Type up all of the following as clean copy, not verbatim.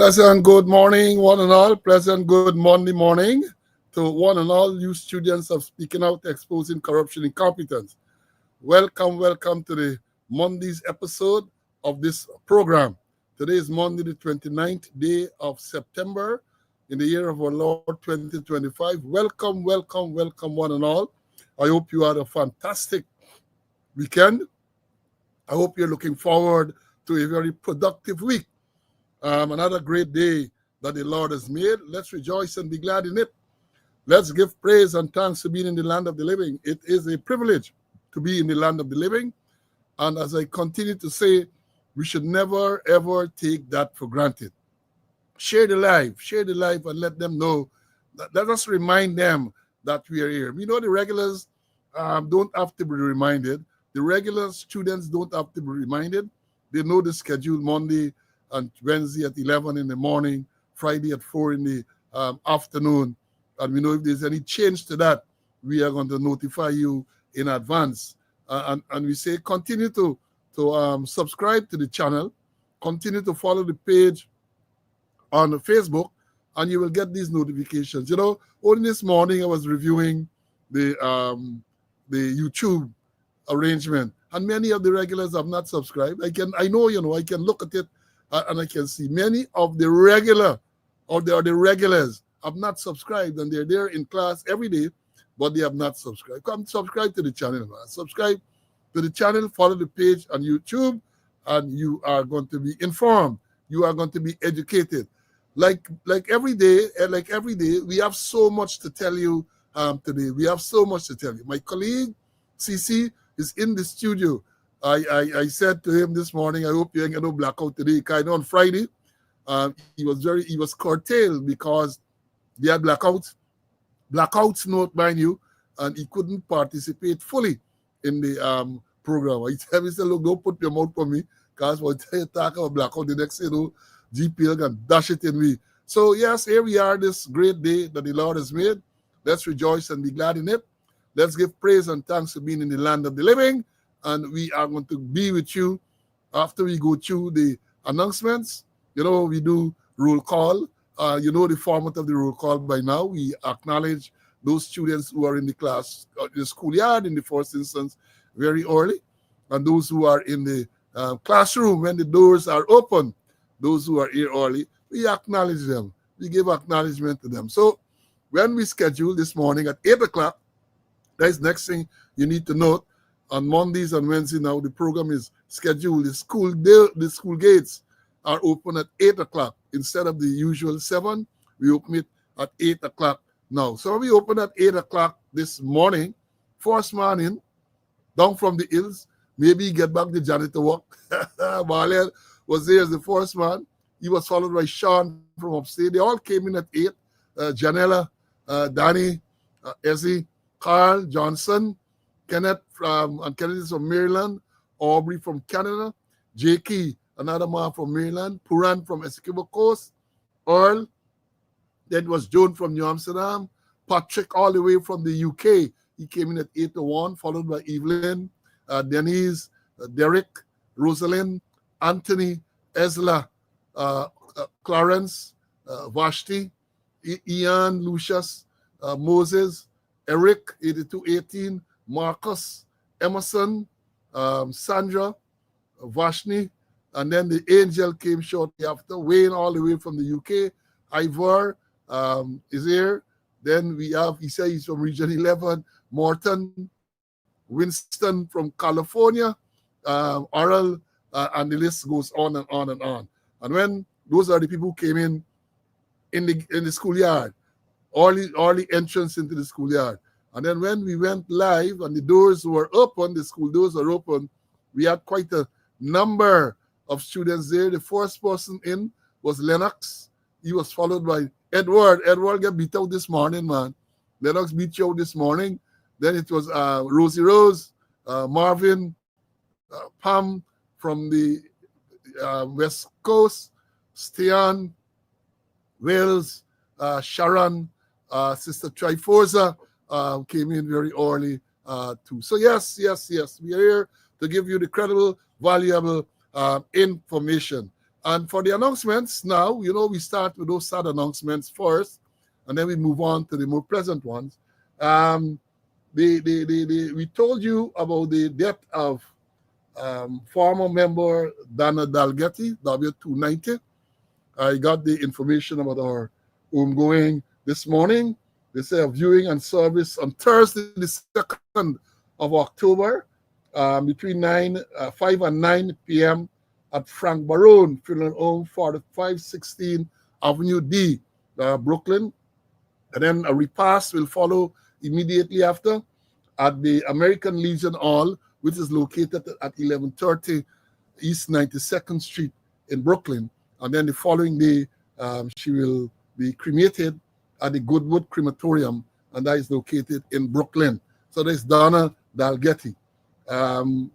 Pleasant good morning, one and all. Pleasant good Monday morning to one and all you students of Speaking Out, Exposing Corruption Incompetence. Welcome to the Monday's episode of this program. Today is Monday, the 29th day of September in the year of our Lord 2025. Welcome, one and all. I hope you had a fantastic weekend. I hope you're looking forward to a very productive week. Another great day that the Lord has made. Let's rejoice and be glad in it. Let's give praise and thanks for being in the land of the living. It is a privilege to be in the land of the living. And as I continue to say, we should never, ever take that for granted. Share the life and let them know. Let us remind them that we are here. We know the regulars don't have to be reminded. The regular students don't have to be reminded. They know the schedule Monday and Wednesday at 11 in the morning, Friday at 4 in the afternoon. And we know if there's any change to that, we are going to notify you in advance. And we say continue to subscribe to the channel, continue to follow the page on Facebook, and you will get these notifications. You know, only this morning I was reviewing the YouTube arrangement, and many of the regulars have not subscribed. I can look at it and I can see many of the regulars have not subscribed, and they're there in class every day, but they have not subscribed. Come subscribe to the channel, man. Subscribe to the channel, follow the page on YouTube, and you are going to be informed. You are going to be educated. Like every day, we have so much to tell you today. We have so much to tell you. My colleague, CC, is in the studio. I said to him this morning, I hope you ain't got no blackout today. Kind of on Friday, he was curtailed because he had blackouts note, mind you, and he couldn't participate fully in the program. I tell him, he said, look, don't put your mouth on me, because when you talk about blackout, the next thing GPL can dash it in me. So yes, here we are, this great day that the Lord has made. Let's rejoice and be glad in it. Let's give praise and thanks for being in the land of the living. And we are going to be with you after we go through the announcements. You know, we do roll call. You know the format of the roll call by now. We acknowledge those students who are in the class, in the schoolyard in the first instance, very early. And those who are in the classroom when the doors are open, those who are here early, we acknowledge them. We give acknowledgement to them. So when we schedule this morning at 8 o'clock, that's the next thing you need to note. On Mondays and Wednesdays now, the program is scheduled. The school gates are open at 8 o'clock. Instead of the usual 7, we open it at 8 o'clock now. So we open at 8 o'clock this morning. First man in, down from the hills. Maybe get back the janitor work. Marlene was there as the first man. He was followed by Sean from upstate. They all came in at 8. Janella, Danny, Ezzy, Carl, Johnson, Kenneth is from Maryland, Aubrey from Canada, Jakey, another man from Maryland, Puran from Essequibo Coast, Earl, then was Joan from New Amsterdam, Patrick all the way from the UK. He came in at 8:01, followed by Evelyn, Denise, Derek, Rosalind, Anthony, Ezla, Clarence, Vashti, Ian, Lucius, Moses, Eric, 8218, Marcus, Emerson, Sandra, Vashni, and then the angel came shortly after. Wayne all the way from the UK. Ivor is here. Then we have, he said he's from Region 11. Morton, Winston from California, Oral, and the list goes on and on and on. And when those are the people who came in the schoolyard, early entrance into the schoolyard. And then when we went live and the doors were open, the school doors were open, we had quite a number of students there. The first person in was Lennox. He was followed by Edward. Edward got beat out this morning, man. Lennox beat you out this morning. Then it was Rosie Rose, Marvin, Pam from the West Coast, Stian, Wales, Sharon, Sister Triforza came in very early too. So yes, we are here to give you the credible, valuable information. And for the announcements now, we start with those sad announcements first, and then we move on to the more pleasant ones. Um, we told you about the death of former member Dana Dalgetty, W290. I got the information about our homegoing this morning. They say a viewing and service on Thursday, the 2nd of October, between 5 and 9 p.m. at Frank Barone Funeral Home for the 516 Avenue D, Brooklyn. And then a repast will follow immediately after at the American Legion Hall, which is located at 1130 East 92nd Street in Brooklyn. And then the following day, she will be cremated at the Goodwood Crematorium, and that is located in Brooklyn. So there's Donna Dalgetty.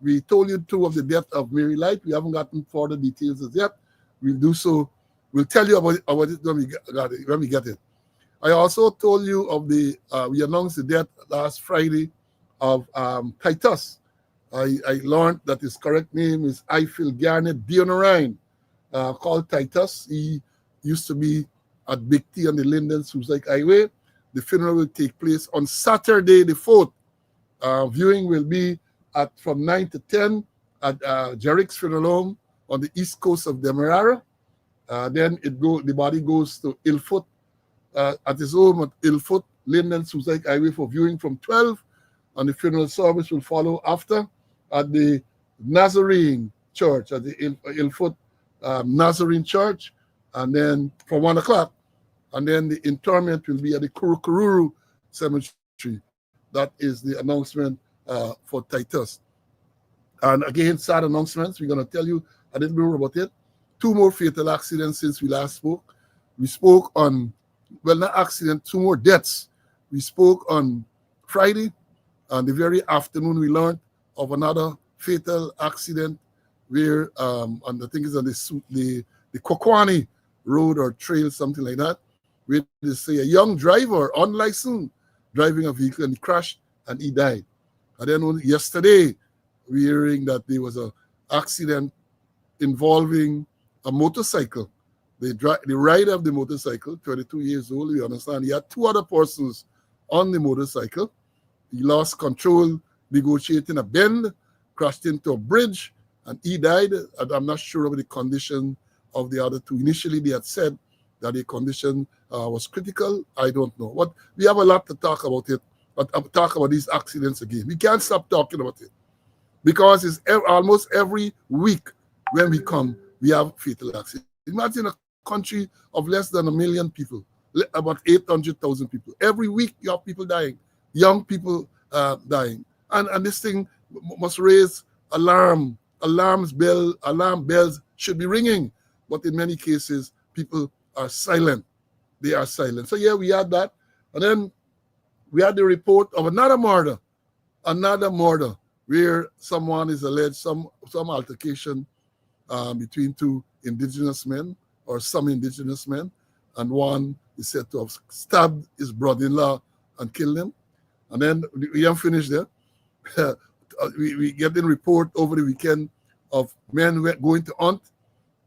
We told you too of the death of Mary Light. We haven't gotten further details as yet. We'll do so. We'll tell you about it when we get it. I also told you of we announced the death last Friday of Titus. I learned that his correct name is Eiffel Garnet Dionorine, called Titus. He used to be at Big T on the Linden Suicide Highway. The funeral will take place on Saturday the 4th. Viewing will be from 9 to 10 at Jerrick's Funeral Home on the east coast of Demerara. Then the body goes to Ilfoot at his home at Ilfoot, Linden Suicide Highway for viewing from 12. And the funeral service will follow after at the Nazarene Church, at the Ilfoot Nazarene Church, and then from 1 o'clock. And then the interment will be at the Kurukururu Cemetery. That is the announcement for Titus. And again, sad announcements. We're going to tell you a little more about it. 2 more fatal accidents since we last spoke. We spoke on, not accident, 2 more deaths. We spoke on Friday. And the very afternoon, we learned of another fatal accident where, and I think it's on the Kokwani Road or trail, something like that, where they say a young driver, unlicensed, driving a vehicle, and he crashed and he died. And then yesterday, we hearing that there was an accident involving a motorcycle. The rider of the motorcycle, 22 years old, we understand, he had 2 other persons on the motorcycle. He lost control negotiating a bend, crashed into a bridge, and he died. I'm not sure of the condition of the other 2. Initially, they had said that the condition was critical. I don't know. But we have a lot to talk about it, but I'll talk about these accidents again. We can't stop talking about it because it's almost every week when we come, we have fatal accidents. Imagine a country of less than 1 million people, about 800,000 people. Every week, you have people dying. Young people dying, and this thing must raise alarm bells should be ringing, but in many cases people are silent. They are silent. So yeah, we had that, and then we had the report of another murder where someone is alleged some altercation between 2 indigenous men or some indigenous men, and one is said to have stabbed his brother-in-law and killed him. And then we haven't finished there. we get in report over the weekend of men going to hunt,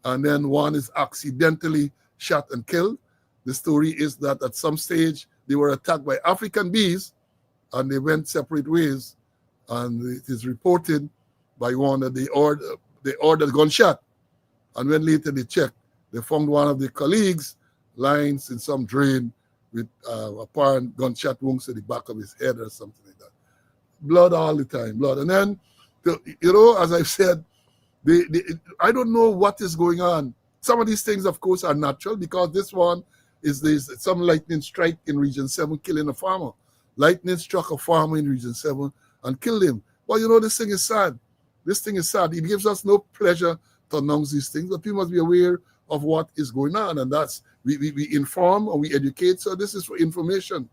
and then one is accidentally shot and killed. The story is that at some stage they were attacked by African bees, and they went separate ways. And it is reported by one that they ordered gunshot. And when later they checked, they found one of their colleagues lying in some drain with apparent gunshot wounds to the back of his head or something like that. Blood all the time, blood. And then, as I've said, I don't know what is going on. Some of these things, of course, are natural because this one is some lightning strike in Region 7 killing a farmer. Lightning struck a farmer in Region 7 and killed him. Well, this thing is sad. This thing is sad. It gives us no pleasure to announce these things, but we must be aware of what is going on, and that's we inform and we educate. So this is for information,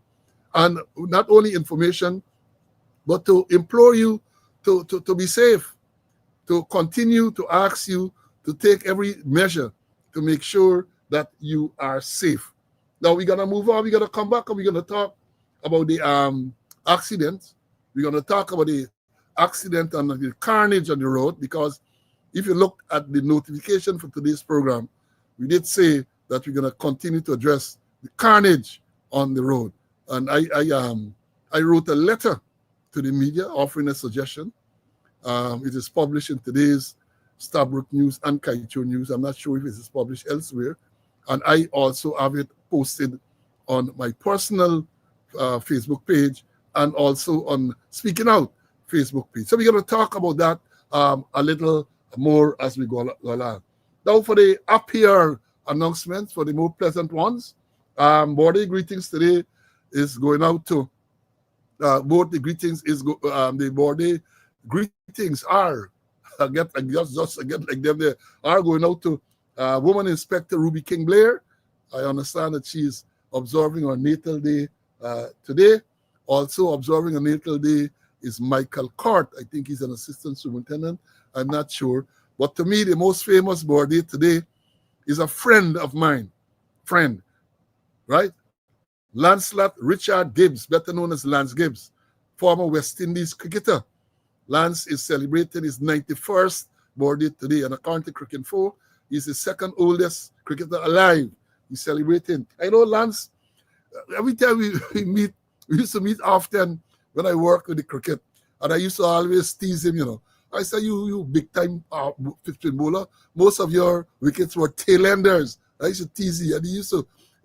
and not only information, but to implore you to be safe, to continue to ask you to take every measure to make sure that you are safe. Now we're gonna move on. We're gonna come back and we're gonna talk about the accident. We're gonna talk about the accident and the carnage on the road because if you look at the notification for today's program, we did say that we're going to continue to address the carnage on the road. And I wrote a letter to the media offering a suggestion. It is published in today's Stabrook News and Kaito News. I'm not sure if it is published elsewhere. And I also have it posted on my personal Facebook page and also on Speaking Out Facebook page. So we're going to talk about that a little more as we go along. Now for the up here announcements, for the more pleasant ones, birthday greetings today is going out to both the greetings is the birthday greetings are just get like them there are going out to Woman Inspector Ruby King Blair. I understand that she's observing her natal day today. Also observing a natal day is Michael Cart. I think he's an assistant superintendent. I'm not sure. But to me, the most famous birthday today is a friend of mine. Friend, right? Lancelot Richard Gibbs, better known as Lance Gibbs, former West Indies cricketer. Lance is celebrating his 91st birthday today, and according to Cricket 4, he's the second oldest cricketer alive. He's celebrating. I know Lance, every time we meet, we used to meet often when I worked with the cricket, and I used to always tease him, you know. I said, you big time fifth bowler, most of your wickets were tailenders. I used to tease him, and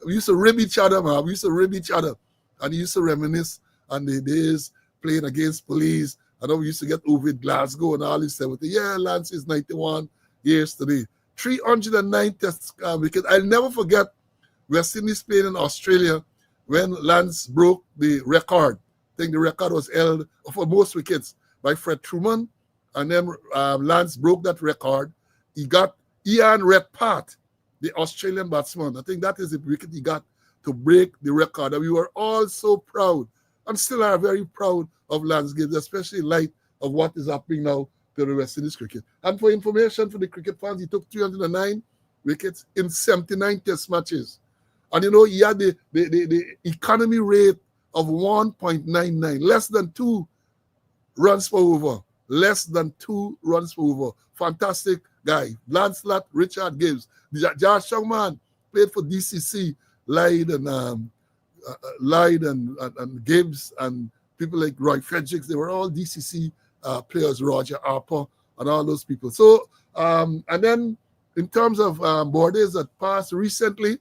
we used to rib each other, man. We used to rib each other, and he used to reminisce on the days playing against police. I know we used to get over with Glasgow and all this stuff. Yeah, Lance is 91 years today. 309 test wickets. I'll never forget West Indies playing in Australia when Lance broke the record. I think the record was held for most wickets by Fred Truman. And then Lance broke that record. He got Ian Redpath, the Australian batsman. I think that is the wicket he got to break the record. And we were all so proud and still are very proud of Lance Gibbs, especially in light of what is happening now to the West Indies cricket. And for information for the cricket fans, he took 309 wickets in 79 test matches. And you know, he had the economy rate of 1.99, less than 2 runs per over. Less than 2 runs per over. Fantastic guy. Lancelot Richard Gibbs. Josh Showman played for DCC, Lyde and Gibbs and people like Roy Fredericks. They were all DCC players, Roger Harper and all those people. So, and then in terms of birthdays that passed recently,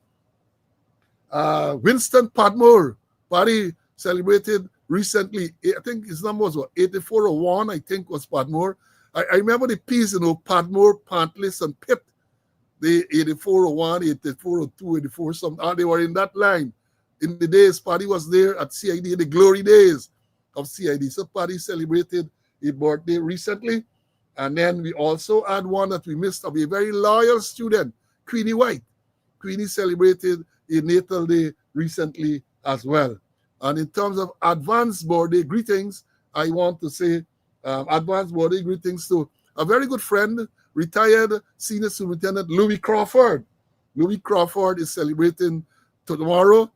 Winston Padmore, Paddy celebrated recently. I think his number was 84 or 1, I think was Padmore. I remember the piece, you know, Padmore, Pantless, and Pitt. The 84 or 1, 84 or 2, 84 something. They were in that line. In the days, Paddy was there at CID, in the glory days of CID. So Paddy celebrated his birthday recently. And then we also had one that we missed of a very loyal student, Queenie White. Queenie celebrated a natal day recently as well. And in terms of advanced birthday greetings, I want to say advanced birthday greetings to a very good friend, retired Senior Superintendent Louis Crawford. Louis Crawford is celebrating tomorrow.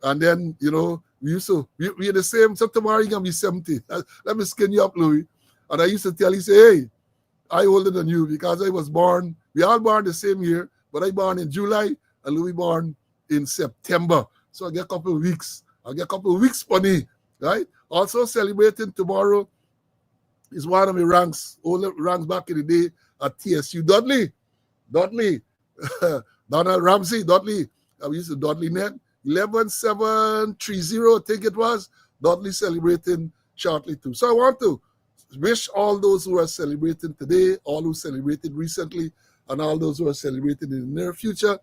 And then, you know, we are the same. So tomorrow you're going to be 70. Let me skin you up, Louis. And I used to tell you, say, hey, I older than you because I was born, we all born the same year, but I born in July and Louis born in September. So I get a couple of weeks. I get a couple of weeks funny, right? Also celebrating tomorrow is one of my ranks, older ranks back in the day at TSU. Dudley, Donald Ramsey, Dudley. We used to Dudley net. 11730, I think it was. Dudley celebrating shortly too. So I want to wish all those who are celebrating today, all who celebrated recently, and all those who are celebrating in the near future,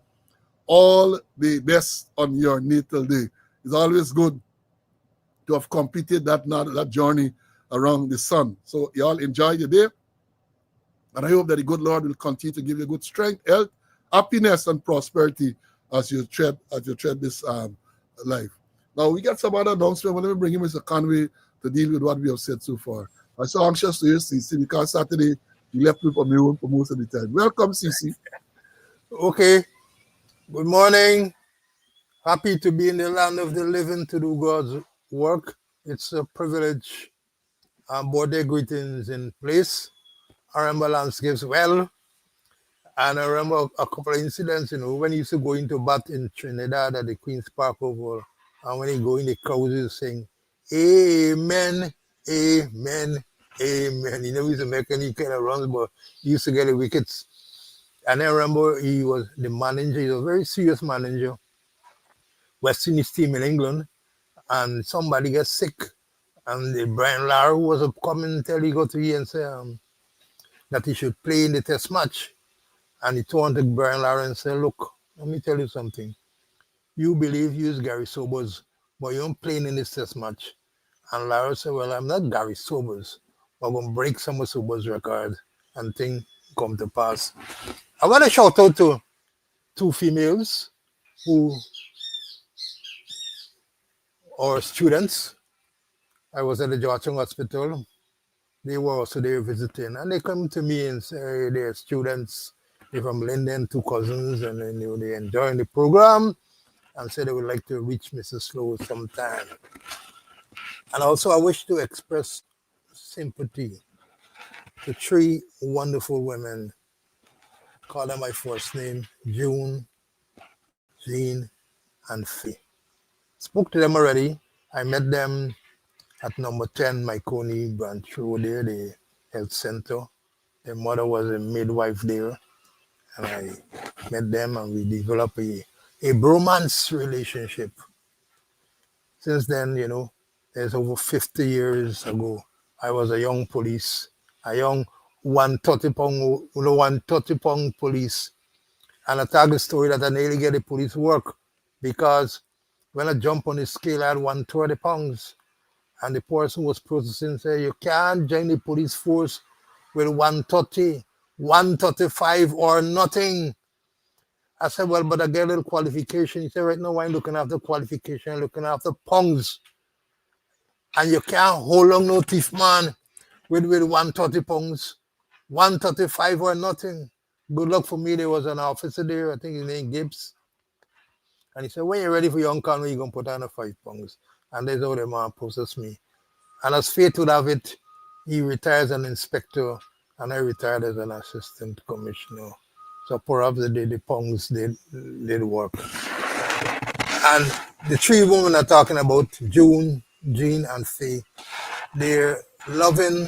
all the best on your natal day. It's always good to have completed that journey around the sun. So you all enjoy your day. And I hope that the good Lord will continue to give you good strength, health, happiness, and prosperity as you tread this life. Now we got some other announcement. Let me bring in Mr. Conway to deal with what we have said so far. I'm so anxious to hear CC because Saturday you left me on my own for most of the time. Welcome, CC. Okay. Good morning. Happy to be in the land of the living to do God's work. It's a privilege. Birthday greetings in place. Our ambulance gives well. And I remember a couple of incidents, when he used to go into bat in Trinidad at the Queen's Park Oval, and when he go in, the crowd used to sing, Amen, Amen, Amen. He never used to make any kind of runs, but he used to get the wickets. And I remember he was the manager, he was a very serious manager, West Indies team in England, and somebody gets sick. And the Brian Lara was coming tell he go to him and say that he should play in the test match. And he turned to Brian Lara and said, look, let me tell you something. You believe you is Gary Sobers, but you don't play in this test match. And Lara said, well, I'm not Gary Sobers. I'm going to break some of Sobers' record and things come to pass. I want to shout out to two females who are students. I was at the Georgetown Hospital. They were also there visiting. And they come to me and say they're students. They're from Linden, two cousins, and then they enjoying the program and said they would like to reach Mrs. Slow sometime. And also I wish to express sympathy to three wonderful women. Call them my first name, June, Jean, and Faye. Spoke to them already. I met them at number 10 Myconi Branch Road there, the health center. Their mother was a midwife there. And I met them and we developed a bromance relationship. Since then, there's over 50 years ago, I was a young police, a young 130-pound police. And I tell the story that I nearly get the police work because when I jump on the scale, I had 130 pounds. And the person was processing said, you can't join the police force with 130, 135 or nothing. I said, well, but I get a little qualification. He said, right now, I'm looking after qualification, I'm looking after pounds. And you can't hold on no thief man with 130 pounds, 135 or nothing. Good luck for me. There was an officer there, I think his name Gibbs. And he said, when you're ready for your uncle, you're going to put on a 5 pounds. And that's how the man processed me. And as fate would have it, he retired as an inspector and I retired as an assistant commissioner. So perhaps the pounds did work. And the three women are talking about, June, Jean, and Faye. Their loving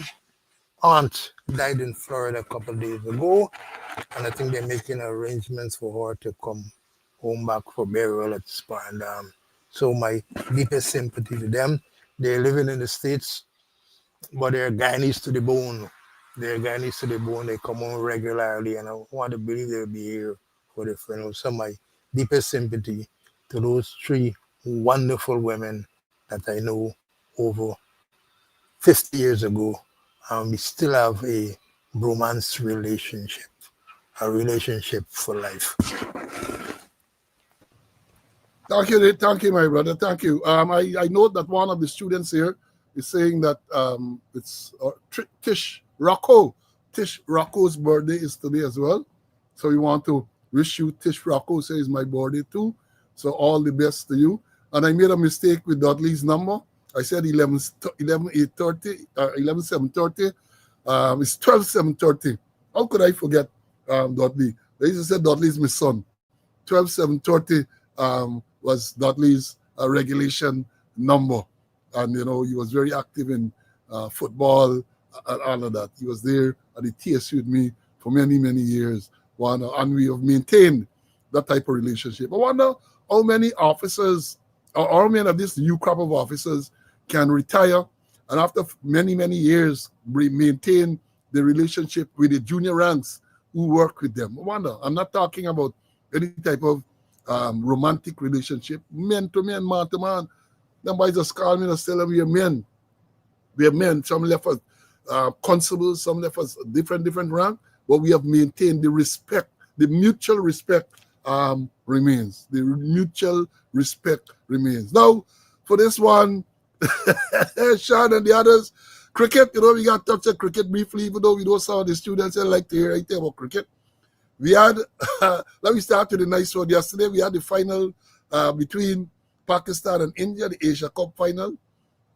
aunt died in Florida a couple of days ago, and I think they're making arrangements for her to come home back for burial at Spartan Dam. So my deepest sympathy to them. They're living in the States, but they're Guyanese to the bone. They're Guyanese to the bone. They come home regularly, and I want to believe they'll be here for the funeral. So my deepest sympathy to those three wonderful women that I know over 50 years ago. And we still have a bromance relationship, a relationship for life. Thank you, my brother. Thank you. I know that one of the students here is saying that it's Tish Rocco. Tish Rocco's birthday is today as well. So we want to wish you, Tish Rocco says my birthday too. So all the best to you. And I made a mistake with Dudley's number. I said 11:30. It's 12:30. How could I forget Dudley? They used to say Dudley's my son. 12:30 was Dudley's regulation number. And, he was very active in football and all of that. He was there at the TSU with me for many, many years. And we have maintained that type of relationship. I wonder how many officers, or how many of this new crop of officers can retire and after many, many years maintain the relationship with the junior ranks who work with them. I wonder. I'm not talking about any type of romantic relationship, man to man, man to man. Them boys just call me and tell them we are men. We are men. Some left us constables, some left us different rank, but we have maintained the respect, the mutual respect remains. The mutual respect remains. Now, for this one, Sean and the others, cricket, we got to touch on cricket briefly, even though we know some of the students like to hear anything about cricket. We had, let me start with the nice one. Yesterday, we had the final between Pakistan and India, the Asia Cup final.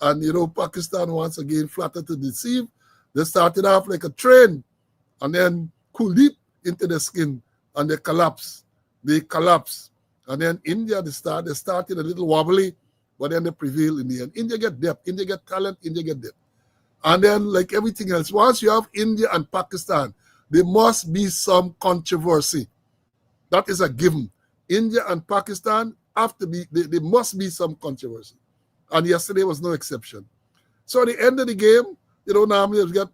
And, Pakistan once again flattered to deceive. They started off like a train. And then Kuldeep into the skin and they collapse. They collapse. And then India, they start in a little wobbly, but then they prevail in the end. India get depth, India get talent, India get depth. And then, like everything else, once you have India and Pakistan, there must be some controversy. That is a given. India and Pakistan have to be, there must be some controversy. And yesterday was no exception. So at the end of the game, normally you get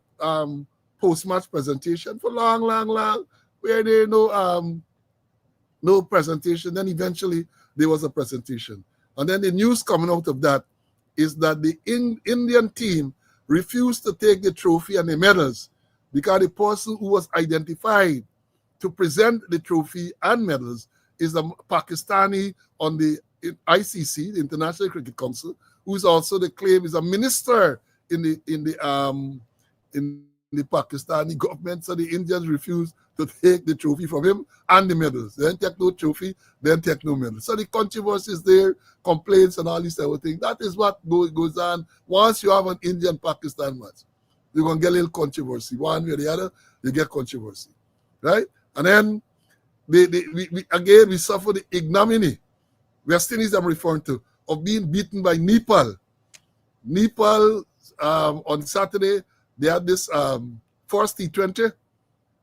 post-match presentation for long, long, long, where there no presentation. Then eventually there was a presentation. And then the news coming out of that is that the Indian team refused to take the trophy and the medals because the person who was identified to present the trophy and medals is a Pakistani on the ICC, the International Cricket Council, who is also the claim is a minister in the Pakistani government. So the Indians refused to take the trophy from him and the medals. They didn't take no trophy, they didn't take no medals. So the controversy is there, complaints and all these type of things. That is what goes on. Once you have an Indian-Pakistan match, you're going to get a little controversy. One way or the other, you get controversy. Right? And then, we suffer the ignominy, West Indies I'm referring to, of being beaten by Nepal. Nepal, on Saturday, they had this first T20,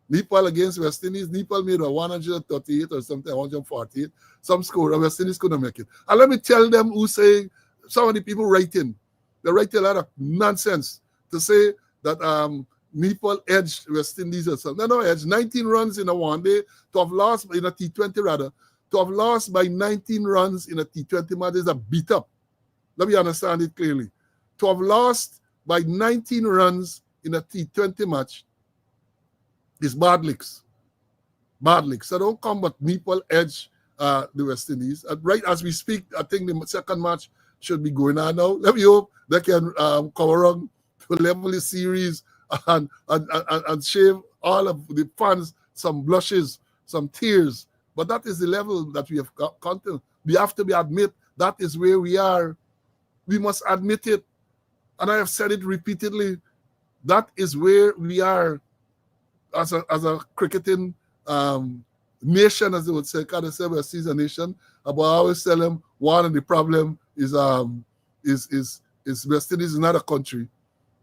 Nepal against West Indies. Nepal made a 138 or something, 148. Some score, West Indies couldn't make it. And let me tell them who say, some of the people writing, they write a lot of nonsense to say that Nepal edged West Indies or something. No, edged 19 runs in a one day, to have lost in a T20 rather, to have lost by 19 runs in a T20 match is a beat up. Let me understand it clearly. To have lost by 19 runs in a T20 match is bad licks. Bad licks. So don't come but Nepal edge the West Indies. And right as we speak, I think the second match should be going on now. Let me hope they can come around to level the series and shave all of the fans some blushes, some tears. But that is the level that we have come to. We have to admit that is where we are. We must admit it. And I have said it repeatedly. That is where we are as a cricketing nation, as they would say. Kind of say we're a season nation. But I always tell them one of the problem is West Indies is not a country,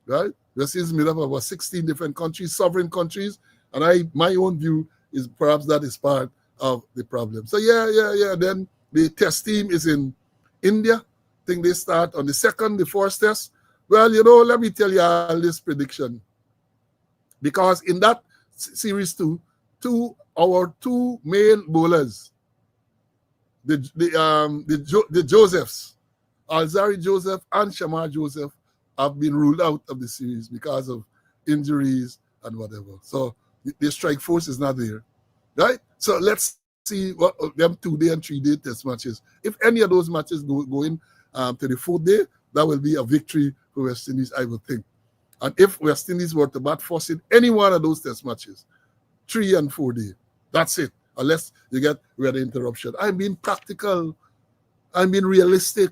right? West Indies is made up of about 16 different countries, sovereign countries, and my own view is perhaps that is part of the problem. So yeah. Then the test team is in India. I think they start on the second, the first test. Well, let me tell you all this prediction. Because in that series our two main bowlers, the Josephs, Alzari Joseph and Shamar Joseph, have been ruled out of the series because of injuries and whatever. So the strike force is not there, right? So let's see what them 2-day and 3-day test matches. If any of those matches go in to the 4th day, that will be a victory for West Indies, I would think. And if West Indies were to bat first in any one of those test matches, 3 and 4 day, that's it. Unless you get weather interruption. I'm being practical. I'm being realistic,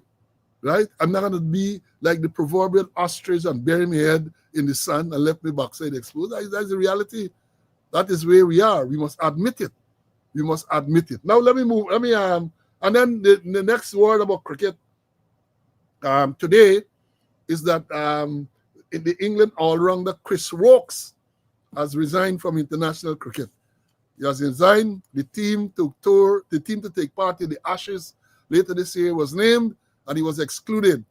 right? I'm not going to be like the proverbial ostrich and bury my head in the sun and let my backside explode. That's the reality. That is where we are. We must admit it. We must admit it. Now let me move. And then the next word about cricket today is that in the England all-rounder Chris Woakes has resigned from international cricket. He has resigned. The team to take part in the Ashes later this year was named, and he was excluded.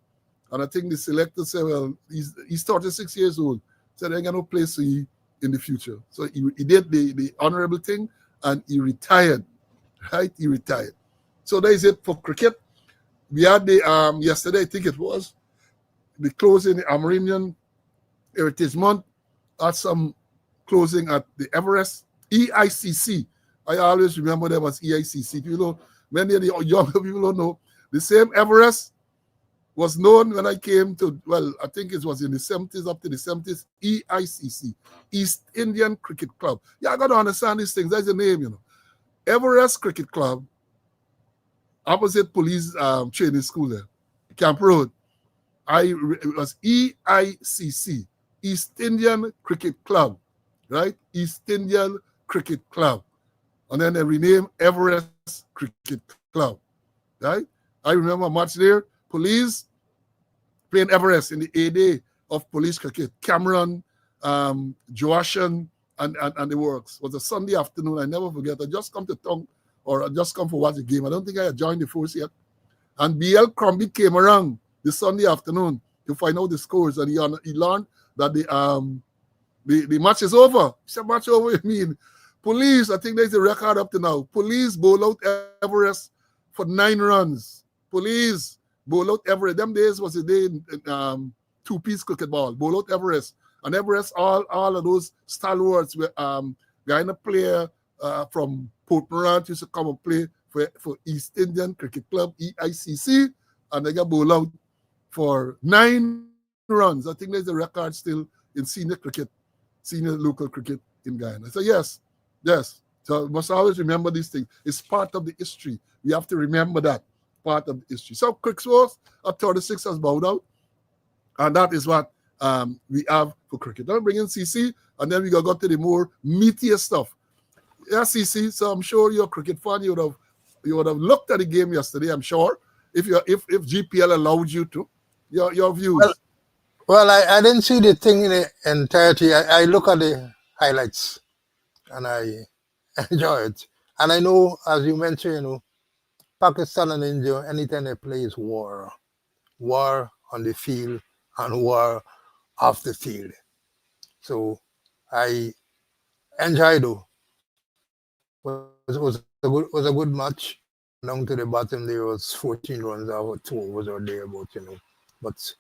And I think the selector said, well, he's 36 years old. So they got no place for you in the future. So he did the honorable thing, and he retired. Right? He retired. So that is it for cricket. We had the yesterday, I think it was, the closing the Amerindian Heritage Month. Had some closing at the Everest EICC. I always remember them as EICC. Many of the younger people don't know. The same Everest was known when I came to, well, I think it was in the 70s, up to the 70s, EICC, East Indian Cricket Club. Yeah, I got to understand these things. That's the name, Everest Cricket Club, opposite police training school there, Camp Road. It was EICC, East Indian Cricket Club, right? East Indian Cricket Club. And then they renamed Everest Cricket Club. Right? I remember a match there, police playing Everest in the heyday of police cricket. Cameron, Joashon, and the works. It was a Sunday afternoon. I never forget. I just come to town, or I just come for watch the game. I don't think I had joined the force yet. And B.L. Crombie came around this Sunday afternoon to find out the scores, and he learned that the match is over. He said, match over, you mean? Police, I think there's a record up to now. Police bowl out Everest for 9 runs. Police bowl out Everest. Them days was the day in two-piece cricket ball. Bowl out Everest. And Everest, all of those stalwarts were Guyana player from Port Morant used to come and play for East Indian Cricket Club, EICC, and they got bowled out for 9 runs. I think there's a record still in senior local cricket in Guyana. So yes. So we must always remember these things. It's part of the history. We have to remember that part of the history. So Crixworth at 36 has bowed out, and that is what we have for cricket. Now bring in CC, and then we go to the more meatier stuff. Yeah, CC. So I'm sure you're a cricket fan. You would have looked at the game yesterday. I'm sure if GPL allowed you to. Your views. Well, I didn't see the thing in the entirety. I look at the highlights and I enjoy it. And I know, as you mentioned, Pakistan and India, anytime they play is war. War on the field and war off the field. So I enjoyed it. Was a good match. Down to the bottom there was 14 runs over 2 overs or thereabout, But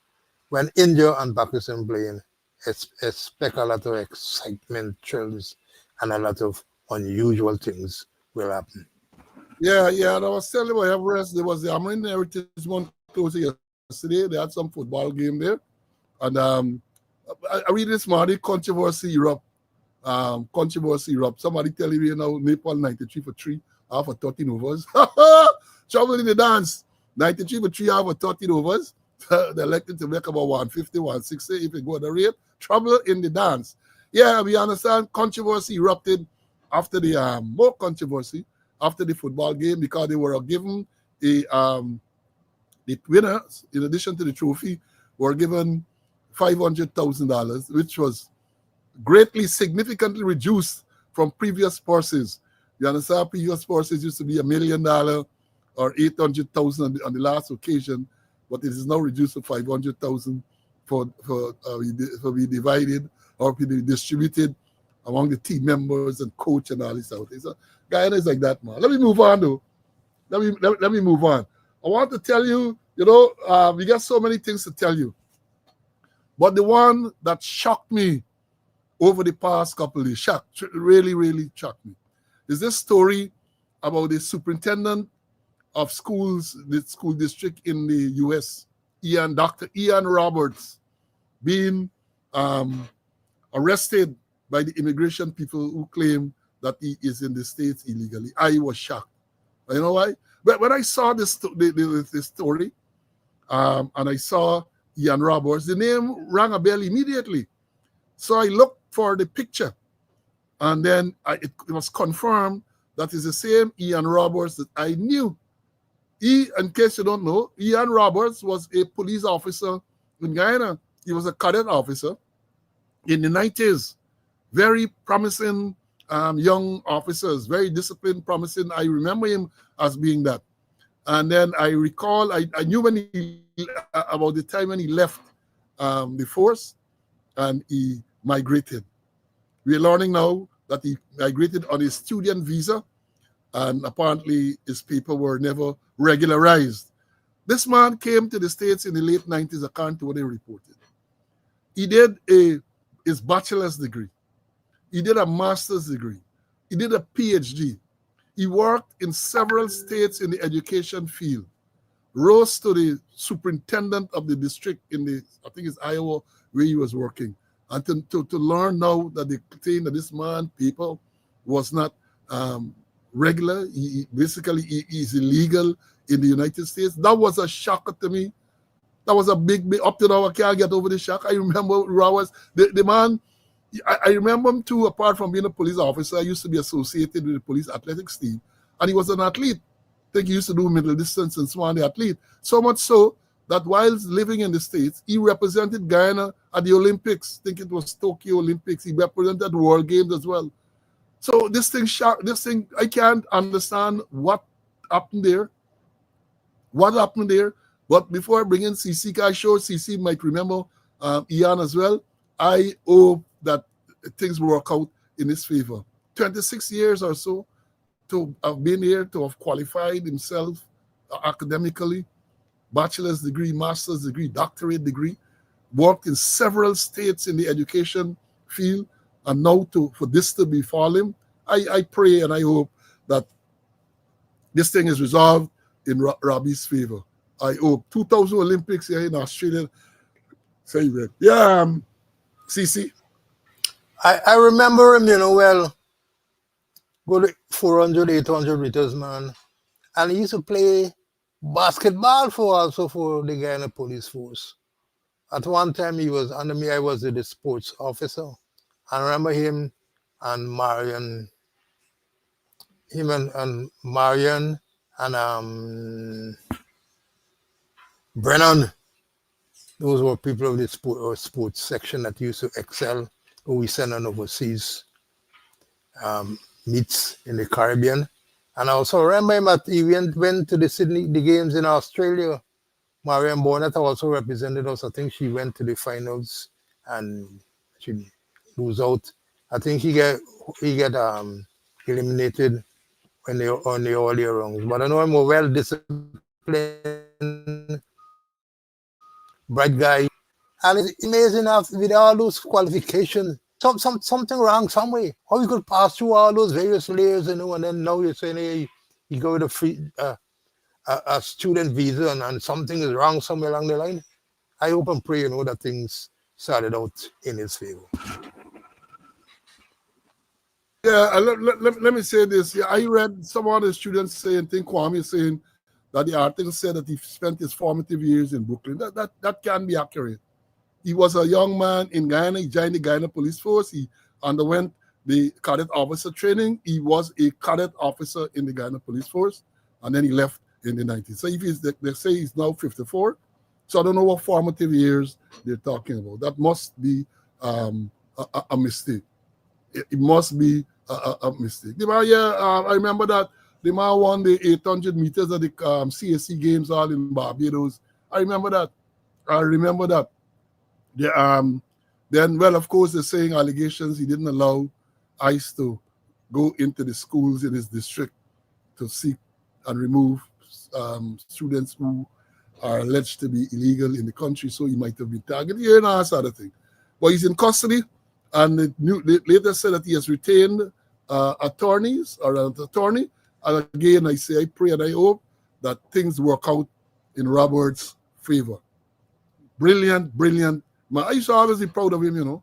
when India and Pakistan playing, expect a lot of excitement, thrills, and a lot of unusual things will happen. Yeah. And I was telling you about Everest. There was the American Heritage one closing yesterday. They had some football game there. And I read this morning, controversy Europe. Somebody telling me Nepal 93 for 3, half of 13 overs. Trouble in the dance. 93 for 3, half of 13 overs. They're likely to make about 150, 160 if it go at the rate. Trouble in the dance. Yeah, we understand controversy erupted after the more controversy after the football game because they were given the winners, in addition to the trophy, were given $500,000, which was greatly, significantly reduced from previous purses. You understand? Previous purses used to be $1 million or 800,000 on the last occasion, but it is now reduced to 500,000 for be divided or be distributed among the team members and coach and all this stuff. So Guyana is like that, man. Let me move on, though. Let me move on. I want to tell you, we got so many things to tell you, but the one that shocked me over the past couple of days, really, really shocked me, is this story about the superintendent of schools, the school district in the U.S., Dr. Ian Roberts, being arrested by the immigration people who claim that he is in the States illegally. I was shocked. You know why? But when I saw this story, and I saw Ian Roberts, the name rang a bell immediately. So I looked for the picture, and then it was confirmed that is the same Ian Roberts that I knew. In case you don't know, Ian Roberts was a police officer in Guyana. He was a cadet officer in the 90s. Very promising young officers, very disciplined, promising. I remember him as being that. And then I recall, I knew about the time when he left the force and he migrated. We're learning now that he migrated on a student visa, and apparently his papers were never regularized. This man came to the States in the late 90s, according to what they reported. He did his bachelor's degree. He did a master's degree. He did a PhD. He worked in several states in the education field, rose to the superintendent of the district I think it's Iowa, where he was working. And to learn now that they claim that this man, people, was not regular. He's illegal in the United States. That was a shocker to me. That was a big, up to now, I can't get over the shock. I remember the man, I remember him too, apart from being a police officer, I used to be associated with the police athletics team. And he was an athlete. I think he used to do middle distance and so on, the athlete. So much so that while living in the States, he represented Guyana at the Olympics. I think it was Tokyo Olympics. He represented World Games as well. So this thing, I can't understand what happened there. What happened there? But before I bring in CC, I'm sure CC might remember Ian as well. I hope that things work out in his favor. 26 years or so to have been here, to have qualified himself academically, bachelor's degree, master's degree, doctorate degree, worked in several states in the education field, and now for this to befall him, I pray and I hope that this thing is resolved in Robbie's favor. I hope 2000 Olympics here in Australia. Say that. Yeah, CC. I remember him, well, go to 400, 800 meters, man. And he used to play basketball for the Guyana Police Force. At one time, he was under me. I was the sports officer. I remember him and Marion, and Marion and Brennan. Those were people of the sports section that used to excel, who we sent on overseas meets in the Caribbean. And I also remember him he went to the games in Australia. Marian Bonnet also represented us. I think she went to the finals and she lose out. I think he get eliminated when they on the earlier rounds. But I know I'm a well disciplined, bright guy. And it's amazing with all those qualifications. Something wrong somewhere. How you could pass through all those various layers, and then now you're saying, hey, you go with a free a student visa, and something is wrong somewhere along the line. I hope and pray, that things started out in his favor. Yeah, let me say this. Yeah, I read some of the students saying, think Kwame saying that the article said that he spent his formative years in Brooklyn. That can be accurate. He was a young man in Guyana. He joined the Guyana Police Force. He underwent the cadet officer training. He was a cadet officer in the Guyana Police Force, and then he left in the 90s. So if they say he's now 54, so I don't know what formative years they're talking about. That must be a mistake. It must be a mistake. I remember that the man won the 800 meters at the CSC Games all in Barbados. I remember that. Then, well, of course, they're saying allegations he didn't allow ICE to go into the schools in his district to seek and remove students who are alleged to be illegal in the country, so he might have been targeted here and all that sort of thing. But he's in custody, and they later said that he has retained attorneys or an attorney. And again, I say, I pray and I hope that things work out in Robert's favor. Brilliant man. I used to always be proud of him, To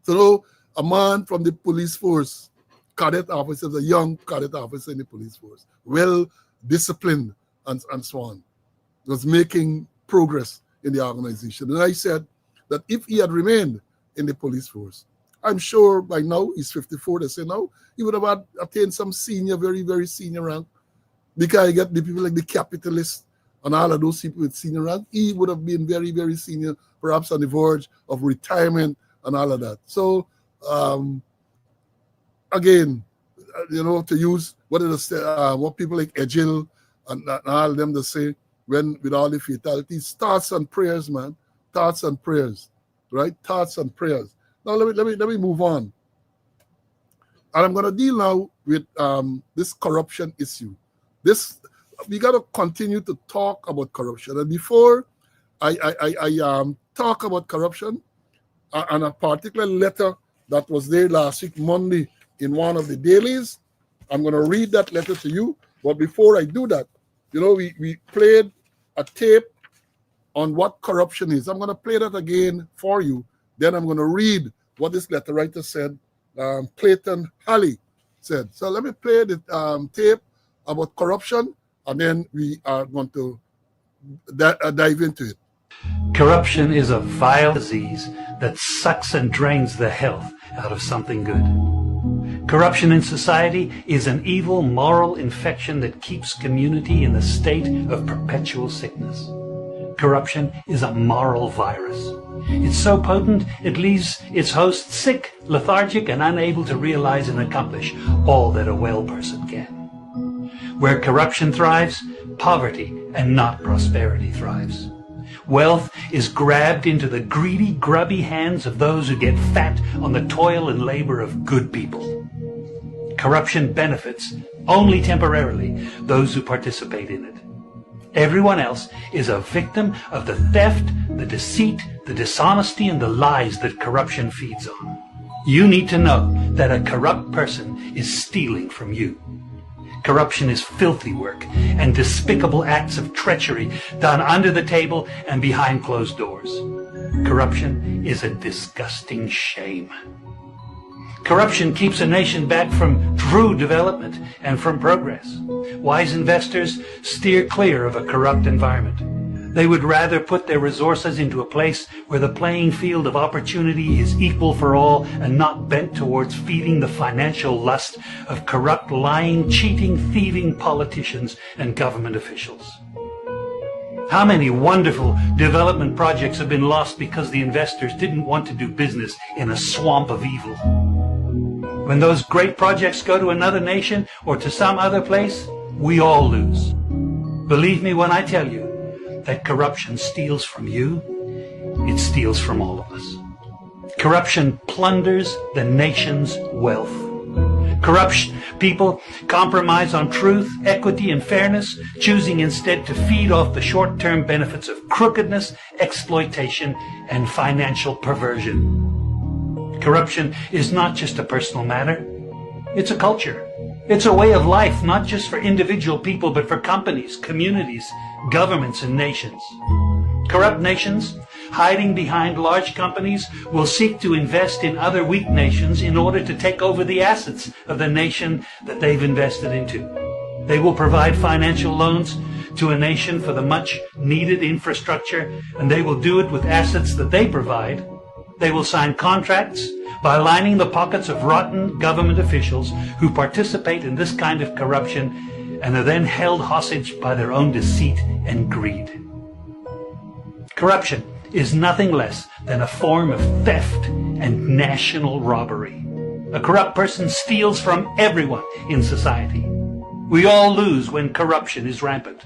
know a man from the police force, cadet officers, a young cadet officer in the police force, well disciplined and so on, was making progress in the organization. And I said that if he had remained in the police force, I'm sure by now, he's 54, they say now, he would have attained some senior, very, very senior rank. Because I get the people like the capitalists and all of those people with senior rank, he would have been very, very senior, perhaps on the verge of retirement and all of that. So, again, to use what people like Ejil and all of them to say, when with all the fatalities, thoughts and prayers, man, thoughts and prayers, right? Thoughts and prayers. Now let me move on, and I'm going to deal now with this corruption issue. We got to continue to talk about corruption, and before I talk about corruption, and a particular letter that was there last week Monday in one of the dailies, I'm going to read that letter to you. But before I do that, we played a tape on what corruption is. I'm going to play that again for you. Then I'm going to read what this letter writer said, Clayton Halley said. So let me play the tape about corruption, and then we are going to dive into it. Corruption is a vile disease that sucks and drains the health out of something good. Corruption in society is an evil moral infection that keeps community in a state of perpetual sickness. Corruption is a moral virus. It's so potent it leaves its host sick, lethargic, and unable to realize and accomplish all that a well person can. Where corruption thrives, poverty and not prosperity thrives. Wealth is grabbed into the greedy, grubby hands of those who get fat on the toil and labor of good people. Corruption benefits, only temporarily, those who participate in it. Everyone else is a victim of the theft, the deceit, the dishonesty, and the lies that corruption feeds on. You need to know that a corrupt person is stealing from you. Corruption is filthy work and despicable acts of treachery done under the table and behind closed doors. Corruption is a disgusting shame. Corruption keeps a nation back from true development and from progress. Wise investors steer clear of a corrupt environment. They would rather put their resources into a place where the playing field of opportunity is equal for all and not bent towards feeding the financial lust of corrupt, lying, cheating, thieving politicians and government officials. How many wonderful development projects have been lost because the investors didn't want to do business in a swamp of evil? When those great projects go to another nation or to some other place, we all lose. Believe me when I tell you that corruption steals from you, it steals from all of us. Corruption plunders the nation's wealth. Corrupt people compromise on truth, equity, and fairness, choosing instead to feed off the short-term benefits of crookedness, exploitation, and financial perversion. Corruption is not just a personal matter. It's a culture. It's a way of life, not just for individual people, but for companies, communities, governments, and nations. Corrupt nations, hiding behind large companies, will seek to invest in other weak nations in order to take over the assets of the nation that they've invested into. They will provide financial loans to a nation for the much needed infrastructure, and they will do it with assets that they provide. They will sign contracts by lining the pockets of rotten government officials who participate in this kind of corruption and are then held hostage by their own deceit and greed. Corruption is nothing less than a form of theft and national robbery. A corrupt person steals from everyone in society. We all lose when corruption is rampant.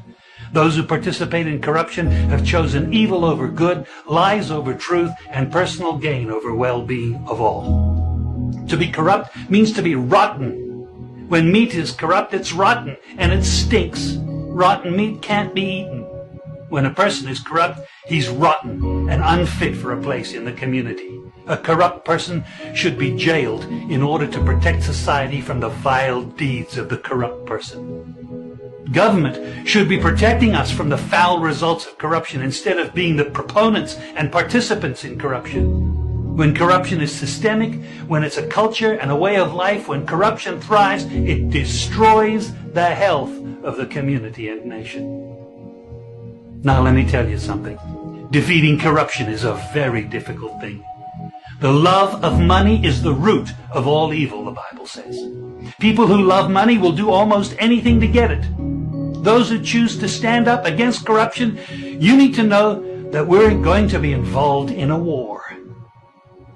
Those who participate in corruption have chosen evil over good, lies over truth, and personal gain over well-being of all. To be corrupt means to be rotten. When meat is corrupt, it's rotten, and it stinks. Rotten meat can't be eaten. When a person is corrupt, he's rotten and unfit for a place in the community. A corrupt person should be jailed in order to protect society from the vile deeds of the corrupt person. Government should be protecting us from the foul results of corruption instead of being the proponents and participants in corruption. When corruption is systemic, when it's a culture and a way of life, when corruption thrives, it destroys the health of the community and nation. Now let me tell you something. Defeating corruption is a very difficult thing. The love of money is the root of all evil, the Bible says. People who love money will do almost anything to get it. Those who choose to stand up against corruption, you need to know that we're going to be involved in a war.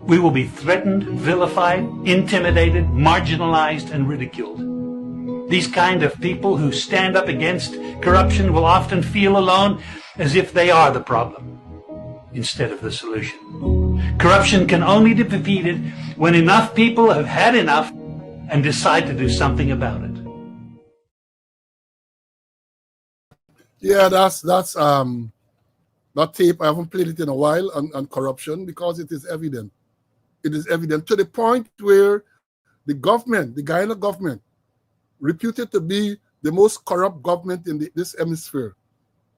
We will be threatened, vilified, intimidated, marginalized, and ridiculed. These kind of people who stand up against corruption will often feel alone, as if they are the problem instead of the solution. Corruption can only be defeated when enough people have had enough and decide to do something about it. Yeah, that's that tape. I haven't played it in a while on corruption because it is evident. It is evident to the point where the government, the Guyana government, reputed to be the most corrupt government in this hemisphere,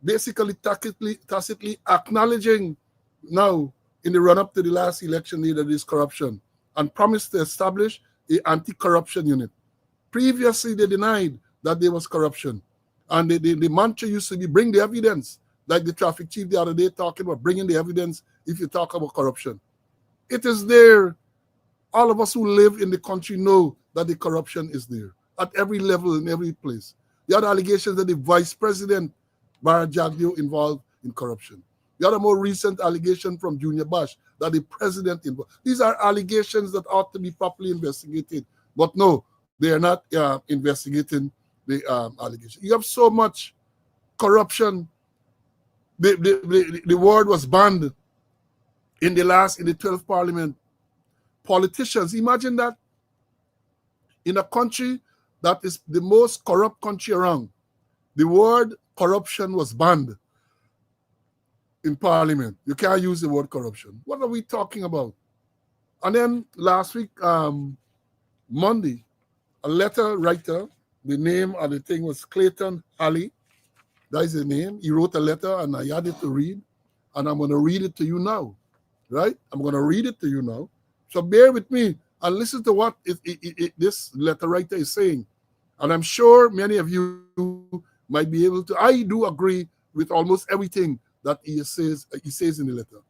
basically tacitly acknowledging now in the run-up to the last election that there is corruption and promised to establish an anti-corruption unit. Previously, they denied that there was corruption. And the mantra used to be, bring the evidence, like the traffic chief the other day talking about bringing the evidence if you talk about corruption. It is there. All of us who live in the country know that the corruption is there at every level, in every place. You had allegations that the vice president, Barra Jagdeo, involved in corruption. You had a more recent allegation from Junior Bash that the president involved. These are allegations that ought to be properly investigated. But no, they are not investigating the allegation. You have so much corruption. The word was banned in the 12th parliament. Politicians, imagine that in a country that is the most corrupt country around, the word corruption was banned in parliament. You can't use the word corruption. What are we talking about? And then last week, Monday, a letter writer, the name of the thing was Clayton Halley. That is the name. He wrote a letter and I had it to read. And I'm going to read it to you now. Right? I'm going to read it to you now. So bear with me and listen to what this letter writer is saying. And I'm sure many of you might be able to. I do agree with almost everything that he says in the letter.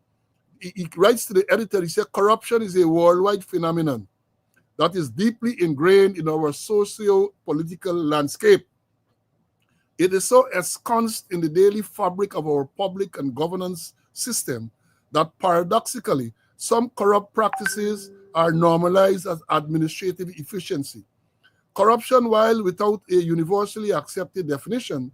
He writes to the editor, he said, corruption is a worldwide phenomenon that is deeply ingrained in our socio-political landscape. It is so ensconced in the daily fabric of our public and governance system that paradoxically, some corrupt practices are normalized as administrative efficiency. Corruption, while without a universally accepted definition,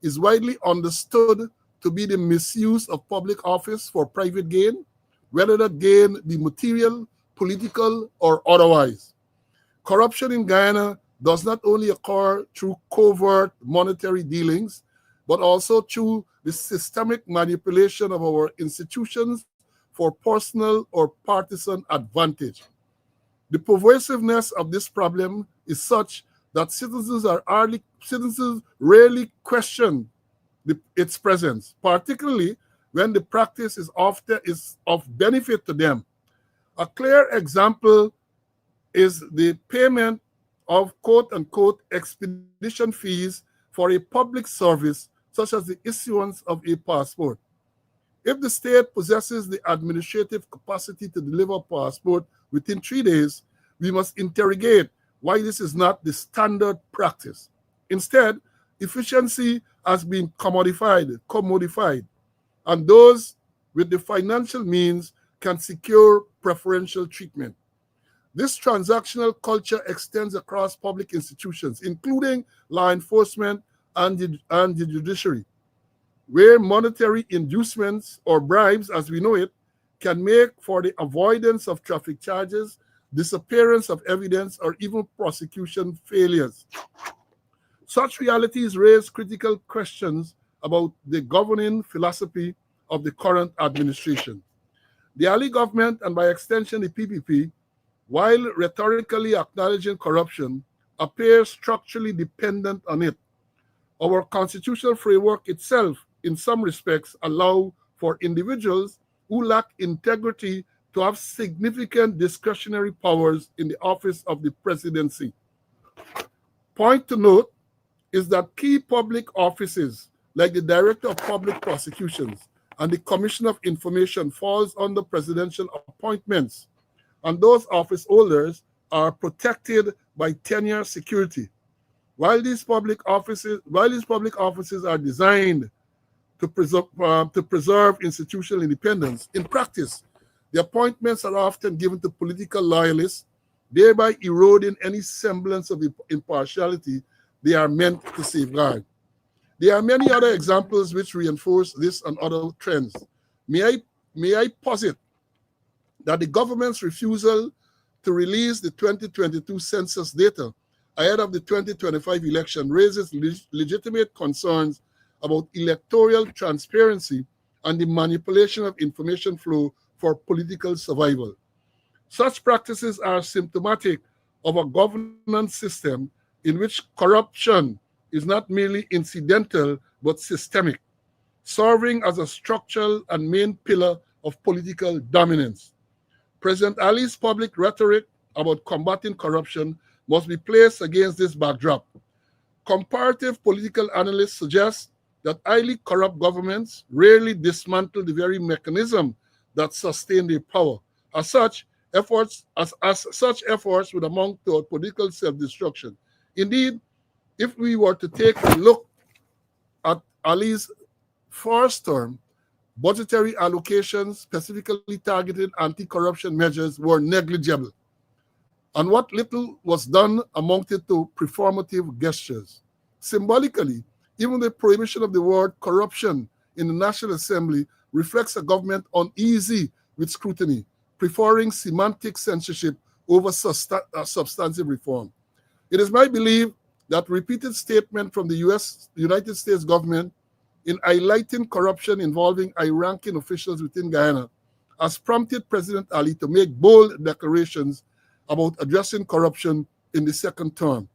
is widely understood to be the misuse of public office for private gain, whether that gain be material, political, or otherwise. Corruption in Guyana does not only occur through covert monetary dealings, but also through the systemic manipulation of our institutions for personal or partisan advantage. The pervasiveness of this problem is such that citizens rarely question its presence, particularly when the practice is of benefit to them. A clear example is the payment of quote-unquote expedition fees for a public service, such as the issuance of a passport. If the state possesses the administrative capacity to deliver a passport within 3 days, we must interrogate why this is not the standard practice. Instead, efficiency has been commodified, and those with the financial means can secure preferential treatment. This transactional culture extends across public institutions, including law enforcement and the judiciary, where monetary inducements or bribes, as we know it, can make for the avoidance of traffic charges, disappearance of evidence, or even prosecution failures. Such realities raise critical questions about the governing philosophy of the current administration. The Ali government, and by extension the PPP, while rhetorically acknowledging corruption, appears structurally dependent on it. Our constitutional framework itself, in some respects, allow for individuals who lack integrity to have significant discretionary powers in the office of the presidency. Point to note is that key public offices, like the Director of Public Prosecutions and the Commission of Information, falls under presidential appointments, and those office holders are protected by tenure security. While these public offices are designed to preserve institutional independence, in practice, the appointments are often given to political loyalists, thereby eroding any semblance of impartiality they are meant to safeguard. There are many other examples which reinforce this and other trends. May I posit that the government's refusal to release the 2022 census data ahead of the 2025 election raises legitimate concerns about electoral transparency and the manipulation of information flow for political survival. Such practices are symptomatic of a governance system in which corruption is not merely incidental but systemic, serving as a structural and main pillar of political dominance. President Ali's public rhetoric about combating corruption must be placed against this backdrop. Comparative political analysts suggest that highly corrupt governments rarely dismantle the very mechanism that sustain their power. As such, as such efforts would amount to political self-destruction. Indeed, if we were to take a look at Ali's first term, budgetary allocations specifically targeted anti-corruption measures were negligible, and what little was done amounted to performative gestures. Symbolically, even the prohibition of the word corruption in the National Assembly reflects a government uneasy with scrutiny, preferring semantic censorship over substantive reform. It is my belief that repeated statement from the United States government in highlighting corruption involving high-ranking officials within Guyana has prompted President Ali to make bold declarations about addressing corruption in the second term.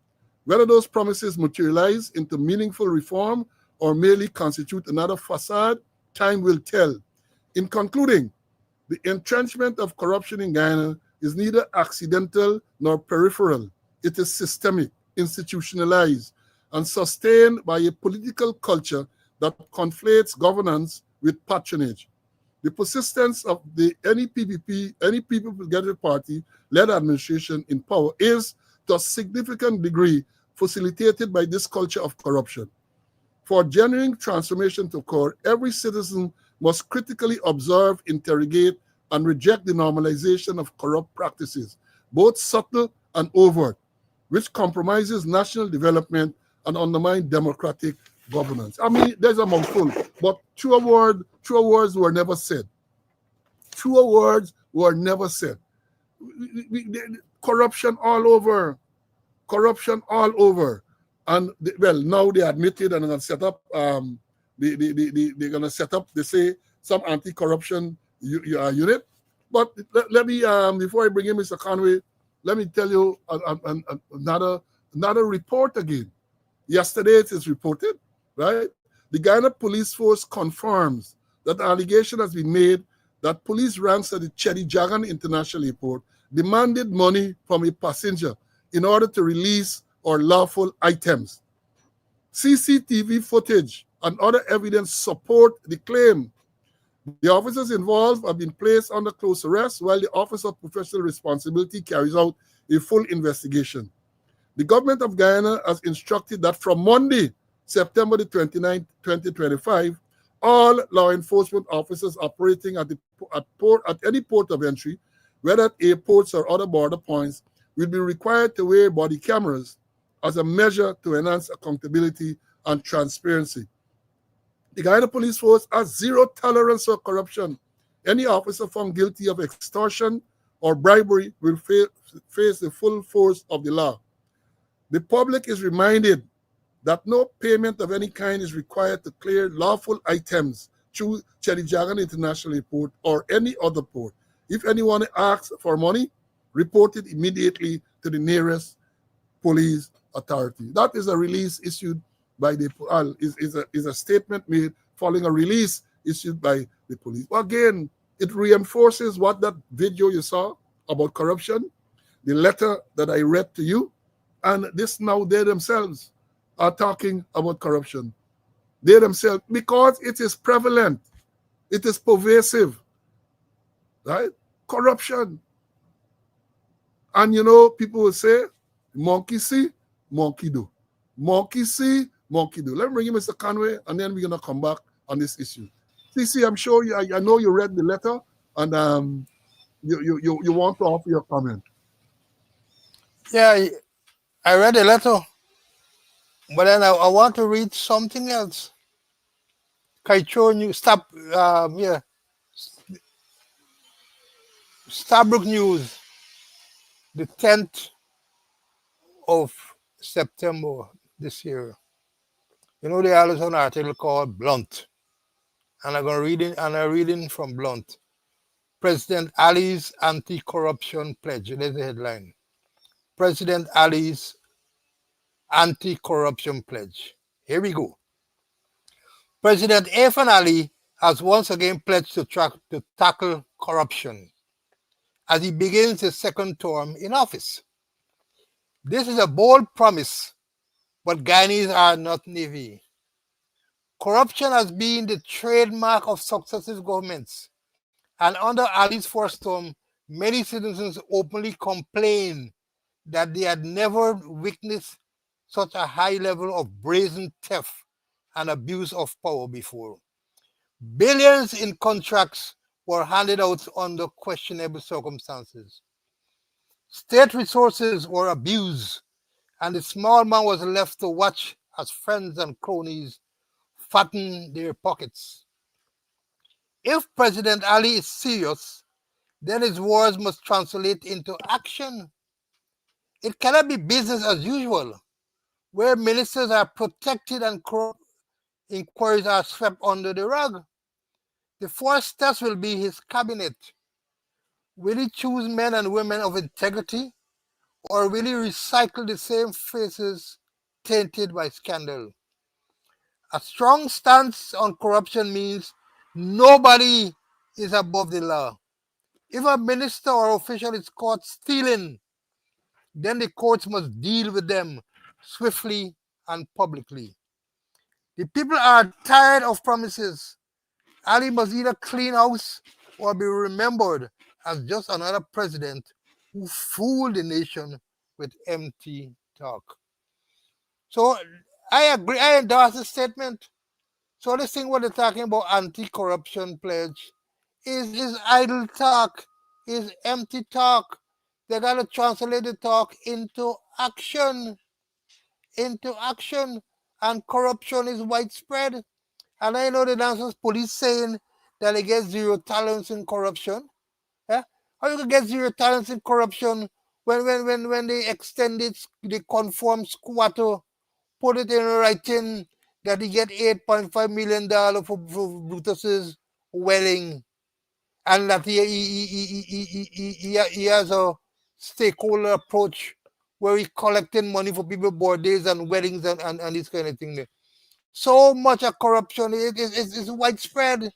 Whether those promises materialize into meaningful reform or merely constitute another facade, time will tell. In concluding, the entrenchment of corruption in Guyana is neither accidental nor peripheral. It is systemic, institutionalized, and sustained by a political culture that conflates governance with patronage. The persistence of the any People-Together Party-led administration in power is, to a significant degree, facilitated by this culture of corruption. For genuine transformation to occur, every citizen must critically observe, interrogate, and reject the normalization of corrupt practices, both subtle and overt, which compromises national development and undermine democratic governance. I mean, there's a mouthful, but truer words were never said. Truer words were never said. Corruption all over. Corruption all over. And well, now they admitted and they're going to set up. They're going to set up. They say some anti-corruption unit. But let me before I bring in Mr. Conway, let me tell you another report again. Yesterday it is reported, right? The Guyana Police Force confirms that the allegation has been made that police ranks at the Chedi Jagan International Airport demanded money from a passenger in order to release or lawful items. CCTV footage and other evidence support the claim. The officers involved have been placed under close arrest while the Office of Professional Responsibility carries out a full investigation. The government of Guyana has instructed that from Monday, September the 29th, 2025, all law enforcement officers operating at any port of entry, whether at airports or other border points, will be required to wear body cameras as a measure to enhance accountability and transparency. The Guyana Police Force has zero tolerance for corruption. Any officer found guilty of extortion or bribery will face the full force of the law. The public is reminded that no payment of any kind is required to clear lawful items through Chedi Jagan International Airport or any other port. If anyone asks for money, report it immediately to the nearest police authority. That is a release issued by the is a statement made following a release issued by the police. Again, it reinforces what that video you saw about corruption, the letter that I read to you, and this now they themselves are talking about corruption. They themselves, because it is prevalent, it is pervasive, right? Corruption. And you know, people will say, monkey see, monkey do. Monkey see, monkey do. Let me bring in Mr. Conway, and then we're going to come back on this issue. CC, I'm sure I know you read the letter, and you want to offer your comment. Yeah, I read the letter, but then I want to read something else. Kaicho News, Stabrook News, the 10th of September this year. You know, they always have an article called Blunt. And I'm reading from Blunt. President Ali's anti-corruption pledge. There's the headline. President Ali's anti-corruption pledge. Here we go. President Irfan Ali has once again pledged to tackle corruption as he begins his second term in office. This is a bold promise, but Guyanese are not naive. Corruption has been the trademark of successive governments, and under Ali's first term, many citizens openly complained that they had never witnessed such a high level of brazen theft and abuse of power before. Billions in contracts were handed out under questionable circumstances. State resources were abused, and the small man was left to watch as friends and cronies fatten their pockets. If President Ali is serious, then his words must translate into action. It cannot be business as usual, where ministers are protected and corrupt inquiries are swept under the rug. The first test will be his cabinet. Will he choose men and women of integrity, or will he recycle the same faces tainted by scandal? A strong stance on corruption means nobody is above the law. If a minister or official is caught stealing, then the courts must deal with them swiftly and publicly. The people are tired of promises. Ali must either clean house or be remembered as just another president who fooled the nation with empty talk. So I agree, I endorse the statement. So this thing what they're talking about anti-corruption pledge is idle talk, is empty talk. They gotta translate the talk into action, and corruption is widespread. And I know the National Police saying that they get zero tolerance in corruption. Yeah? How you can get zero tolerance in corruption when they extend it, they conform squatter, put it in writing that he get $8.5 million for Brutus's wedding, and that he has a stakeholder approach where he collecting money for people birthdays and weddings and this kind of thing there. So much of corruption is widespread.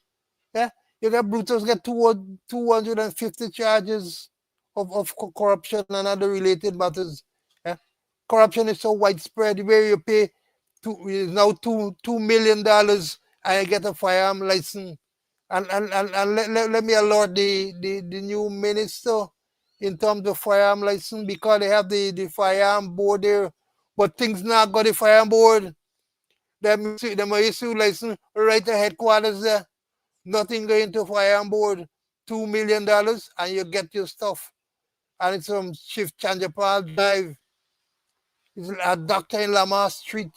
Yeah, you got Brutus get 250 charges of corruption and other related matters. Yeah, corruption is so widespread where you pay is now $2 million and you get a firearm license. And let me alert the new minister in terms of firearm license, because they have the firearm board there, but things not got the firearm board. Them issue license right at headquarters there. Nothing going to firearm board. $2 million and you get your stuff. And it's from Chief Chanjapal Drive. It's a doctor in Lamar Street,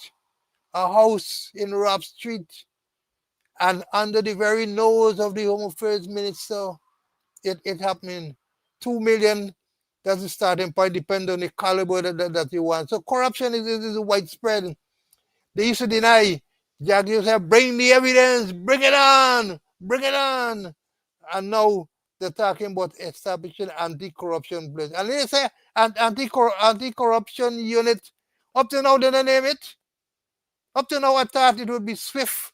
a house in Rob Street, and under the very nose of the Home Affairs Minister, it happening. 2 million, that's the starting point, depend on the caliber that you want. So corruption is widespread. They used to deny. Jack used to say, bring the evidence, bring it on. And now they're talking about establishing anti-corruption place. And they say anti-corruption unit. Up to now, they don't name it. Up to now, I thought it would be swift,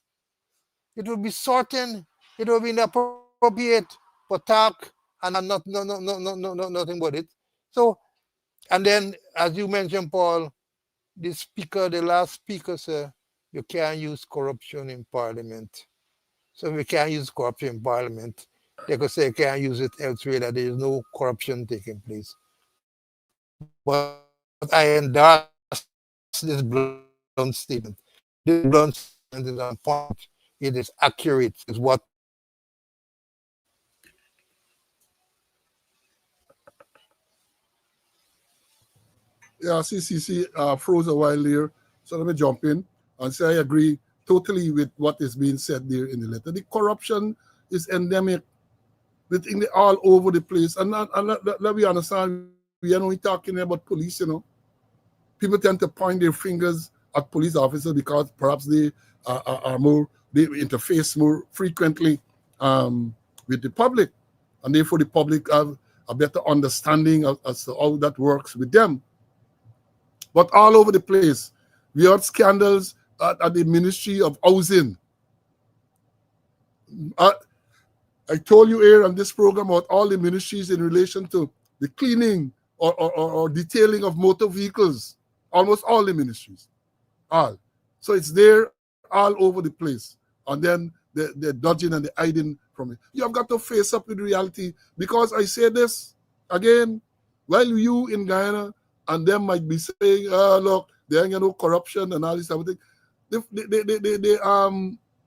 it would be certain, it would be inappropriate for talk and nothing but it. So, and then, as you mentioned, Paul, the last speaker said, you can't use corruption in parliament. So if you can't use corruption in parliament, they could say you can't use it elsewhere, that there is no corruption taking place. But I endorse this blunt statement. This blunt statement is on point. It is accurate. It's what corruption is. Yeah, CCC froze a while there. So let me jump in and say I agree totally with what is being said there in the letter. The corruption is endemic. The thing all over the place. And let me understand, we are only talking about police, People tend to point their fingers at police officers because perhaps they are more, they interface more frequently with the public. And therefore the public have a better understanding as to how that works with them. But all over the place, we had scandals at the Ministry of Housing. I told you here on this program about all the ministries in relation to the cleaning or detailing of motor vehicles. Almost all the ministries. All. So it's there all over the place. And then they're dodging and they're hiding from it. You have got to face up with reality, because I say this again, while you in Guyana and them might be saying, oh, look, there ain't no corruption and all this type of thing.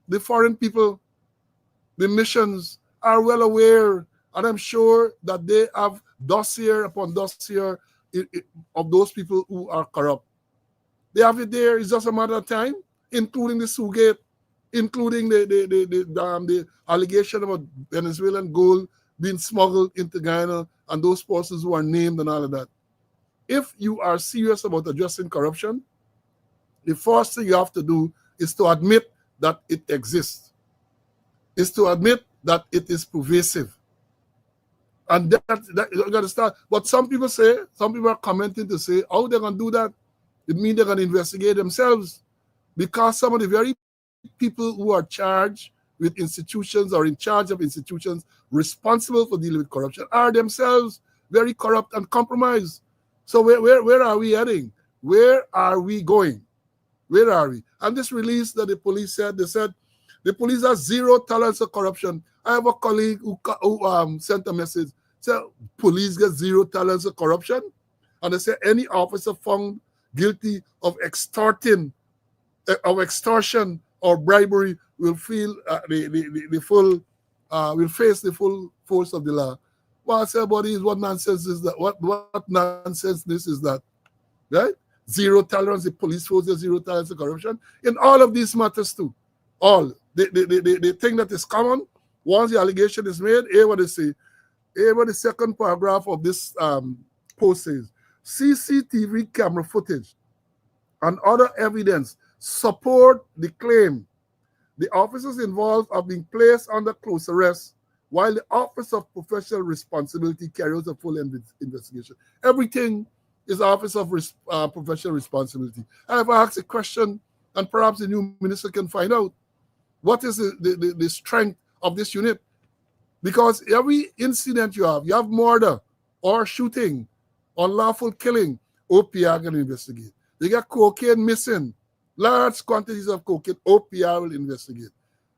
The foreign people, the missions are well aware, and I'm sure that they have dossier upon dossier of those people who are corrupt. They have it there. It's just a matter of time, including the Sugate, including the allegation about Venezuelan gold being smuggled into Guyana and those persons who are named and all of that. If you are serious about addressing corruption, the first thing you have to do is to admit that it exists, is to admit that it is pervasive. And that you got to start. But some people are commenting to say, how they're going to do that? It means they're going to investigate themselves, because some of the very people who are charged with institutions or in charge of institutions responsible for dealing with corruption are themselves very corrupt and compromised. So where are we heading? Where are we going? Where are we? And this release that the police said, they said the police has zero tolerance for corruption. I have a colleague who sent a message, said police get zero tolerance for corruption. And they said any officer found guilty of extortion or bribery will feel will face the full force of the law. Well, I say, buddy, what nonsense is that? What nonsense this is that? Right? Zero tolerance, the police force has zero tolerance to corruption. In all of these matters too. All. The thing that is common, once the allegation is made, hear what they say. Hear what the second paragraph of this post says. CCTV camera footage and other evidence support the claim the officers involved are being placed under close arrest, while the Office of Professional Responsibility carries a full investigation. Everything is Office of Professional Responsibility. I have asked a question, and perhaps the new minister can find out what is the strength of this unit. Because every incident you have murder or shooting, unlawful killing, OPR can investigate. They got cocaine missing, large quantities of cocaine, OPR will investigate.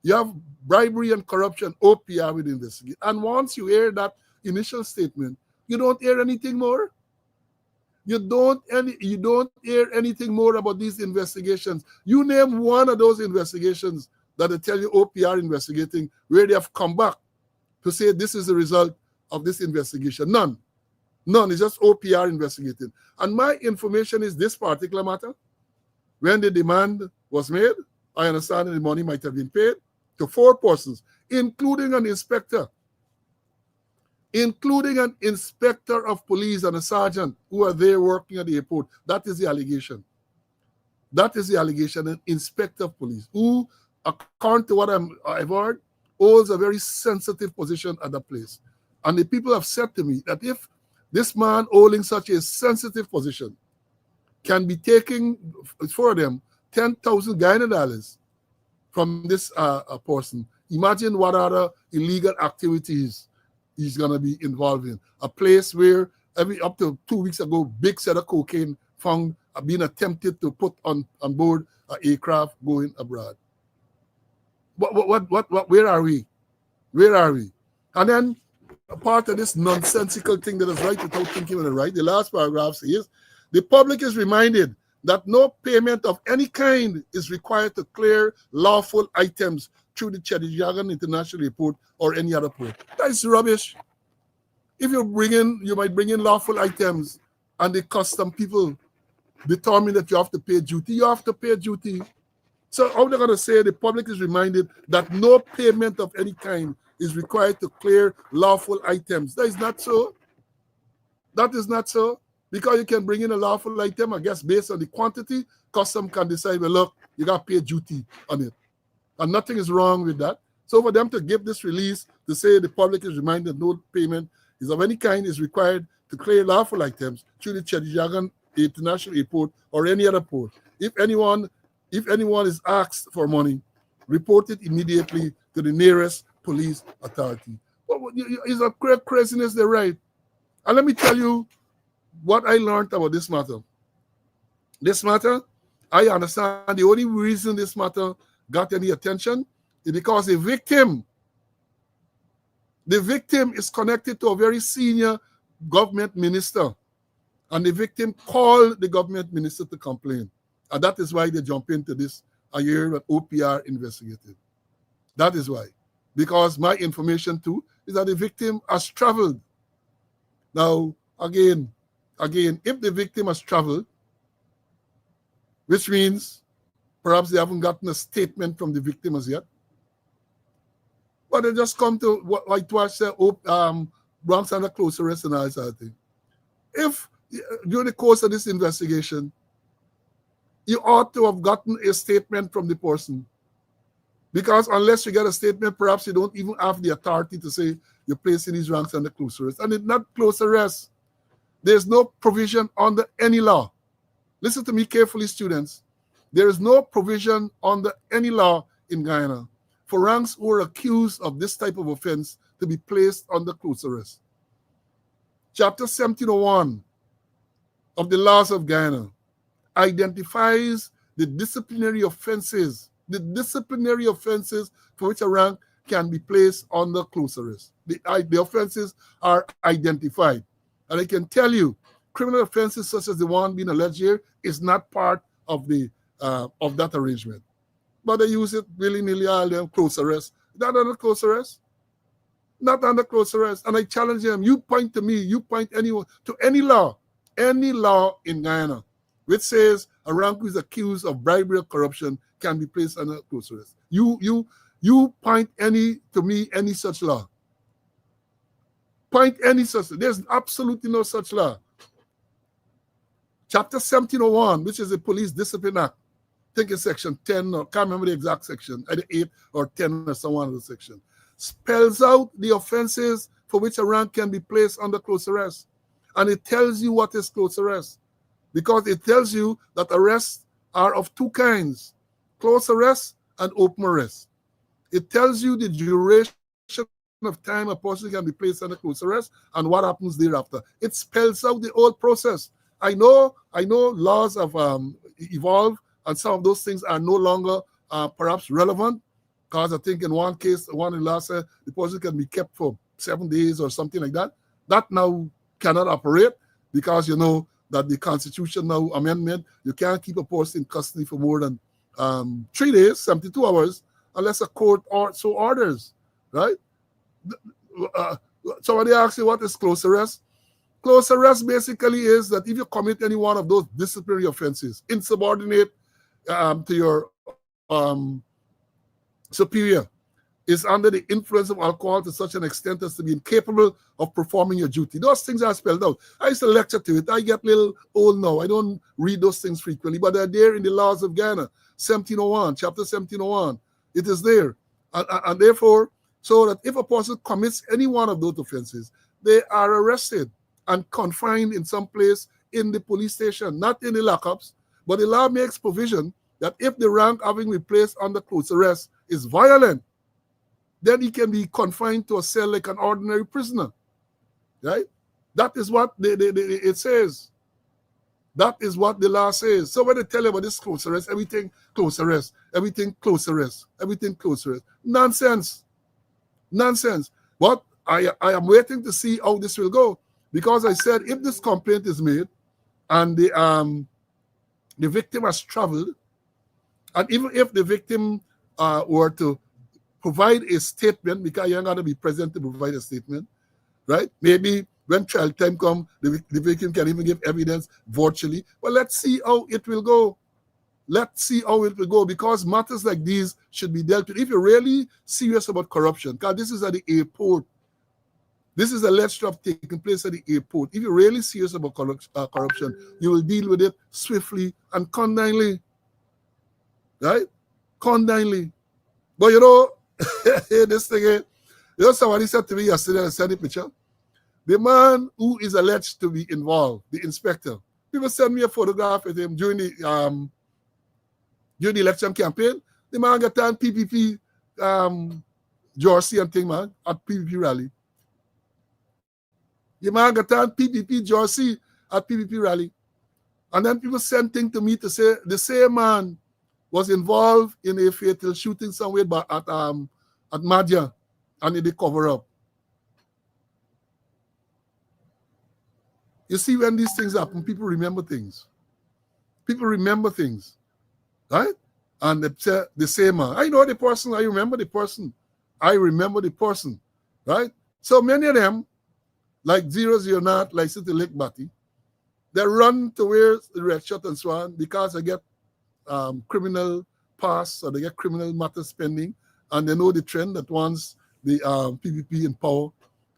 You have bribery and corruption, OPR will investigate. And once you hear that initial statement, you don't hear anything more. You don't hear anything more about these investigations. You name one of those investigations that they tell you OPR investigating, where they have come back to say this is the result of this investigation. None. It's just OPR investigating. And my information is this particular matter. When the demand was made, I understand the money might have been paid to 4 persons, including an inspector of police and a sergeant who are there working at the airport. That is the allegation. An inspector of police who, according to what I've heard, holds a very sensitive position at that place. And the people have said to me that if this man holding such a sensitive position can be taking for them 10,000 Guyana dollars from this person, imagine what other illegal activities he's going to be involved in. A place where up to 2 weeks ago, big set of cocaine found being attempted to put on board an aircraft going abroad. Where are we? And then a part of this nonsensical thing that is right without thinking on it right, the last paragraph says, the public is reminded that no payment of any kind is required to clear lawful items through the Chedijagan International Airport or any other port. That's rubbish. If you might bring in lawful items and the custom people determine that you have to pay duty, you have to pay duty. So how they're going to say the public is reminded that no payment of any kind is required to clear lawful items. That is not so. Because you can bring in a lawful item, I guess, based on the quantity, custom can decide, well, look, you got to pay duty on it. And nothing is wrong with that. So for them to give this release to say the public is reminded no payment is of any kind is required to clear lawful items through the Chedijagan International Airport or any other port. If anyone is asked for money, report it immediately to the nearest police authority. It's a craziness, they're right. And let me tell you what I learned about this matter. This matter, I understand the only reason this matter got any attention is because the victim is connected to a very senior government minister. And the victim called the government minister to complain. And that is why they jump into this a year that OPR investigated. That is why. Because my information too is that the victim has traveled. Now, again, if the victim has traveled, which means perhaps they haven't gotten a statement from the victim as yet, but they just come to whitewash Bronx under close arrest and all that sort of thing. If during the course of this investigation, you ought to have gotten a statement from the person. Because unless you get a statement, perhaps you don't even have the authority to say you're placing these ranks under close arrest. And it's not close arrest. There's no provision under any law. Listen to me carefully, students. There is no provision under any law in Guyana for ranks who are accused of this type of offense to be placed under close arrest. Chapter 1701 of the laws of Guyana identifies the disciplinary offenses for which a rank can be placed under close arrest. The offenses are identified. And I can tell you, criminal offenses such as the one being alleged here is not part of that arrangement. But they use it willy-nilly, all them close arrest. Not under close arrest. Not under close arrest. And I challenge them, you point to me, you point anyone to any law in Guyana which says a rank who is accused of bribery or corruption can be placed under close arrest. You point to me any such law. Point any such. There's absolutely no such law. Chapter 1701, which is the Police Discipline Act, I think it's section 10, or can't remember the exact section, either 8 or 10 or some one of the section, spells out the offenses for which a rank can be placed under close arrest. And it tells you what is close arrest. Because it tells you that arrests are of two kinds, close arrest and open arrest. It tells you the duration of time a person can be placed under close arrest and what happens thereafter. It spells out the whole process. I know laws have evolved and some of those things are no longer perhaps relevant, because I think in one case, one in last the person can be kept for 7 days or something like that. That now cannot operate because you know that the constitutional amendment, you can't keep a person in custody for more than 3 days, 72 hours, unless a court so orders, right? Somebody asks you what is close arrest? Close arrest basically is that if you commit any one of those disciplinary offenses, insubordinate to your superior, is under the influence of alcohol to such an extent as to be incapable of performing your duty. Those things are spelled out. I used to lecture to it. I get a little old now. I don't read those things frequently, but they're there in the laws of Ghana, 1701, chapter 1701. It is there. And therefore, so that if a person commits any one of those offenses, they are arrested and confined in some place in the police station, not in the lockups, but the law makes provision that if the rank having been placed under close arrest is violent, then he can be confined to a cell like an ordinary prisoner, right? That is what it says. That is what the law says. So when they tell you about this close arrest, everything close arrest, everything close arrest, everything close arrest. Nonsense. Nonsense. But I am waiting to see how this will go. Because I said if this complaint is made and the victim has traveled, and even if the victim were to provide a statement, because you're going to be present to provide a statement, right? Maybe when trial time comes, the victim can even give evidence virtually. Well, let's see how it will go. Let's see how it will go, because matters like these should be dealt with. If you're really serious about corruption, because this is at the airport, this is alleged to have taken place at the airport. If you're really serious about corruption, you will deal with it swiftly and condignly, right? Condignly. But you know, this thing, you know, somebody said to me yesterday, I sent a picture. The man who is alleged to be involved, the inspector, people send me a photograph of him during the election campaign. The man got on PPP jersey and thing, man, at PPP rally. The man got on PPP jersey at PPP rally. And then people send things to me to say the same man was involved in a fatal shooting somewhere at Madja, and they cover up. You see, when these things happen, people remember things. People remember things, right? And they say, man, I know the person, I remember the person. I remember the person, right? So many of them, like 009, like City Lake Batty, they run towards the red shot and so on because they get criminal past or they get criminal matter spending, and they know the trend that once the PPP in power,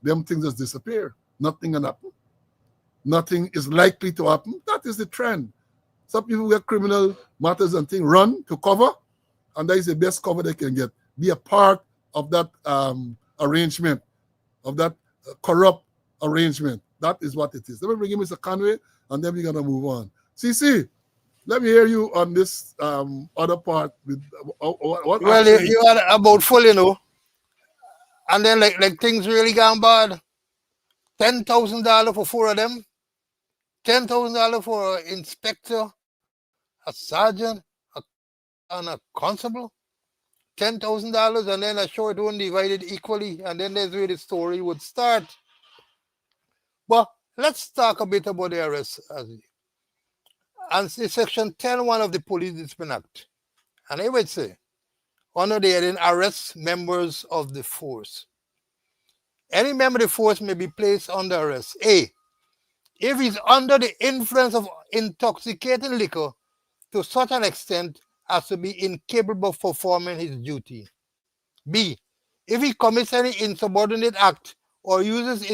them things just disappear. Nothing can happen. Nothing is likely to happen. That is the trend. Some people get criminal matters and things run to cover, and that is the best cover they can get. Be a part of that arrangement, of that corrupt arrangement. That is what it is. Let me bring in Mr. Conway, and then we're going to move on. CC, let me hear you on this other part. With what Well, you had about full, and then like things really gone bad. $10,000 for 4 of them. $10,000 for an inspector, a sergeant, and a constable. $10,000, and then I show it won't divided equally, and then there's where the story would start. But let's talk a bit about the arrest. And Section 10.1 of the Police Discipline Act, and it would say, under the heading arrest members of the force. Any member of the force may be placed under arrest. A, if he's under the influence of intoxicating liquor to such an extent as to be incapable of performing his duty. B, if he commits any insubordinate act or uses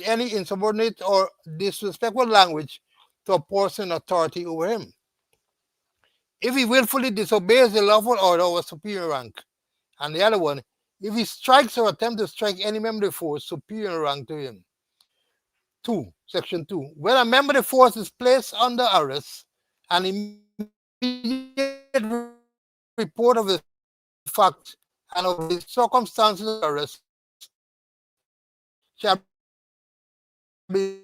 any insubordinate or disrespectful language to a person in authority over him. If he willfully disobeys the lawful order of a superior rank. And the other one, if he strikes or attempts to strike any member of the force superior rank to him. 2, Section 2. When a member of the force is placed under arrest, an immediate report of the fact and of the circumstances of the arrest shall be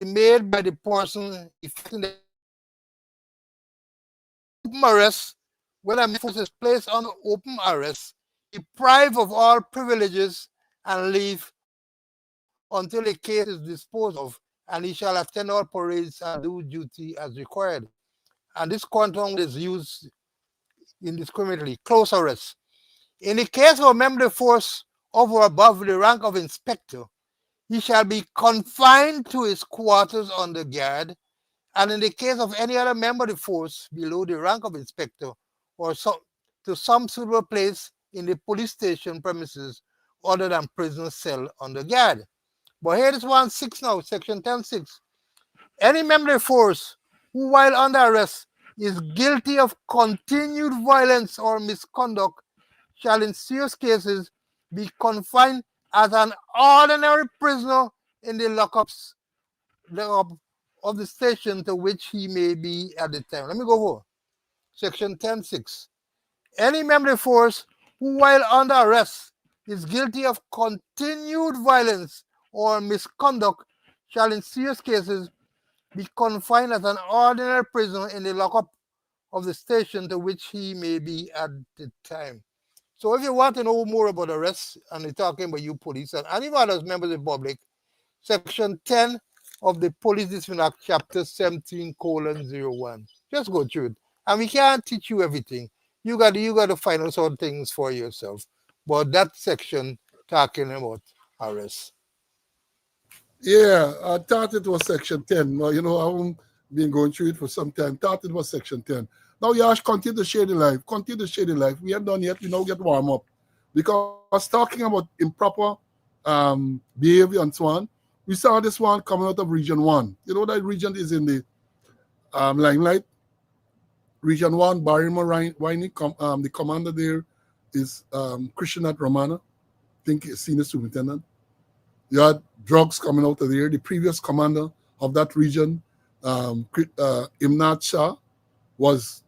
made by the person effecting the open arrest. When a member of the force is placed under open arrest, deprived of all privileges and leave until the case is disposed of, and he shall attend all parades and do duty as required. And this quantum is used indiscriminately. Close arrest. In the case of a member of the force of or above the rank of inspector, he shall be confined to his quarters under guard, and in the case of any other member of the force below the rank of inspector or to some suitable place in the police station premises other than prisoner cell under guard. But here is 1.6 now, Section 10.6. Any member of the force who, while under arrest, is guilty of continued violence or misconduct shall in serious cases be confined as an ordinary prisoner in the lockups of the station to which he may be at the time. Let me go over. Section 10.6. Any member of the force who, while under arrest, is guilty of continued violence or misconduct shall in serious cases be confined as an ordinary prisoner in the lockup of the station to which he may be at the time. So if you want to know more about arrests, and we're talking about you police and any other members of the public, Section 10 of the Police Discipline Act, Chapter 17:01. Just go through it. And we can't teach you everything. You got to find out some things for yourself. But that section talking about arrests. Yeah, I thought it was Section 10. Well, I haven't been going through it for some time. Thought it was Section 10. Now, Yash, continue to share the life. Continue to share the life. We ain't done yet. We now get warm up. Because talking about improper behavior and so on, we saw this one coming out of Region 1. You know that region is in the limelight. Region 1, Barrymo Winey, the commander there is Krishnath Ramana, I think senior superintendent. You had drugs coming out of there. The previous commander of that region, Imnat Shah, was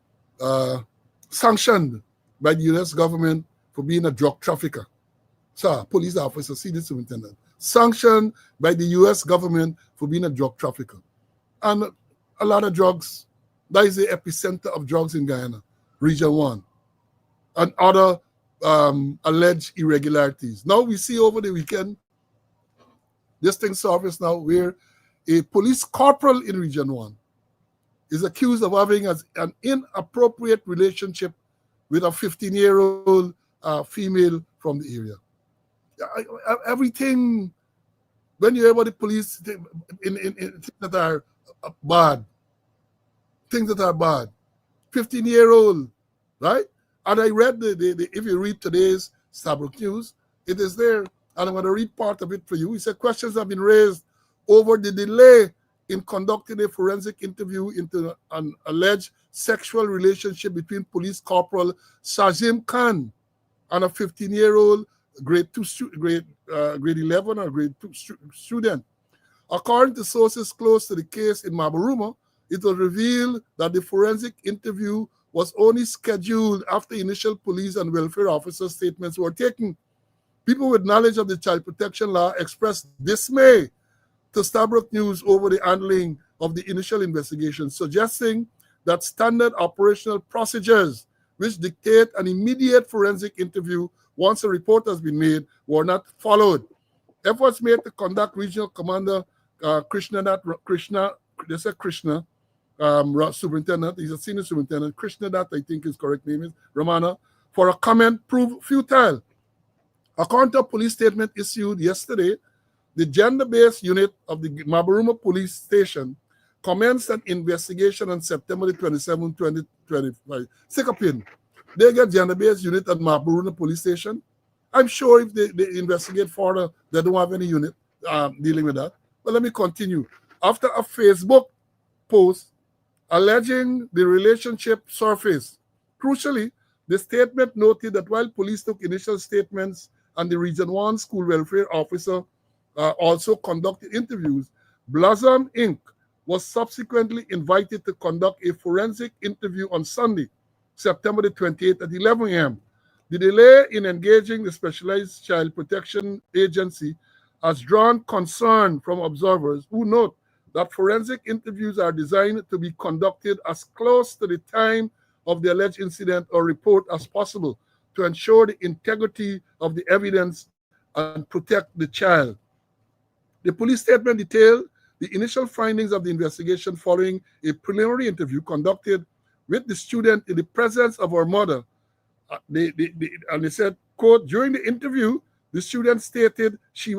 sanctioned by the U.S. government for being a drug trafficker. Sir, police officer, senior superintendent, sanctioned by the U.S. government for being a drug trafficker. And a lot of drugs, that is the epicenter of drugs in Guyana. Region 1, and other alleged irregularities. Now we see over the weekend, this thing surfaced now where a police corporal in Region 1 is accused of having an inappropriate relationship with a 15-year-old female from the area. Everything, when you hear about the police, in things that are bad, 15-year-old, right? And I read if you read today's Stabrook News, it is there, and I'm going to read part of it for you. He said questions have been raised over the delay in conducting a forensic interview into an alleged sexual relationship between Police Corporal Shazim Khan and a 15-year-old grade 11 or grade 2 student. According to sources close to the case in Mabaruma, it was revealed that the forensic interview was only scheduled after initial police and welfare officer statements were taken. People with knowledge of the child protection law expressed dismay to Stabrook News over the handling of the initial investigation, suggesting that standard operational procedures, which dictate an immediate forensic interview once a report has been made, were not followed. Efforts made to conduct Regional Commander Krishna, superintendent, he's a senior superintendent, Krishna, that I think his correct name is, Ramana, for a comment proved futile. According to a police statement issued yesterday, the gender-based unit of the Mabaruma Police Station commenced an investigation on September 27, 2025. Stick a pin. They get gender-based unit at Mabaruma Police Station. I'm sure if they investigate further, they don't have any unit dealing with that. But let me continue. After a Facebook post alleging the relationship surfaced, crucially, the statement noted that while police took initial statements and the Region 1 school welfare officer also conducted interviews, Blossom Inc. was subsequently invited to conduct a forensic interview on Sunday, September the 28th at 11 a.m. The delay in engaging the Specialized Child Protection Agency has drawn concern from observers who note that forensic interviews are designed to be conducted as close to the time of the alleged incident or report as possible to ensure the integrity of the evidence and protect the child. The police statement detailed the initial findings of the investigation following a preliminary interview conducted with the student in the presence of her mother. They said, quote, during the interview, the student stated she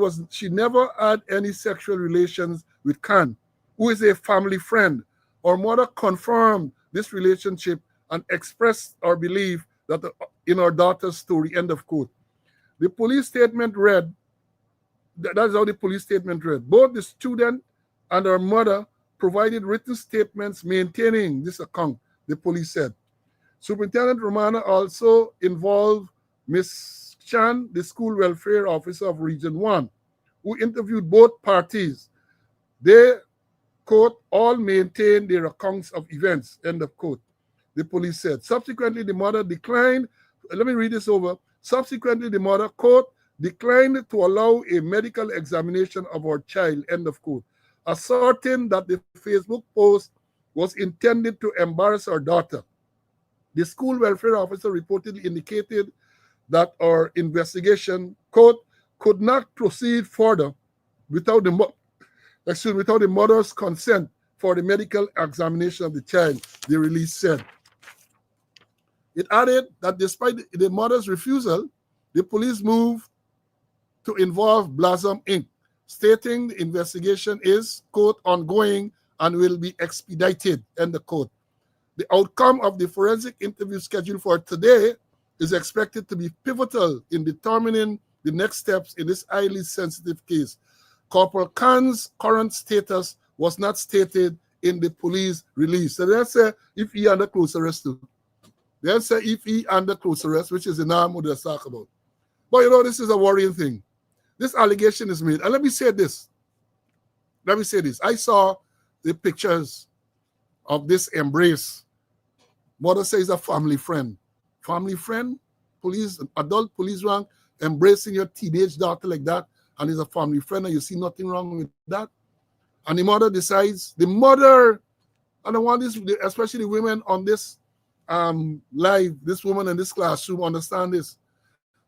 never had any sexual relations with Khan, who is a family friend. Her mother confirmed this relationship and expressed her belief that in her daughter's story, end of quote. The police statement read, that's how the police statement read. Both the student and her mother provided written statements maintaining this account, the police said. Superintendent Romana also involved Ms. Chan, the school welfare officer of Region 1, who interviewed both parties. They, quote, all maintained their accounts of events, end of quote, the police said. Subsequently, the mother declined, let me read this over. Subsequently, the mother, quote, declined to allow a medical examination of her child, end of quote, asserting that the Facebook post was intended to embarrass her daughter. The school welfare officer reportedly indicated that our investigation, quote, could not proceed further without the mother's consent for the medical examination of the child, the release said. It added that despite the mother's refusal, the police moved to involve Blossom Inc., stating the investigation is, quote, ongoing and will be expedited, end of quote. The outcome of the forensic interview scheduled for today is expected to be pivotal in determining the next steps in this highly sensitive case. Corporal Khan's current status was not stated in the police release. So they say if he under close arrest too. They say if he under close arrest, which is the name what they talk about. But you know, this is a worrying thing. This allegation is made. And let me say this. I saw the pictures of this embrace. Mother says a family friend. Family friend, police, adult police rank, embracing your teenage daughter like that, and is a family friend, and you see nothing wrong with that. And the mother decides, and I want this, especially the women on this live, this woman in this classroom understand this.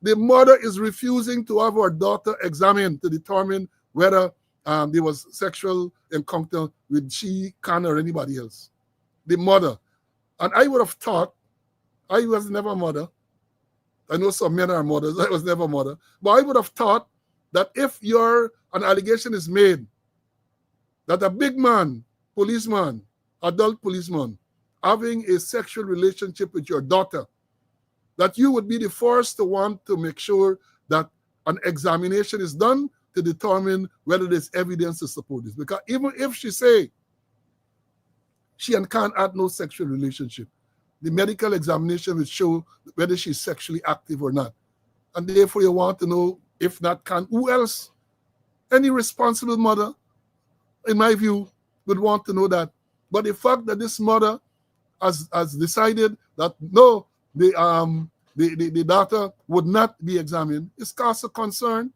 The mother is refusing to have her daughter examined to determine whether there was sexual encounter with she, Khan, or anybody else. The mother. And I would have thought, I was never a mother. I know some men are mothers. I was never a mother. But I would have thought that if an allegation is made that a big man, policeman, adult policeman, having a sexual relationship with your daughter, that you would be the first to want to make sure that an examination is done to determine whether there's evidence to support this. Because even if she say she and Khan had no sexual relationship, the medical examination will show whether she's sexually active or not. And therefore you want to know, if not Khan, who else? Any responsible mother, in my view, would want to know that. But the fact that this mother has decided that no, the daughter would not be examined, is cause of concern.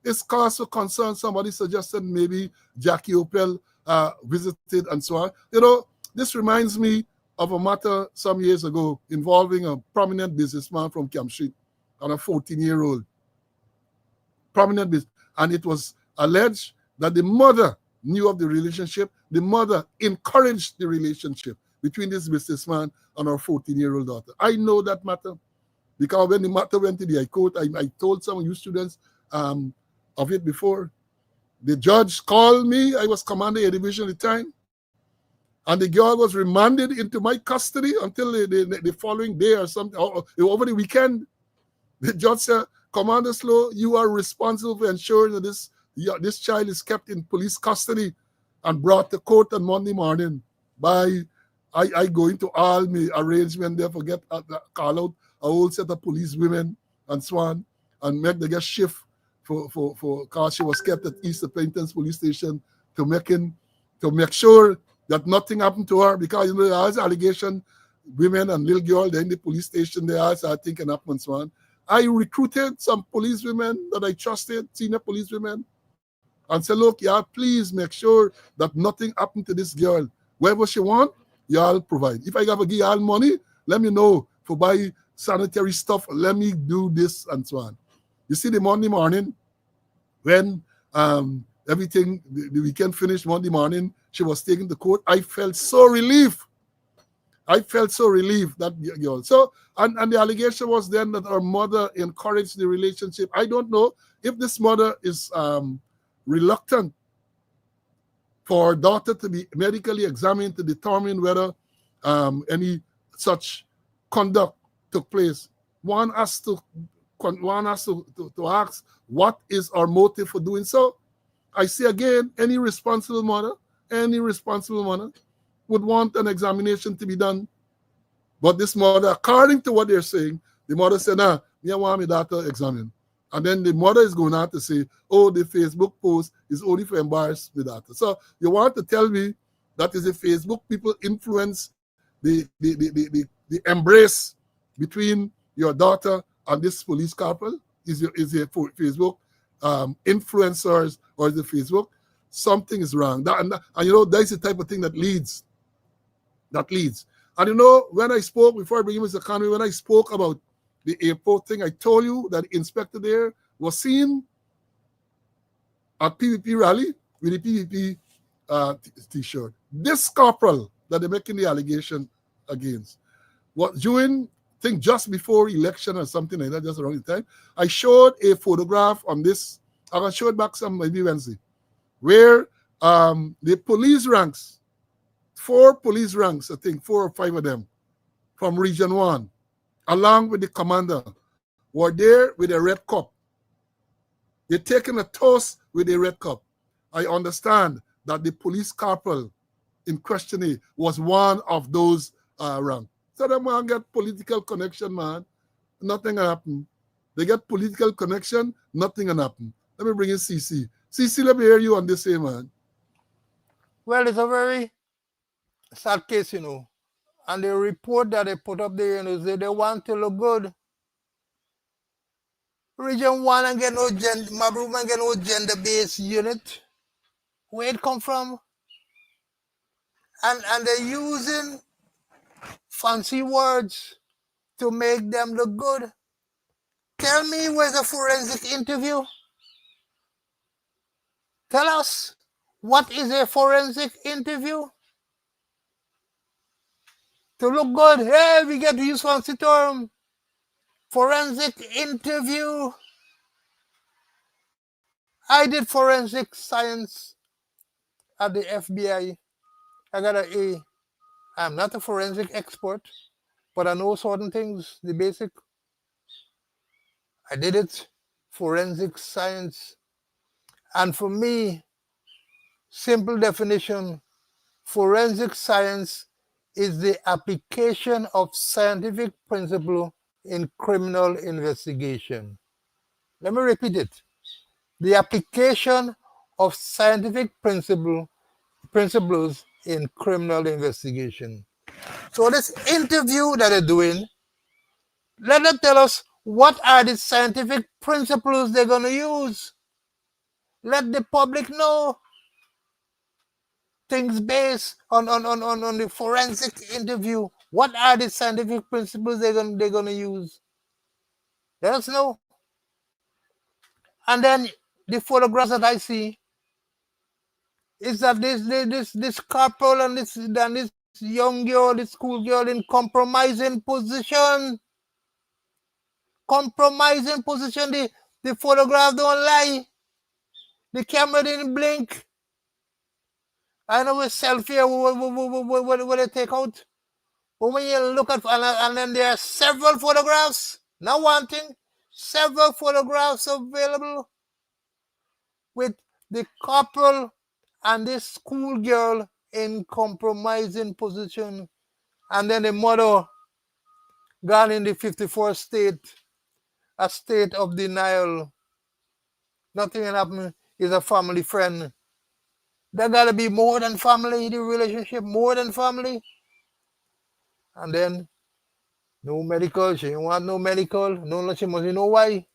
It's cause of concern. Somebody suggested maybe Jackie Opel visited and so on. This reminds me of a matter some years ago involving a prominent businessman from Camp Street and a 14-year-old. Prominent business. And it was alleged that the mother knew of the relationship. The mother encouraged the relationship between this businessman and our 14-year-old daughter. I know that matter because when the matter went to the High Court, I told some of you students of it before. The judge called me. I was commanding a division at the time. And the girl was remanded into my custody until the following day or something, or over the weekend. The judge said, Commander Slow, you are responsible for ensuring that this child is kept in police custody and brought to court on Monday morning. I go into all my arrangement there, call out a whole set of police women and so on, and make the get shift for because she was kept at East Plainton's police station to make sure that nothing happened to her, because there was allegation, women and little girl, they're in the police station, they are thinking up and so on. I recruited some police women that I trusted, senior police women, and said, look, y'all, please make sure that nothing happened to this girl. Whatever she want, y'all provide. If I got to give y'all money, let me know for buy sanitary stuff, let me do this and so on. You see, the Monday morning, when everything, the weekend finished, Monday morning, she was taken to court, I felt so relieved. That girl. So, and the allegation was then that her mother encouraged the relationship. I don't know if this mother is reluctant for her daughter to be medically examined to determine whether any such conduct took place. One has to ask, what is our motive for doing so? I say again, any responsible mother would want an examination to be done. But this mother, according to what they're saying, the mother said, me want my daughter examined. And then the mother is going out to say, oh, the Facebook post is only for embarrass my daughter. So you want to tell me that is the Facebook people influence the embrace between your daughter and this police corporal? Is it Facebook influencers, or is it Facebook? Something is wrong. And that's the type of thing that leads. And when I spoke, before I bring Mr. Conway, when I spoke about the airport thing, I told you that the inspector there was seen at PVP rally with the PVP t-shirt. This corporal that they're making the allegation against, what during, I think just before election or something like that, just around the time, I showed a photograph on this. I can show it back some maybe Wednesday, where the police ranks, 4 police ranks, I think 4 or 5 of them from Region 1, along with the commander, were there with a red cup. They're taking a toast with a red cup. I understand that the police corporal in question was one of those ranks. So them man get political connection, man. Nothing can happen. They get political connection, nothing can happen. Let me bring in CC. CC, let me hear you on this here, man. Well, it's a very sad case, And the report that they put up there, they want to look good. Region 1 and get no gender, Mabroom and get no gender-based unit. Where it come from? And they're using fancy words to make them look good. Tell me where's a forensic interview? Tell us, what is a forensic interview? To look good, hey, we get to use fancy term. Forensic interview. I did forensic science at the FBI. I got an A. I'm not a forensic expert, but I know certain things, the basic. I did it, forensic science. And for me, simple definition, forensic science is the application of scientific principle in criminal investigation. Let me repeat it. The application of scientific principles in criminal investigation. So this interview that they're doing, let them tell us what are the scientific principles they're going to use. Let the public know things based on the forensic interview. What are the scientific principles they're gonna use? Let us know. And then the photographs that I see is that this couple and this young girl, this school girl in compromising position. Compromising position. The photograph don't lie. The camera didn't blink. I know a selfie what they take out. But when you look at, and then there are several photographs, not one thing, several photographs available with the couple and this schoolgirl in compromising position. And then the mother gone in the 54th state, a state of denial. Nothing can happen, is a family friend. There gotta be more than family, the relationship, more than family. And then no medical, she don't want no medical, no, she must know why.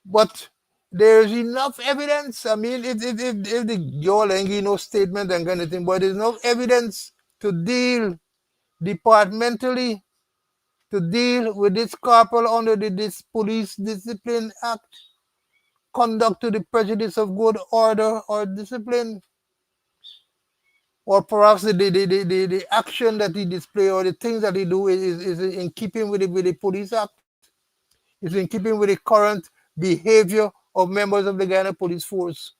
But there's enough evidence. I mean, if the girl ain't give no statement and anything, but there's enough evidence to deal departmentally, to deal with this couple under this Police Discipline Act, conduct to the prejudice of good order or discipline, or perhaps the action that he display or the things that he do is in keeping with the Police Act, is in keeping with the current behavior of members of the Ghana Police Force.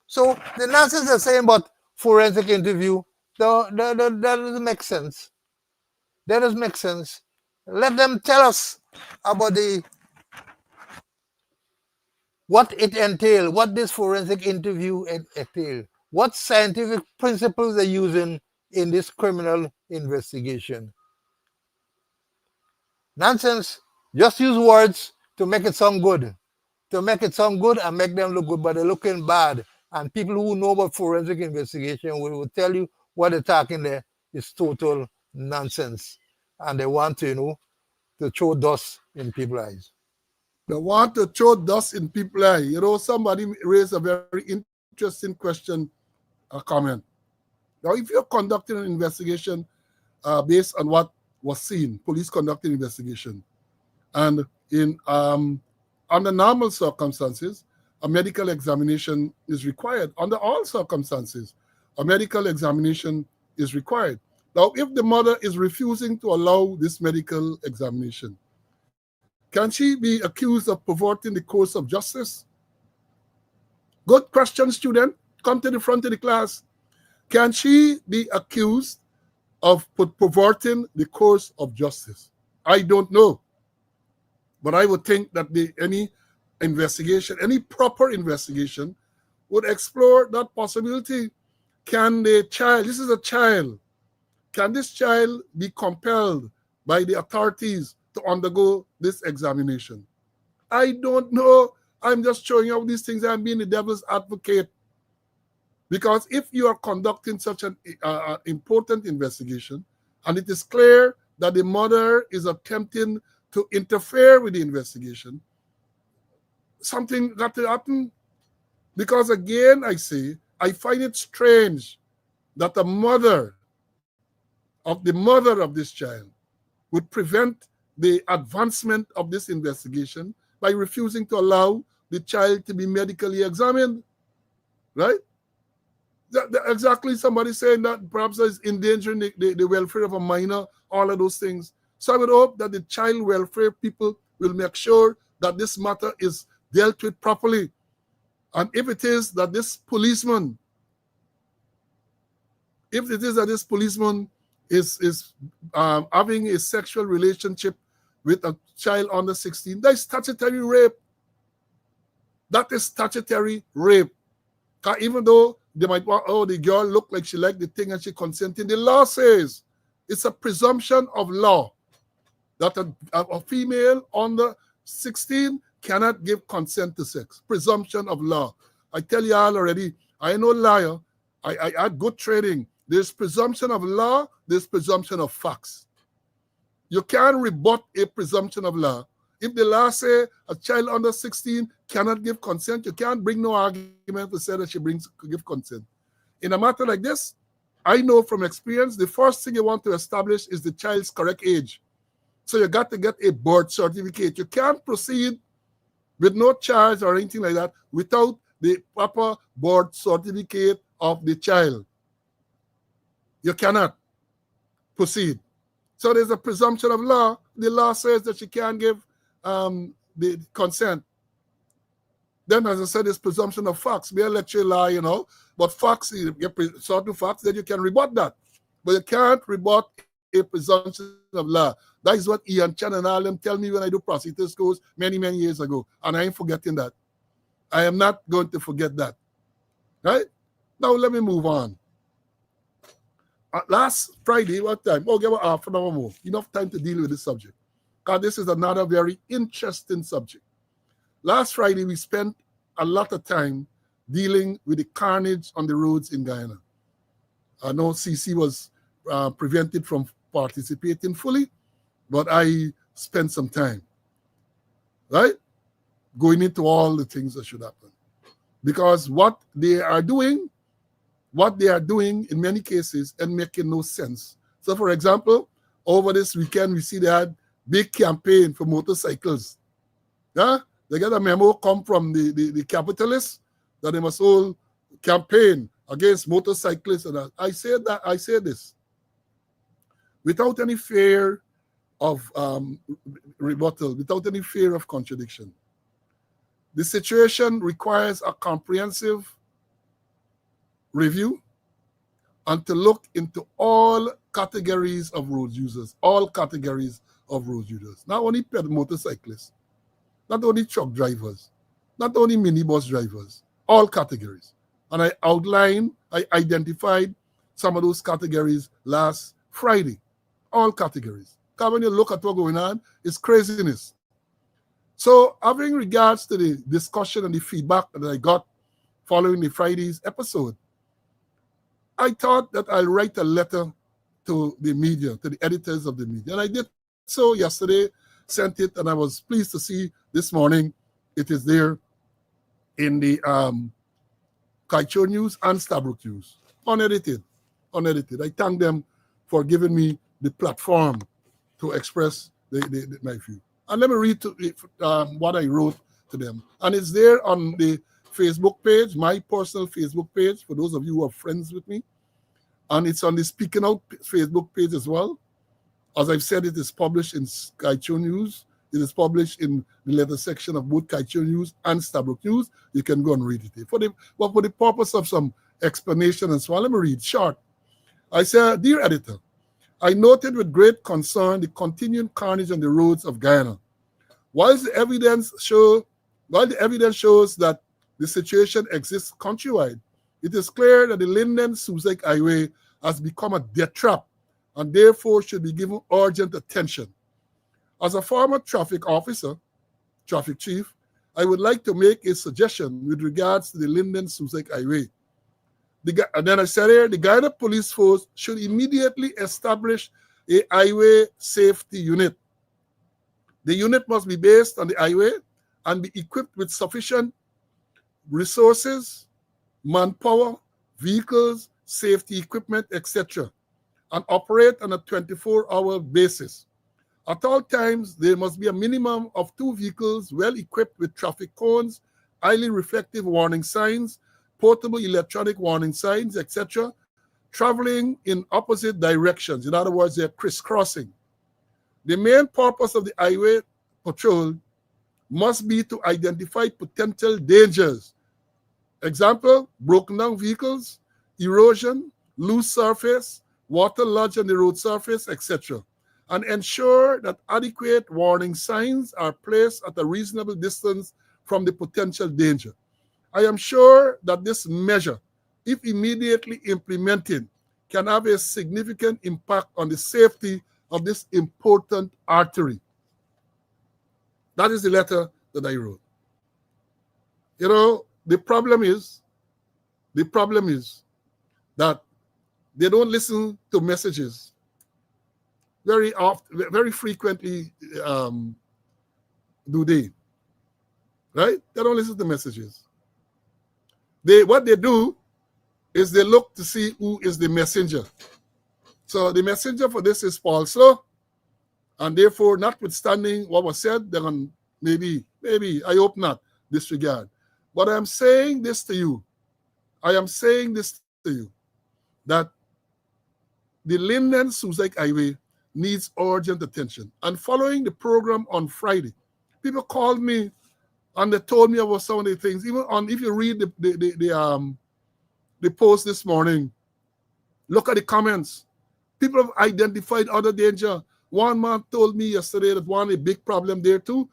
So the nonsense they're saying about forensic interview, that doesn't make sense. That doesn't make sense. Let them tell us about what it entails, what this forensic interview entails, what scientific principles they're using in this criminal investigation. Nonsense. Just use words to make it sound good. To make it sound good and make them look good, but they're looking bad. And people who know about forensic investigation will tell you what they're talking there is total nonsense. And they want to, to throw dust in people's eyes. They want to throw dust in people's eyes. Somebody raised a very interesting question, a comment. Now, if you're conducting an investigation based on what was seen, police conducting investigation, and in under normal circumstances, a medical examination is required. Under all circumstances, a medical examination is required. Now, if the mother is refusing to allow this medical examination, can she be accused of perverting the course of justice? Good question, student. Come to the front of the class. Can she be accused of perverting the course of justice? I don't know. But I would think that any investigation, any proper investigation, would explore that possibility. Can the child, this is a child, can this child be compelled by the authorities to undergo this examination? I don't know. I'm just showing out these things. I'm being the devil's advocate. Because if you are conducting such an important investigation, and it is clear that the mother is attempting to interfere with the investigation, something got to happen. Because again, I say, I find it strange that a mother of the mother of this child would prevent the advancement of this investigation by refusing to allow the child to be medically examined, right? Exactly, somebody saying that perhaps is endangering the welfare of a minor, all of those things. So I would hope that the child welfare people will make sure that this matter is dealt with properly. And if it is that this policeman, is having a sexual relationship with a child under 16, that is statutory rape. That is statutory rape. Even though they might want, oh, the girl looked like she liked the thing and she consented, the law says it's a presumption of law that a female under 16 cannot give consent to sex. Presumption of law. I tell you all already, I ain't no liar. I had good training. There's presumption of law, there's presumption of facts. You can't rebut a presumption of law. If the law say a child under 16 cannot give consent, you can't bring no argument to say that she give consent. In a matter like this, I know from experience, the first thing you want to establish is the child's correct age. So you got to get a birth certificate. You can't proceed with no charge or anything like that without the proper birth certificate of the child. You cannot proceed. So there's a presumption of law. The law says that she can't give the consent. Then, as I said, there's presumption of facts. Be a lecture law, you know, but facts, you get certain facts, then you can rebut that. But you can't rebut a presumption of law. That is what Ian Chan and all them tell me when I do prosecutors course many, many years ago. And I ain't forgetting that. I am not going to forget that. Right? Now, let me move on. Last Friday, what time? Oh, give half an hour more. Enough time to deal with this subject. Because this is another very interesting subject. Last Friday, we spent a lot of time dealing with the carnage on the roads in Guyana. I know CC was prevented from participating fully, but I spent some time, right, going into all the things that should happen. Because what they are doing in many cases and making no sense. So, for example, over this weekend, we see they had big campaign for motorcycles. Yeah? They get a memo come from the capitalists that they must all campaign against motorcyclists. And I say this without any fear of rebuttal, without any fear of contradiction. The situation requires a comprehensive review and to look into all categories of road users, not only motorcyclists, not only truck drivers, not only minibus drivers, all categories. And I identified some of those categories last Friday, all categories. Because when you look at what's going on, it's craziness. So having regards to the discussion and the feedback that I got following the Friday's episode, I thought that I'll write a letter to the media, to the editors of the media. And I did so yesterday, sent it, and I was pleased to see this morning it is there in the Kaicho News and Stabrook News, unedited. I thank them for giving me the platform to express my view. And let me read what I wrote to them. And it's there on the Facebook page, my personal Facebook page, for those of you who are friends with me. And it's on the Speaking Out Facebook page as well. As I've said, it is published in Kaicho News. It is published in the letter section of both Kaicho News and Stabrook News. You can go and read it. For the purpose of some explanation and so on, let me read short. I said, Dear editor, I noted with great concern the continuing carnage on the roads of Guyana. While the evidence shows that the situation exists countrywide, it is clear that the Linden-Subic Highway has become a death trap and therefore should be given urgent attention. As a former traffic chief, I would like to make a suggestion with regards to the Linden-Subic Highway. And then I said here, the Guyana Police Force should immediately establish a highway safety unit. The unit must be based on the highway and be equipped with sufficient resources, manpower, vehicles, safety equipment, etc. and operate on a 24-hour basis. At all times, there must be a minimum of 2 vehicles well equipped with traffic cones, highly reflective warning signs, portable electronic warning signs, etc., traveling in opposite directions. In other words, they're crisscrossing. The main purpose of the highway patrol must be to identify potential dangers. Example, broken down vehicles, erosion, loose surface, water lodged on the road surface, etc., and ensure that adequate warning signs are placed at a reasonable distance from the potential danger. I am sure that this measure, if immediately implemented, can have a significant impact on the safety of this important artery. That is the letter that I wrote. You know, the problem is that they don't listen to messages very often, very frequently. Do they? Right? They don't listen to messages. What they do is they look to see who is the messenger. So the messenger for this is Paul Slow, and therefore, notwithstanding what was said, they're going maybe, I hope not, disregard. But I'm saying this to you. That the Linden Suzaik Highway needs urgent attention. And following the program on Friday, people called me and they told me about some of the things. Even on, if you read the post this morning, look at the comments. People have identified other danger. One man told me yesterday that a big problem there too.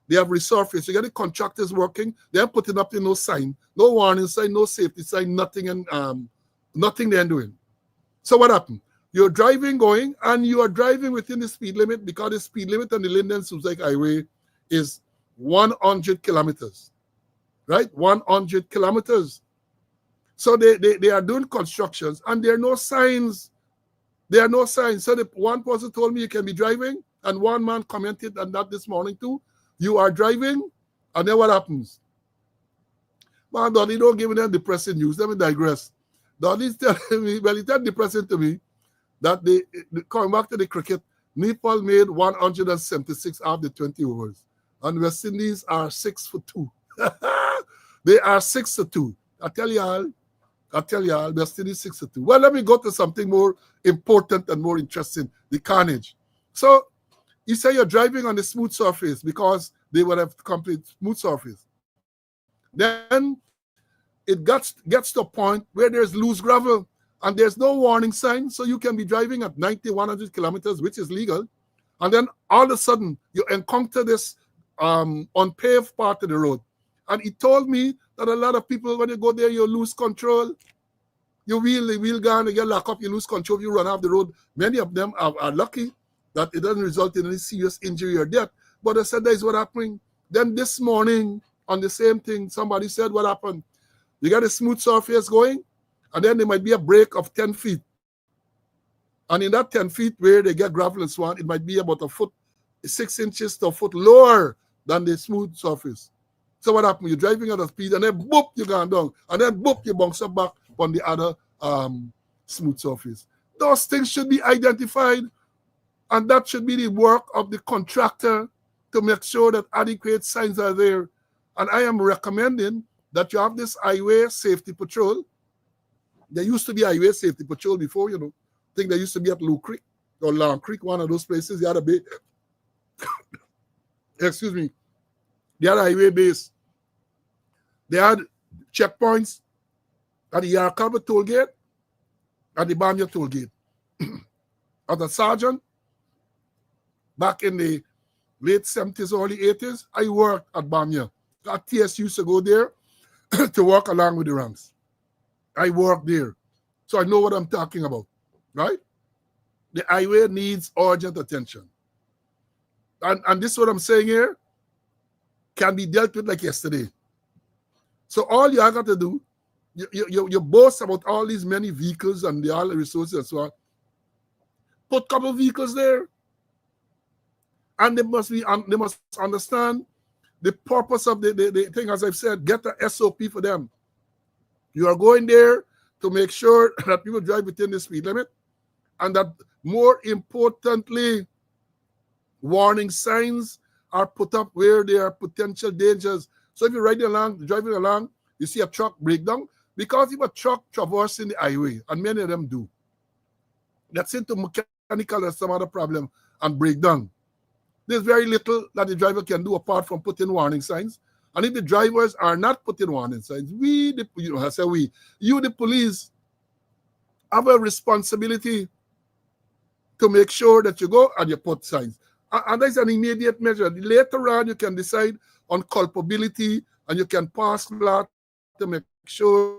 They have resurfaced. You get the contractors working. They're putting up no sign, no warning sign, no safety sign, nothing, and nothing they're doing. So what happened? You're driving going, and you are driving within the speed limit because the speed limit on the Linden Suzaik Highway is 100 kilometers, right? 100 kilometers. So they are doing constructions, and there are no signs. There are no signs. So the one person told me you can be driving, and one man commented on that this morning too. You are driving, and then what happens? Man, Donnie, don't give me them depressing news. Let me digress. Donnie's telling me, well, he said depressing to me, that coming back to the cricket, Nepal made 176 out of the 20 overs. And West Indies are 6 for 2. They are 6 for 2. I tell y'all, West Indies 6 for 2. Well, let me go to something more important and more interesting, the carnage. So, you say you're driving on the smooth surface because they would have complete smooth surface. Then it gets to a point where there's loose gravel and there's no warning sign, so you can be driving at 90, 100 kilometers, which is legal. And then all of a sudden, you encounter this unpaved part of the road. And he told me that a lot of people, when you go there, you lose control. The wheel gone, you get locked up, you lose control, you run off the road. Many of them are lucky that it doesn't result in any serious injury or death. But I said that is what happened. Then this morning, on the same thing, somebody said what happened. You got a smooth surface going, and then there might be a break of 10 feet. And in that 10 feet where they get gravel and so on, it might be about a foot, 6 inches to a foot lower than the smooth surface. So what happened? You're driving at a speed, and then boop, you're going down. And then boop, you bounce up back on the other smooth surface. Those things should be identified. And that should be the work of the contractor to make sure that adequate signs are there. And I am recommending that you have this highway safety patrol. There used to be highway safety patrol before, I think they used to be at Low Creek or Long Creek, one of those places. They had a base. Excuse me. They had a highway base. They had checkpoints at the Yarkaba toll gate and the Bamia toll gate. As a sergeant, back in the late 70s, early 80s, I worked at Bamia. TS used to go there to work along with the ranks. I worked there. So I know what I'm talking about, right? The highway needs urgent attention. And this is what I'm saying here, can be dealt with like yesterday. So all you have got to do, you boast about all these many vehicles and all the resources and so on. Put a couple of vehicles there. And they must understand the purpose of the thing, as I've said, get a SOP for them. You are going there to make sure that people drive within the speed limit. and that more importantly, warning signs are put up where there are potential dangers. So if you're driving along, you see a truck break down, because if a truck traversing the highway, and many of them do, that's into mechanical or some other problem and break down. There's very little that the driver can do apart from putting warning signs. And if the drivers are not putting warning signs, I say you, the police, have a responsibility to make sure that you go and you put signs. And that's an immediate measure. Later on, you can decide on culpability, and you can pass law to make sure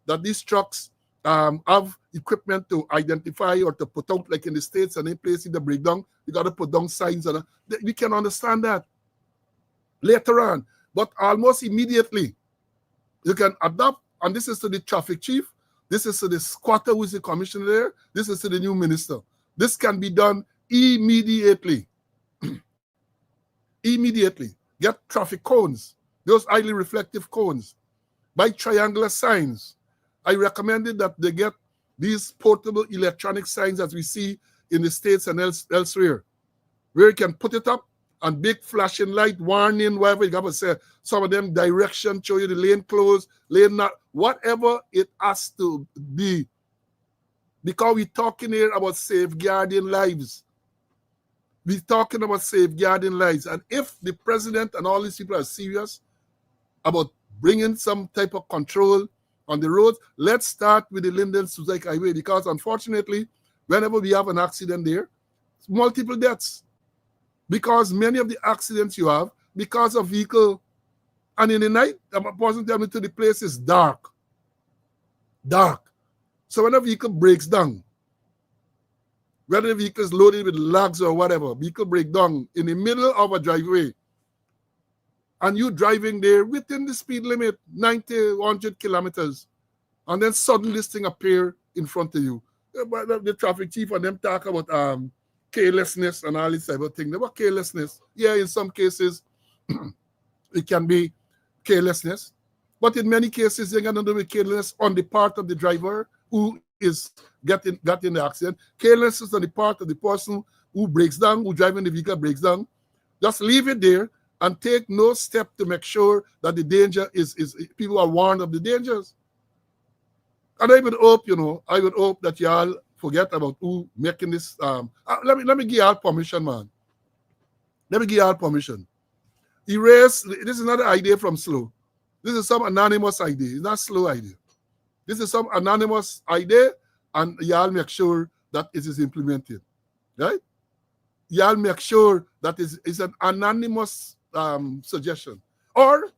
that these trucks have equipment to identify or to put out, like in the States, and they place in the breakdown, you got to put down signs. And we can understand that later on. But almost immediately, you can adopt, and this is to the traffic chief, this is to the squatter who is the commissioner there, this is to the new minister. This can be done immediately. Immediately. Get traffic cones, those highly reflective cones, by triangular signs. I recommended that they get these portable electronic signs as we see in the States and elsewhere, where you can put it up and big flashing light, warning, whatever you got to say. Some of them direction, show you the lane closed, lane not, whatever it has to be. Because we're talking here about safeguarding lives. We're talking about safeguarding lives. And if the president and all these people are serious about bringing some type of control on the roads, let's start with the Linden-Suzaik Highway, because unfortunately, whenever we have an accident there, multiple deaths. Because many of the accidents you have, because of vehicle, and in the night, a person coming to the place is dark. Dark. So when a vehicle breaks down, whether the vehicle is loaded with lugs or whatever, vehicle break down in the middle of a driveway, and you driving there within the speed limit, 90, 100 kilometers, and then suddenly this thing appear in front of you. But the traffic chief and them talk about carelessness and all this type of thing. About carelessness, yeah, in some cases, it can be carelessness. But in many cases, they're going to do with carelessness on the part of the driver who is got in the accident. Carelessness on the part of the person who breaks down, who driving the vehicle breaks down. Just leave it there and take no step to make sure that the danger is people are warned of the dangers. And I would hope, I would hope that y'all forget about who making this. Let me give y'all permission, man. Let me give y'all permission. Erase. This is not an idea from Slow. This is some anonymous idea. It's not Slow idea. This is some anonymous idea, and y'all make sure that it is implemented, right? Y'all make sure that it's an anonymous suggestion, or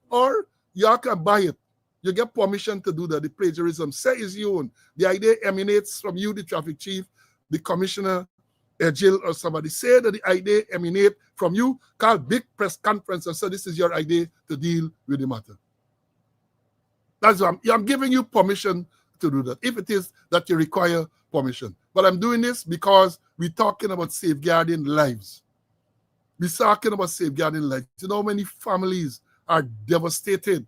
y'all can buy it. You get permission to do that. The plagiarism, say is your own. The idea emanates from you, the traffic chief, the commissioner, Jill, or somebody. Say that the idea emanate from you. Call big press conference and say this is your idea to deal with the matter. That's what I'm giving you permission to do that, if it is that you require permission. But I'm doing this because we're talking about safeguarding lives. We're talking about safeguarding lives. You know how many families are devastated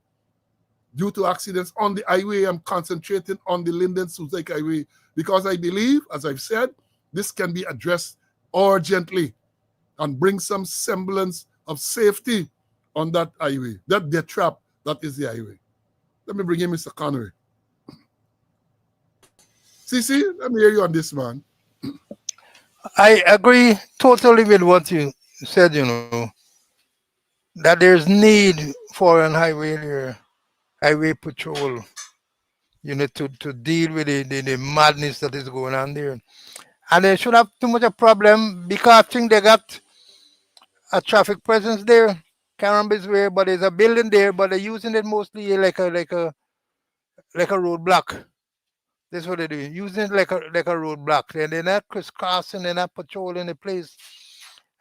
due to accidents on the highway? I'm concentrating on the Linden-Suzaik Highway because I believe, as I've said, this can be addressed urgently and bring some semblance of safety on that highway, that death trap that is the highway. Let me bring in Mr. Connery. CC, let me hear you on this, man. I agree totally with what you said, that there's need for an highway patrol, to deal with the madness that is going on there. And they should have too much a problem because I think they got a traffic presence there. Can't remember his way, but there's a building there, but they're using it mostly like a roadblock. That's what they do. Using it like a roadblock. And they're not crisscrossing, they're not patrolling the place.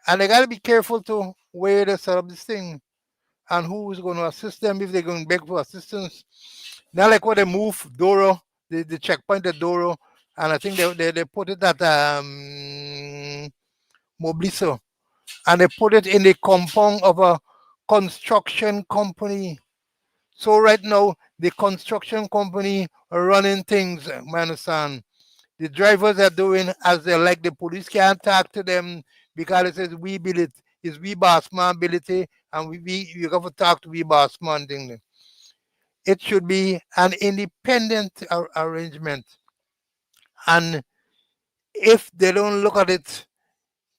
And they gotta be careful to where they set up this thing and who is going to assist them if they're going to beg for assistance. Not like when they move Doro, the checkpoint at Doro, and I think they put it at Mobliso, and they put it in the compound of a construction company. So right now, the construction company are running things, my understand. The drivers are doing as they like. The police can't talk to them because it says we build it. It's we boss man ability, and we you got to talk to we boss man thing. It should be an independent arrangement. And if they don't look at it,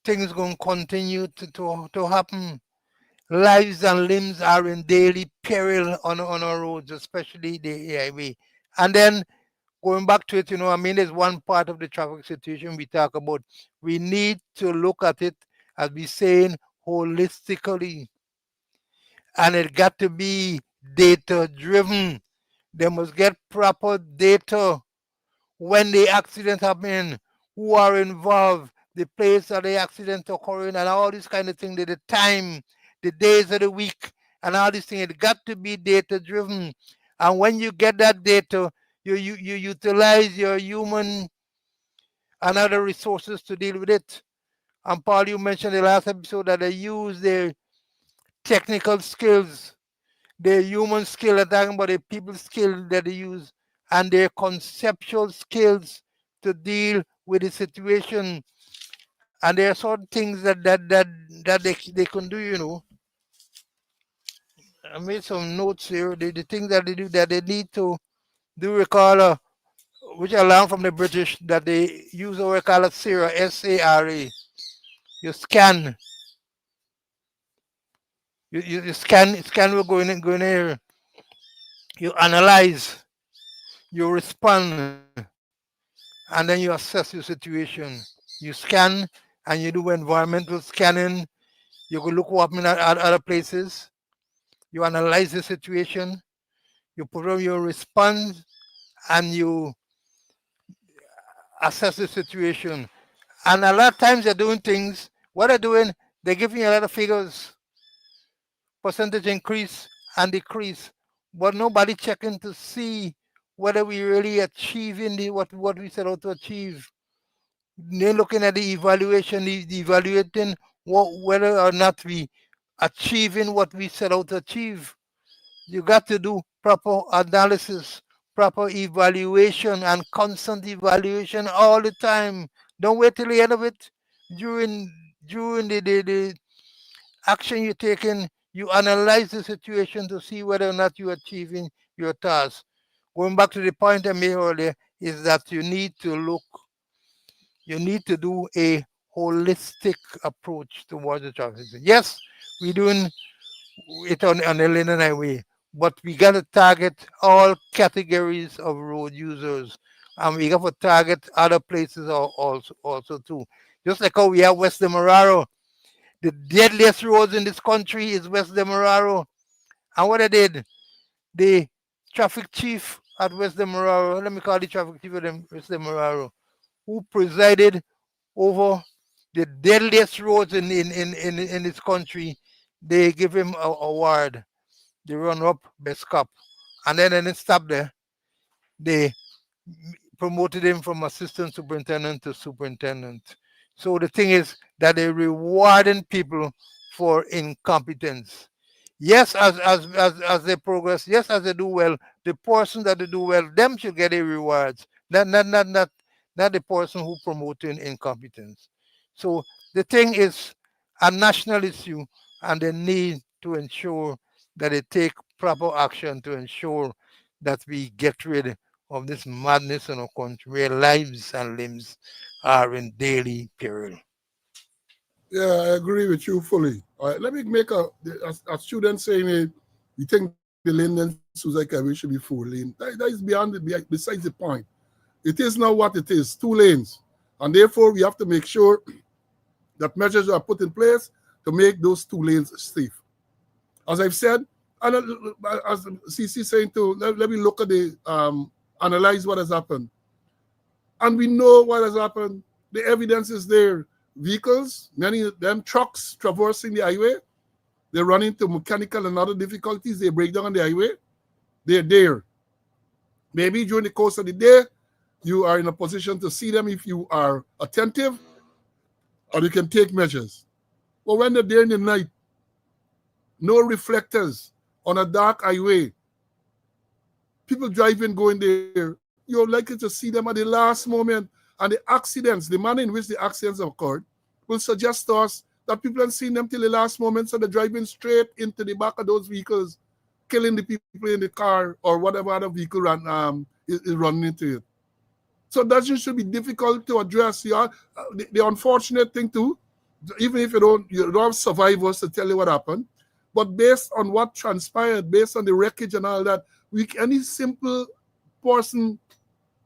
things going to continue to happen. Lives and limbs are in daily peril on our roads, especially the highway. And then going back to it, I mean, there's one part of the traffic situation we talk about. We need to look at it, as we saying, holistically. And it got to be data driven. They must get proper data when the accident happen, who are involved, the place of the accident occurring, and all these kind of things, the time, the days of the week, and all these things. It got to be data driven. And when you get that data, you utilize your human and other resources to deal with it. And Paul, you mentioned the last episode that they use their technical skills, their human skill, I'm talking about the people skill that they use, and their conceptual skills to deal with the situation. And there are certain things that they can do. I made some notes here. The things that they do that they need to do, recall, which I learned from the British, that they use what we call a SARA, SARA. You scan, you scan, we're going here. You analyze, you respond, and then you assess your situation. You scan and you do environmental scanning. You go look what happening at other places. You analyze the situation. You put on your response and you assess the situation. And a lot of times they're doing things. What they're doing, they're giving you a lot of figures, percentage increase and decrease, but nobody checking to see whether we really achieving what we set out to achieve. They're looking at the evaluation, the evaluating whether or not we achieving what we set out to achieve. You got to do proper analysis, proper evaluation, and constant evaluation all the time. Don't wait till the end of it. During during the action you're taking, you analyze the situation to see whether or not you're achieving your task. Going back to the point I made earlier, is that you need to do a holistic approach towards the traffic. Yes, we're doing it on the lane and highway, but we got to target all categories of road users, and we got to target other places also too. Just like how we have West Demerara, the deadliest roads in this country is West Demerara. And what I did, the traffic chief at West Demerara, let me call the traffic chief of West Demerara, who presided over the deadliest roads in this country, they give him an award, the runner-up best cop. And then they didn't stop there. They promoted him from assistant superintendent to superintendent. So the thing is that they're rewarding people for incompetence. Yes, as they progress, yes, as they do well, the person that they do well, them should get a rewards. Not the person who promoting incompetence. So the thing is a national issue, and they need to ensure that they take proper action to ensure that we get rid of this madness in our country where lives and limbs are in daily peril. Yeah, I agree with you fully. All right, let me make a student saying you think the lane then Suzuki Highway should be four lane. That is besides the point. It is now what it is, two lanes. And therefore we have to make sure that measures are put in place to make those two lanes safe. As I've said, and as CC saying too, let me look at the analyze what has happened. And we know what has happened. The evidence is there. Vehicles, many of them trucks traversing the highway, they run into mechanical and other difficulties, they break down on the highway, they're there. Maybe during the course of the day, you are in a position to see them if you are attentive, or you can take measures. But when they're there in the night, no reflectors on a dark highway, people driving, going there, you're likely to see them at the last moment. And And the accidents, the manner in which the accidents occurred, will suggest to us that people haven't seen them till the last moment, so they're driving straight into the back of those vehicles, killing the people in the car or whatever other vehicle is running into it. So that should be difficult to address. The unfortunate thing too, even if you don't have survivors to tell you what happened, but based on what transpired, based on the wreckage and all that, any simple person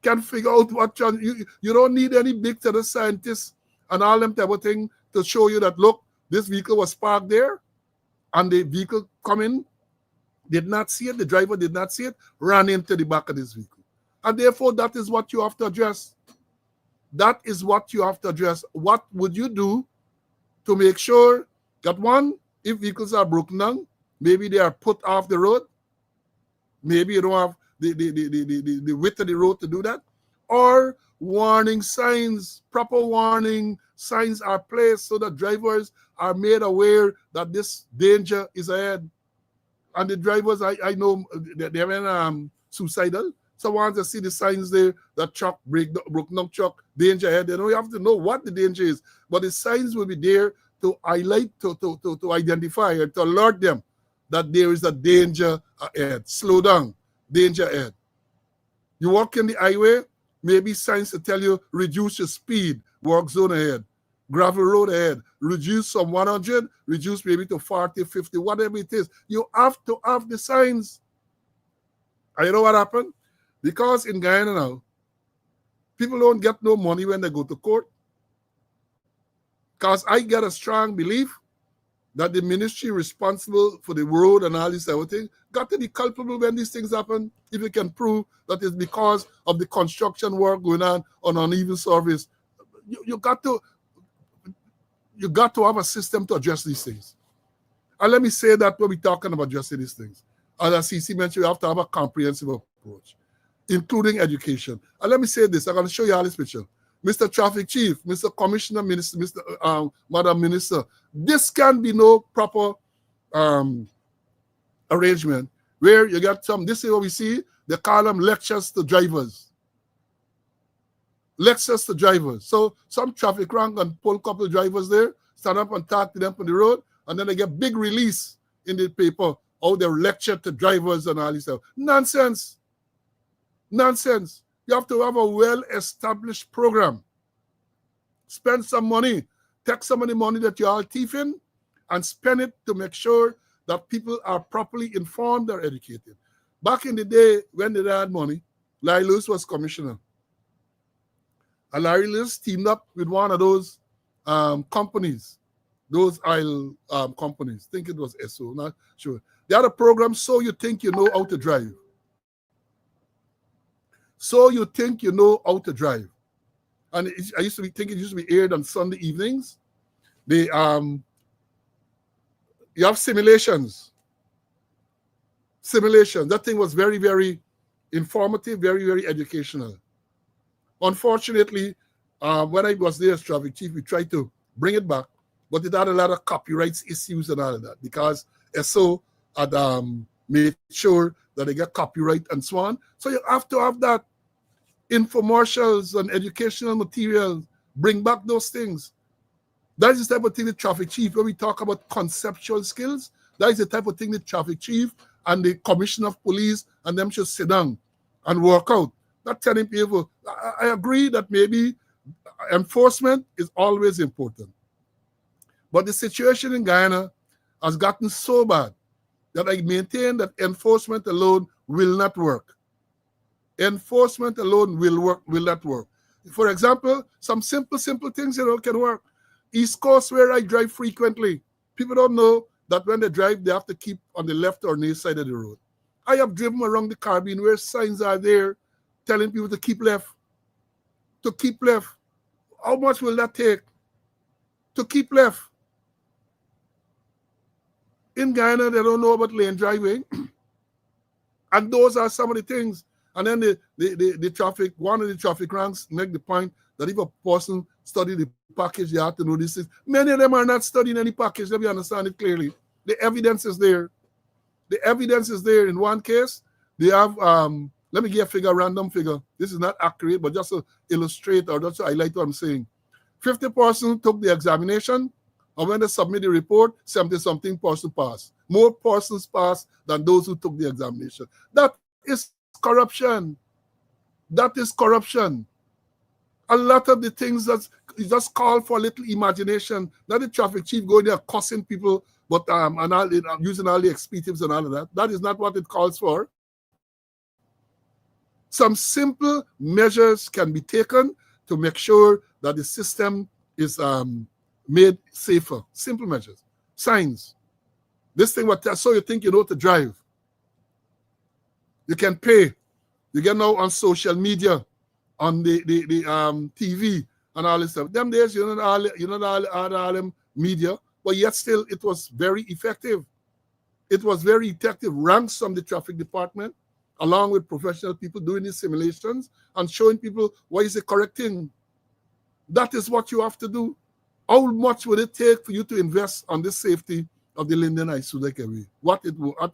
can figure out what you don't need any big set of scientists and all them type of thing to show you that, look, this vehicle was parked there and the vehicle coming did not see it, the driver did not see it, ran into the back of this vehicle. And therefore, that is what you have to address. That is what you have to address. What would you do to make sure that, one, if vehicles are broken down, maybe they are put off the road, maybe you don't have the width of the road to do that, or warning signs, proper warning signs are placed so that drivers are made aware that this danger is ahead. And the drivers, I know, they're suicidal. So once they see the signs there, that truck, broken down truck, danger ahead, they don't have to know what the danger is. But the signs will be there to highlight, to identify, and to alert them that there is a danger ahead. Slow down, danger ahead. You walk in the highway, maybe signs to tell you, reduce your speed, work zone ahead, gravel road ahead, reduce from 100, reduce maybe to 40, 50, whatever it is. You have to have the signs. And you know what happened? Because in Guyana now, people don't get no money when they go to court. Because I get a strong belief that the ministry responsible for the road and all this everything got to be culpable when these things happen, if you can prove that it's because of the construction work going on uneven surface. You got to have a system to address these things. And let me say that when we're talking about addressing these things, as CC mentioned, we have to have a comprehensive approach, including education. And let me say this, I'm going to show you all this picture. Mr. Traffic Chief, Mr. Commissioner, Minister, Madam Minister, this can be no proper arrangement where you got this is what we see, they call them lectures to drivers. Lectures to drivers. So some traffic rank and pull a couple of drivers there, stand up and talk to them on the road, and then they get big release in the paper, how they lecture to drivers and all this stuff. Nonsense. Nonsense. You have to have a well-established program. Spend some money. Take some of the money that you are thieving and spend it to make sure that people are properly informed or educated. Back in the day when they had money, Larry Lewis was commissioner. And Larry Lewis teamed up with one of those companies, those oil companies. I think it was SO, not sure. They had a program, So You Think You Know How to Drive. So You Think You Know How to Drive. And I used to be thinking it used to be aired on Sunday evenings. You have simulations. Simulations. That thing was very, very informative, very, very educational. Unfortunately, when I was there as traffic chief, we tried to bring it back, but it had a lot of copyright issues and all of that because SO had made sure that they get copyright and so on. So you have to have that. Infomercials and educational materials, bring back those things. That is the type of thing the traffic chief, when we talk about conceptual skills, that is the type of thing the traffic chief and the commissioner of police and them should sit down and work out. Not telling people, I agree that maybe enforcement is always important. But the situation in Guyana has gotten so bad that I maintain that enforcement alone will not work. Enforcement alone will not work. For example, some simple things can work. East Coast, where I drive frequently, people don't know that when they drive, they have to keep on the left or near side of the road. I have driven around the Caribbean where signs are there telling people to keep left. To keep left. How much will that take? To keep left. In Guyana, they don't know about lane driving. And those are some of the things. And then the traffic, one of the traffic ranks make the point that if a person study the package, they have to know these things. Many of them are not studying any package. Let me understand it clearly. The evidence is there. The evidence is there. In one case, they have, Let me give a figure, a random figure. This is not accurate, but just to illustrate or just to highlight what I'm saying. 50% took the examination, and when they submit the report, 70-something person passed. More persons passed than those who took the examination. That is corruption. That is corruption. A lot of the things that just call for a little imagination. Not the traffic chief going there cussing people, but and all, using all the expletives and all of that. That is not what it calls for. Some simple measures can be taken to make sure that the system is made safer. Simple measures. Signs. This thing, so you think you know to drive. You can pay. You get now on social media, on the TV and all this stuff. Them days, you know all them media, but yet still it was very effective. It was very effective. Ranks from the traffic department, along with professional people doing these simulations and showing people what is the correct thing. That is what you have to do. How much would it take for you to invest on the safety of the Linden Isudek Way? What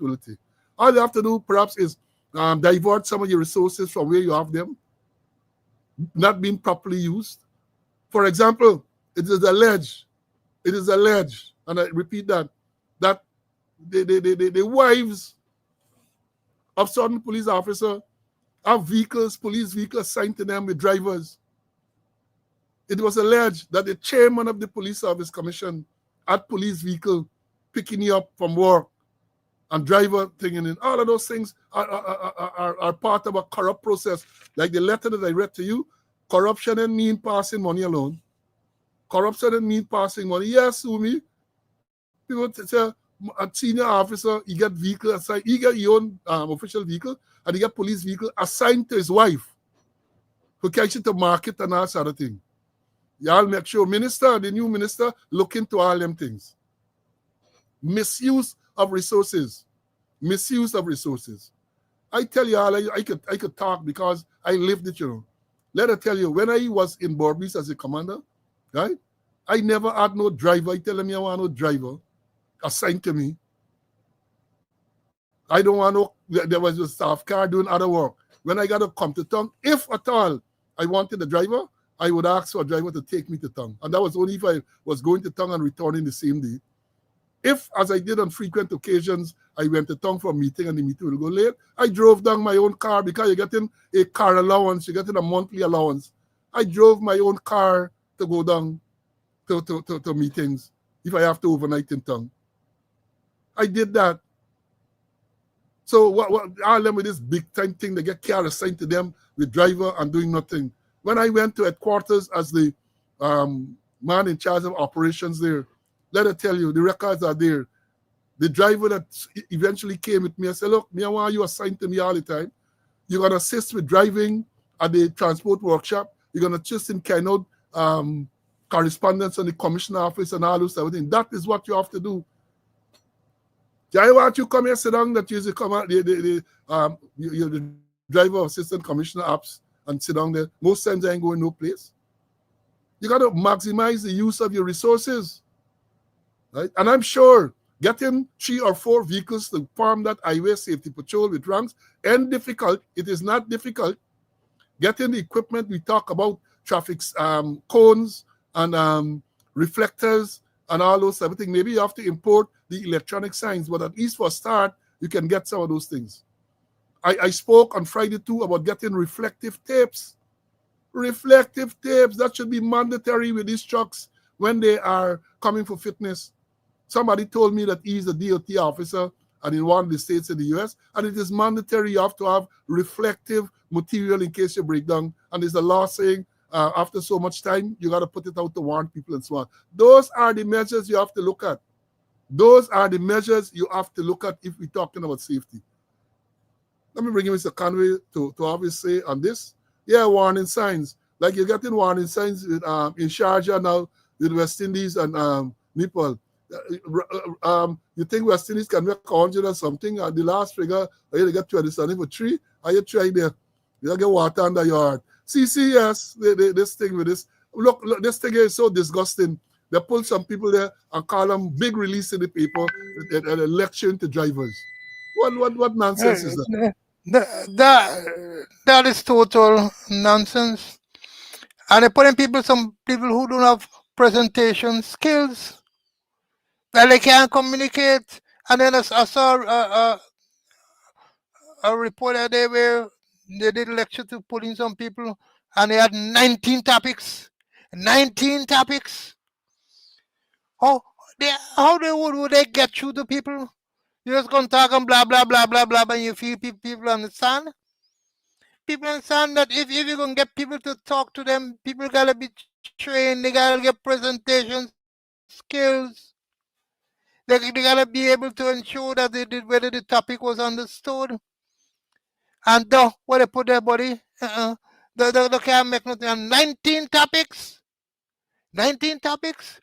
will it take? All you have to do perhaps is divert some of your resources from where you have them, not being properly used. For example, it is alleged, and I repeat that the wives of certain police officers have vehicles, police vehicles assigned to them with drivers. It was alleged that the chairman of the Police Service Commission had police vehicle picking you up from work and driver thinging in. All of those things are part of a corrupt process. Like the letter that I read to you, corruption and mean passing money alone. Corruption and mean passing money. Yes, Sumi. People say a senior officer, he get vehicle assigned, he get his own official vehicle, and he get police vehicle assigned to his wife who catch it to market and all sort of thing. Y'all make sure the new minister, look into all them things. Misuse of resources. Misuse of resources. I tell you all, I could talk because I lived it, you know. Let me tell you, when I was in Borbis as a commander, right, I never had no driver. I tell them I want no driver assigned to me. I don't want no, there was a staff car doing other work. When I got to come to town, if at all I wanted a driver, I would ask for a driver to take me to town. And that was only if I was going to town and returning the same day. If, as I did on frequent occasions, I went to town for a meeting and the meeting will go late, I drove down my own car because you're getting a car allowance, you're getting a monthly allowance. I drove my own car to go down to meetings if I have to overnight in town. I did that. So what all them with this big time thing, they get car assigned to them with driver and doing nothing. When I went to headquarters as the man in charge of operations there, let me tell you, the records are there. The driver that eventually came with me, I said, look, I want you assigned to me all the time. You're going to assist with driving at the transport workshop. You're going to assist in kind of correspondence on the commissioner office and all those everything. That is what you have to do. I want you come here, sit down, that you're the driver of assistant commissioner apps and sit down there. Most times I ain't going no place. You got to maximize the use of your resources. Right? And I'm sure getting 3 or 4 vehicles to form that highway safety patrol with ranks ain't difficult. It is not difficult. Getting the equipment, we talk about traffic cones and reflectors and all those everything. Maybe you have to import the electronic signs, but at least for a start, you can get some of those things. I spoke on Friday too about getting reflective tapes. Reflective tapes, that should be mandatory with these trucks when they are coming for fitness. Somebody told me that he's a DOT officer and in one of the states in the US, and it is mandatory you have to have reflective material in case you break down. And there's a law saying after so much time, you got to put it out to warn people and so on. Those are the measures you have to look at. Those are the measures you have to look at if we're talking about safety. Let me bring in Mr. Conway to obviously say on this. Yeah, warning signs. Like you're getting warning signs with, in Sharjah now with West Indies and Nepal. You think West Indies can make 100 or something? And the last figure, you get 20 something for 3. Are you trying there? You get water under your heart. CCS, this thing with this. Look, this thing is so disgusting. They pull some people there and call them big release in the paper and lecturing to drivers. What nonsense is that? That is total nonsense. And they putting some people who don't have presentation skills, that they can't communicate. And then I saw a report that they did a lecture to putting some people, and they had 19 topics. 19 topics. How would they get through to people? You just gonna talk and blah blah blah blah blah, and you feel people understand? People understand that if you're gonna get people to talk to them, people gotta be trained, they gotta get presentation skills. They gotta be able to ensure that whether the topic was understood. And what they put their body, they can't make nothing. And 19 topics, 19 topics.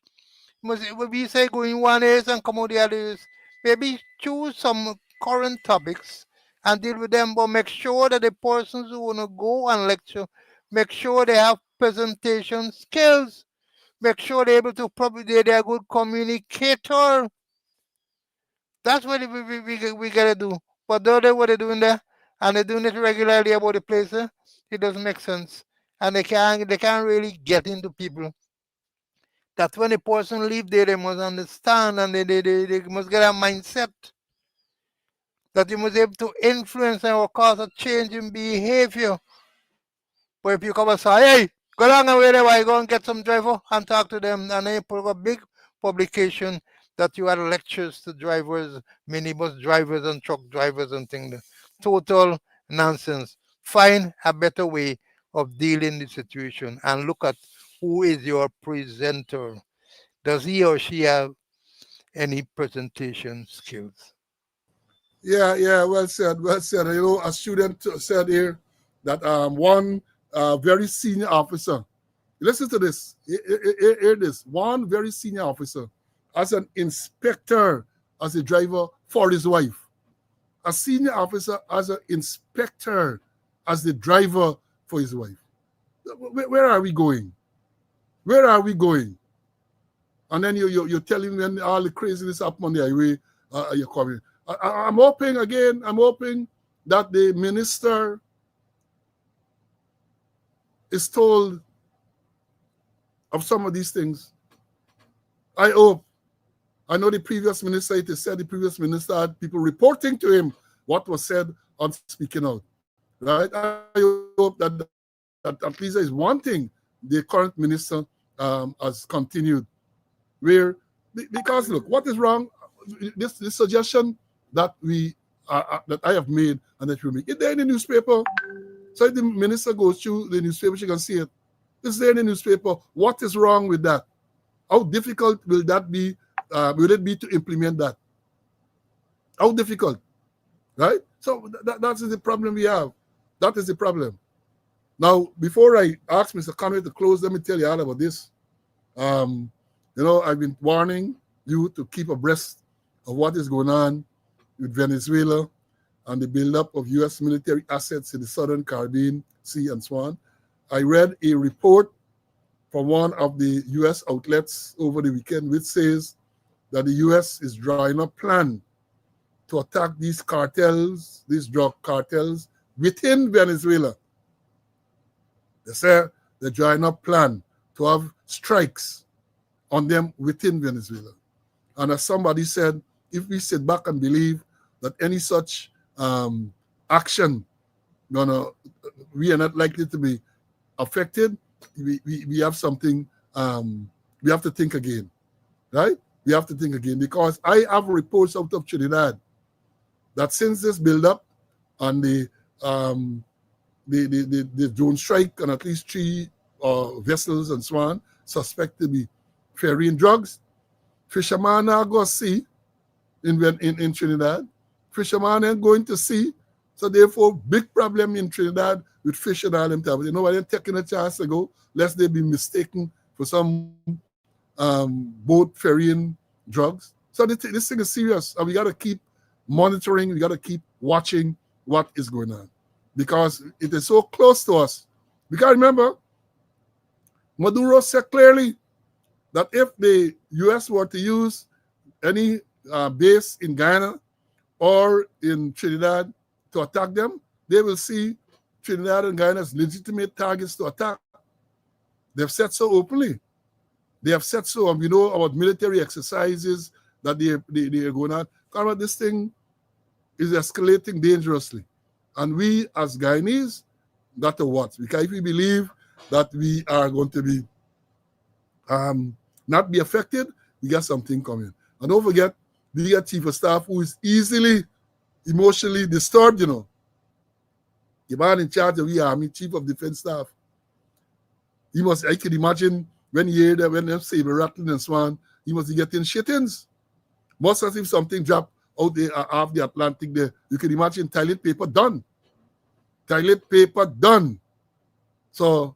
We say going one is and come out the other is. Maybe choose some current topics and deal with them, but make sure that the persons who wanna go and lecture, make sure they have presentation skills. Make sure they're able to probably they're a good communicator. That's what we gotta do. But the other what they're doing there, and they're doing it regularly about the place, it doesn't make sense. And they can't really get into people. That's when a person leave there, they must understand, and they must get a mindset that you must be able to influence and or cause a change in behavior. But if you come and say, hey, go down and wherever you go and get some driver and talk to them, and then you put up a big publication that you had lectures to drivers, minibus drivers and truck drivers and things. Total nonsense. Find a better way of dealing with the situation and look at who is your presenter. Does he or she have any presentation skills? Yeah, yeah, well said, well said. You know, a student said here that one very senior officer, listen to this, hear this, one very senior officer as an inspector as a driver for his wife. A senior officer as an inspector as the driver for his wife. Where are we going? Where are we going? And then you're telling me when all the craziness happen on the highway, you're coming. I'm hoping again, I'm hoping that the minister is told of some of these things. I hope. I know the previous minister, it is said the previous minister had people reporting to him what was said on speaking out. Right? I hope that at least there is one thing the current minister has continued. Where because look, what is wrong? This suggestion that that I have made and that you make, it's there in the newspaper. So if the minister goes through the newspaper, she can see it. It's there in the newspaper. What is wrong with that? How difficult will that be? Will it be to implement that? How difficult, right? So that's the problem we have. That is the problem. Now, before I ask Mr. Conway to close, let me tell you all about this. I've been warning you to keep abreast of what is going on with Venezuela and the buildup of U.S. military assets in the Southern Caribbean Sea and so on. I read a report from one of the U.S. outlets over the weekend, which says that the U.S. is drawing up plan to attack these cartels, these drug cartels within Venezuela. They say they're drawing up plan to have strikes on them within Venezuela. And as somebody said, if we sit back and believe that any such action, we are not likely to be affected, we have something, we have to think again, right? We have to think again, because I have reports out of Trinidad that since this build-up and the drone strike on at least 3 vessels and so on, suspected to be ferrying drugs, fishermen are going to sea in Trinidad. Fishermen ain't going to sea. So therefore, big problem in Trinidad with fish and all them type. They're taking a chance to go, lest they be mistaken for some boat ferrying drugs. So this thing is serious, and we got to keep monitoring, we got to keep watching what is going on, because it is so close to us. Because remember, Maduro said clearly that if the U.S. were to use any base in Guyana or in Trinidad to attack them, they will see Trinidad and Guyana as legitimate targets to attack. They've said so openly. They have said so, and we know about military exercises that they are going on. Karma, this thing is escalating dangerously. And we as Guyanese got to watch. Because if we believe that we are going to be not be affected, we got something coming. And don't forget, we got chief of staff who is easily emotionally disturbed, The man in charge of the army, chief of defense staff. I can imagine when he heard that when them saber rattling and so on, he must be getting shittings. Most as if something dropped out there off the Atlantic there. You can imagine toilet paper done. Toilet paper done. So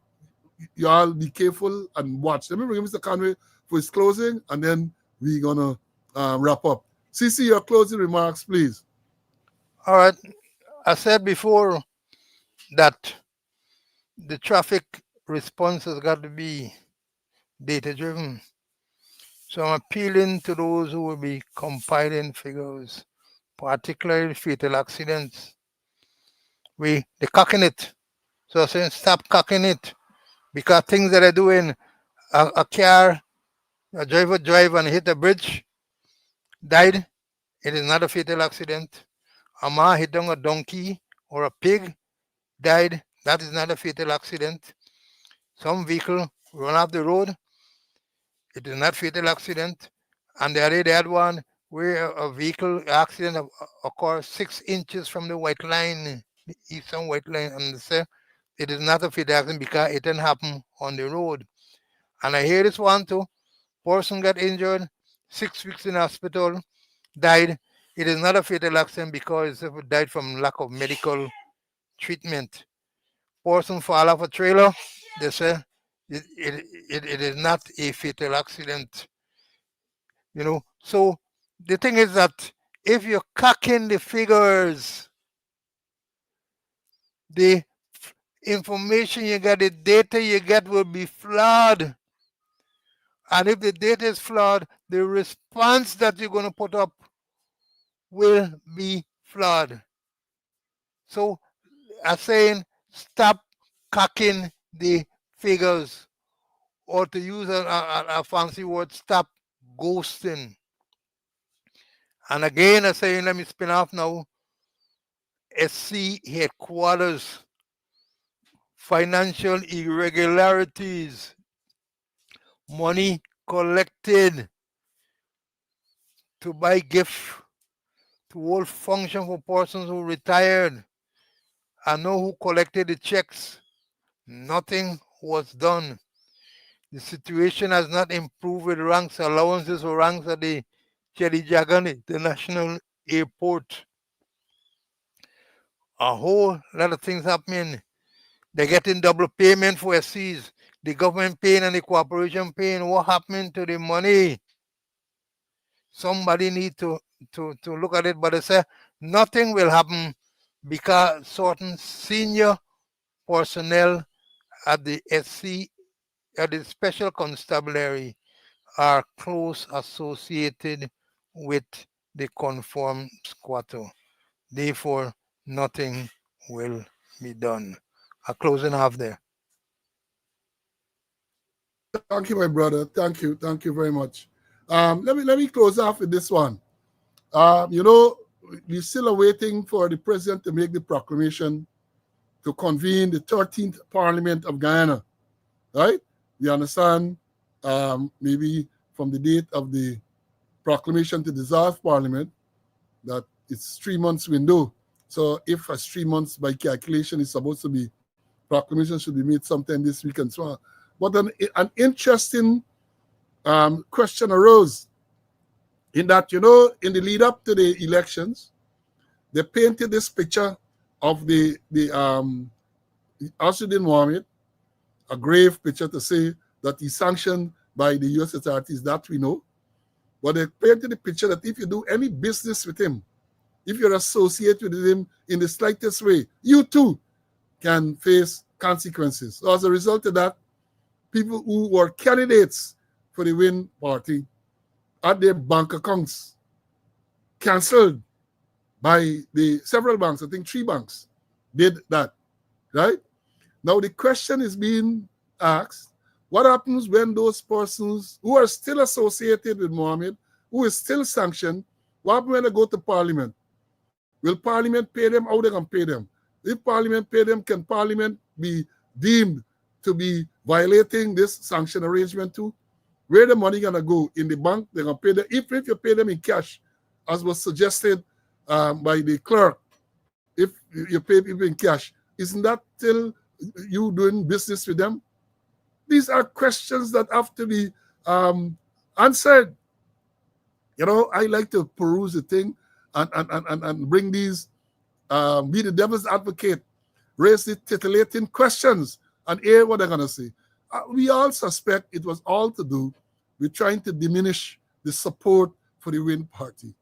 you all be careful and watch. Let me bring Mr. Conway for his closing, and then we're going to wrap up. CC, your closing remarks, please. All right. I said before that the traffic response has got to be data-driven. So I'm appealing to those who will be compiling figures, particularly fatal accidents. They're cocking it. So I'm saying stop cocking it, because things that are doing, a driver drive and hit a bridge, died. It is not a fatal accident. A man hit down a donkey or a pig, died. That is not a fatal accident. Some vehicle run off the road. It is not fatal accident. And the other day they had one where a vehicle accident occurred 6 inches from the white line, the eastern white line, and they say it is not a fatal accident because it didn't happen on the road. And I hear this one too. Person got injured, 6 weeks in hospital, died. It is not a fatal accident because it died from lack of medical treatment. Person fall off a trailer, they say it is not a fatal accident. So the thing is that if you're cocking the figures, the information you get, the data you get will be flawed. And if the data is flawed, the response that you're going to put up will be flawed. So I'm saying stop cocking the figures, or to use a fancy word, stop ghosting. And again, I'm saying, let me spin off now. SC headquarters, financial irregularities, money collected to buy gifts, to hold function for persons who retired. I know who collected the checks. Nothing was done. The situation has not improved with ranks allowances or ranks at the Chedijagan International Airport. A whole lot of things happening. They're getting double payment for SCs. The government paying and the corporation paying. What happened to the money? Somebody need to look at it, but they say nothing will happen because certain senior personnel at the SC, at the Special Constabulary, are close associated with the confirmed squatter. Therefore, nothing will be done. A closing half there. Thank you, my brother. Thank you. Thank you very much. Let me close off with this one. We're still awaiting for the president to make the proclamation to convene the 13th Parliament of Guyana. Right? We understand maybe from the date of the proclamation to dissolve Parliament that it's 3 months window. So if a 3 months by calculation is supposed to be, proclamation should be made sometime this week and so on. But an interesting question arose in that, in the lead up to the elections, they painted this picture of the Ashuddin Mohammed, a grave picture to say that he's sanctioned by the U.S. authorities, that we know. But they painted the picture that if you do any business with him, if you're associated with him in the slightest way, you too can face consequences. So as a result of that, people who were candidates for the Win Party had their bank accounts cancelled by the several banks, I think 3 banks, did that, right? Now the question is being asked, what happens when those persons who are still associated with Mohammed, who is still sanctioned, what happens when they go to Parliament? Will Parliament pay them? How they can pay them? If Parliament pay them, can Parliament be deemed to be violating this sanction arrangement too? Where the money gonna go? In the bank, they're gonna pay them. If you pay them in cash, as was suggested by the clerk, if you pay people in cash, isn't that still you doing business with them? These are questions that have to be answered. I like to peruse the thing and bring these, be the devil's advocate, raise the titillating questions and hear what they're going to say. We all suspect it was all to do with trying to diminish the support for the Win Party.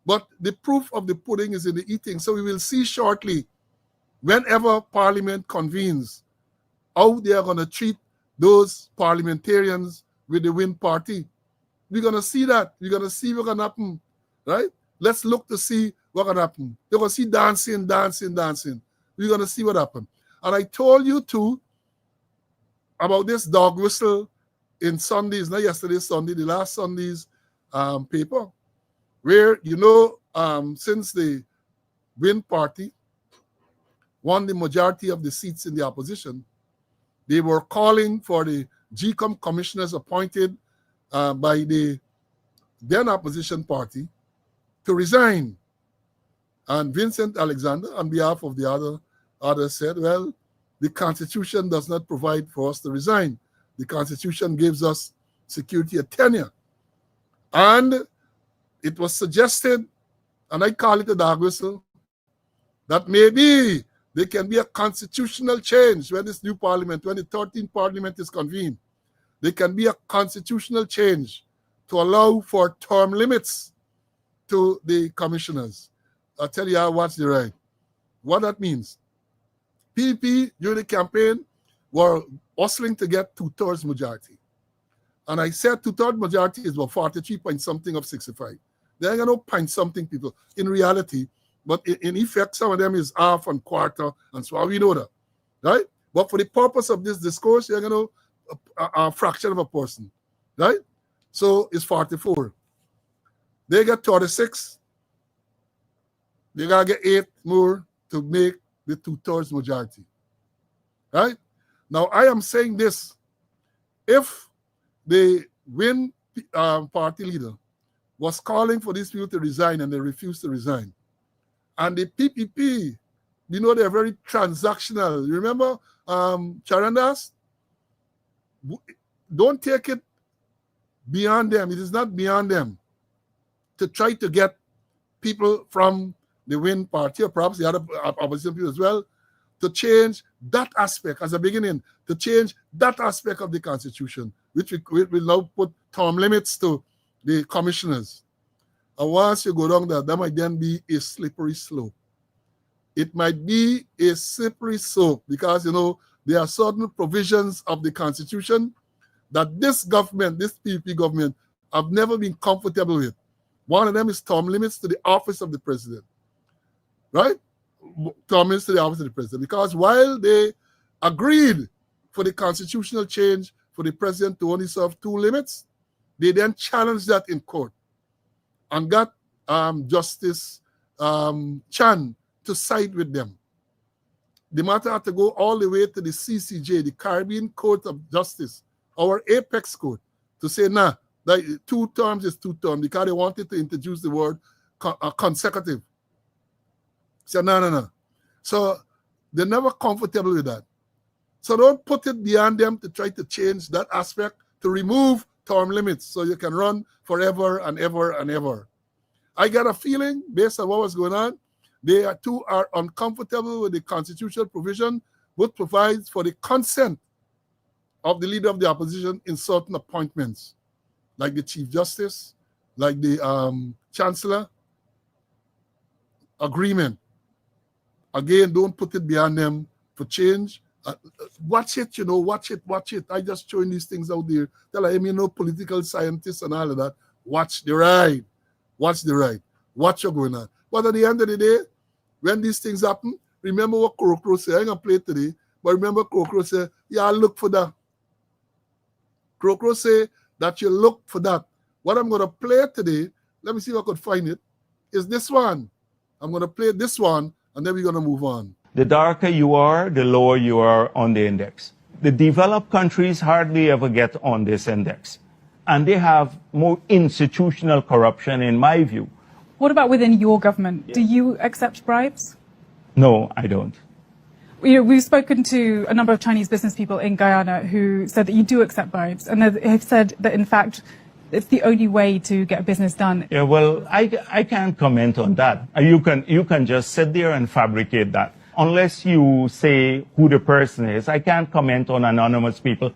But the proof of the pudding is in the eating. So we will see shortly, whenever Parliament convenes, how they are going to treat those parliamentarians with the Win Party. We're going to see that. We're going to see what's going to happen, right? Let's look to see what's going to happen. You're going to see dancing. We're going to see what happens. And I told you too about this dog whistle in Sundays, not yesterday Sunday, the last Sunday's paper, where, since the Win Party won the majority of the seats in the opposition, they were calling for the GCOM commissioners appointed by the then opposition party to resign. And Vincent Alexander, on behalf of the others, said, well, the Constitution does not provide for us to resign. The Constitution gives us security of tenure. And it was suggested, and I call it a dog whistle, that maybe there can be a constitutional change when this new parliament, when the 13th parliament is convened. There can be a constitutional change to allow for term limits to the commissioners. I'll tell you how, what's the right. What that means. PDP, during the campaign, were hustling to get 2/3 majority. And I said 2/3 majority is about 43 point something of 65. There are no point something people in reality, but in effect, some of them is half and quarter, and so we know that, right? But for the purpose of this discourse, you're going to a fraction of a person, right? So it's 44. They get 36. They got to get 8 more to make the 2/3 majority, right? Now, I am saying this. If the Win party leader was calling for these people to resign and they refused to resign, and the PPP, they're very transactional. You remember Charandas? Don't take it beyond them. It is not beyond them to try to get people from the Win party, or perhaps the other opposition people as well, to change that aspect as a beginning, to change that aspect of the Constitution, which will now put term limits to the commissioners. And once you go down that might then be a slippery slope. It might be a slippery slope because, there are certain provisions of the Constitution that this government, this PPP government, have never been comfortable with. One of them is term limits to the office of the president, right? Term limits to the office of the president. Because while they agreed for the constitutional change for the president to only serve 2 limits, they then challenged that in court and got Justice Chan to side with them. The matter had to go all the way to the CCJ, the Caribbean Court of Justice, our apex court, to say, that 2 terms is 2 terms, because they wanted to introduce the word consecutive. So no. So they're never comfortable with that. So don't put it beyond them to try to change that aspect, to remove term limits so you can run forever and ever and ever. I got a feeling, based on what was going on, they are uncomfortable with the constitutional provision which provides for the consent of the leader of the opposition in certain appointments, like the Chief Justice, like the Chancellor. Agreement. Again, don't put it beyond them for change. Watch it, watch it. I just throwing these things out there. Tell him, political scientists and all of that. Watch the ride. Watch what's going on. But at the end of the day, when these things happen, remember what Krokro said. I ain't gonna play it today, but remember Krokro said, yeah, look for that. Krokro say that you look for that. What I'm gonna play today, let me see if I could find it, is this one. I'm gonna play this one, and then we're gonna move on. The darker you are, the lower you are on the index. The developed countries hardly ever get on this index. And they have more institutional corruption, in my view. What about within your government? Do you accept bribes? No, I don't. We've spoken to a number of Chinese business people in Guyana who said that you do accept bribes, and they've said that, in fact, it's the only way to get business done. Yeah, well, I can't comment on that. You can just sit there and fabricate that. Unless you say who the person is, I can't comment on anonymous people.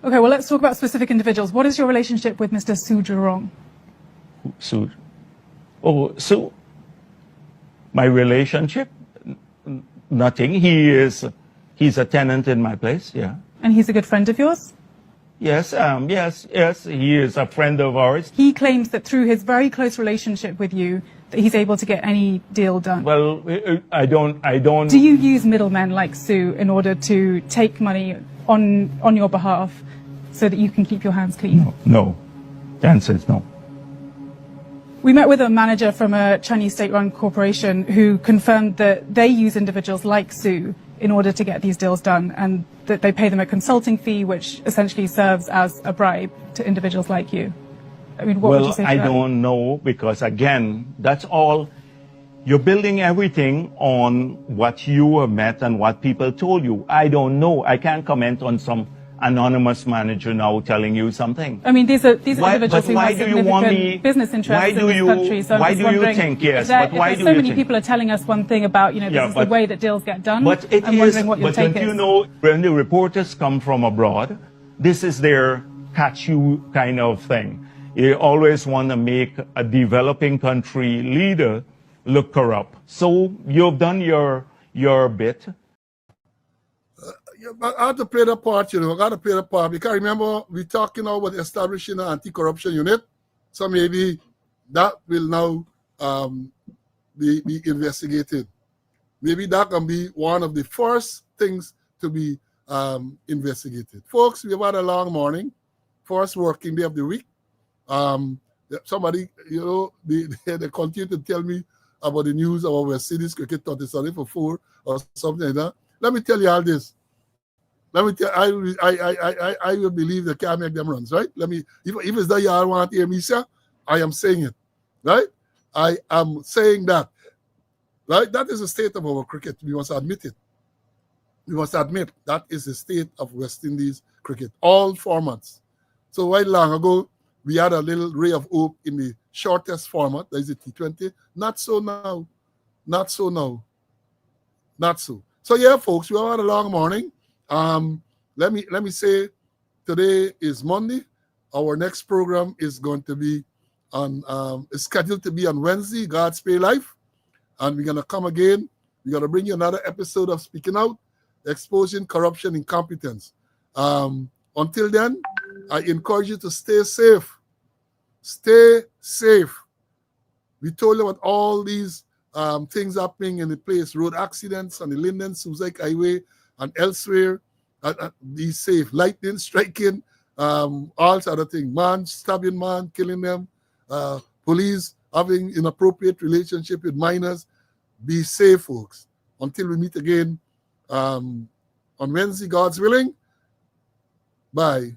Okay, well, let's talk about specific individuals. What is your relationship with Mr. Su Zhirong? Su? Oh, Su? My relationship? Nothing. He's a tenant in my place, yeah. And he's a good friend of yours? Yes, yes, he is a friend of ours. He claims that through his very close relationship with you, that he's able to get any deal done. Well, I don't. Do you use middlemen like Sue in order to take money on your behalf so that you can keep your hands clean? No. The answer is no. We met with a manager from a Chinese state-run corporation who confirmed that they use individuals like Sue in order to get these deals done, and that they pay them a consulting fee, which essentially serves as a bribe to individuals like you. I mean, what would you say to I that? don't know, because again, that's all. You're building everything on what you have met and what people told you. I don't know. I can't comment on some anonymous manager now telling you something. I mean, these are individuals who have significant business interests in this country. So why I'm just do you wondering think, yes, if there- but why if do so you many think? people are telling us one thing about, this is the way that deals get done. But it I'm is, wondering what your but take don't is. you know, when the reporters come from abroad, this is their catch you kind of thing. You always want to make a developing country leader look corrupt. So you've done your bit. I have to play that part, I got to play that part, because remember, we're talking now about establishing an anti-corruption unit. So maybe that will now be investigated. Maybe that can be one of the first things to be investigated. Folks, we've had a long morning, first working day of the week. Somebody, they continue to tell me about the news about West Indies cricket 30 for 4 or something like that. Let me tell you all this. Let me tell I will believe they can't make them runs, right? If it's that y'all want to hear me say, I am saying it, right? I am saying that, right? That is the state of our cricket. We must admit it. We must admit that is the state of West Indies cricket, all formats. So right long ago, we had a little ray of hope in the shortest format, that is the T20. Not so now. Not so now. Not so. So yeah, folks, we have had a long morning. Let me say, today is Monday. Our next program is going to be is scheduled to be on Wednesday, God's Pay Life. And we're going to come again. We're going to bring you another episode of Speaking Out, Exposing Corruption, Incompetence. Until then, I encourage you to stay safe. Stay safe. We told you about all these things happening in the place, road accidents on the Linden Suzaik Highway and elsewhere. Be safe. Lightning striking, all sort of things. Man stabbing man, killing them. Police having inappropriate relationship with minors. Be safe, folks. Until we meet again on Wednesday, God's willing. Bye.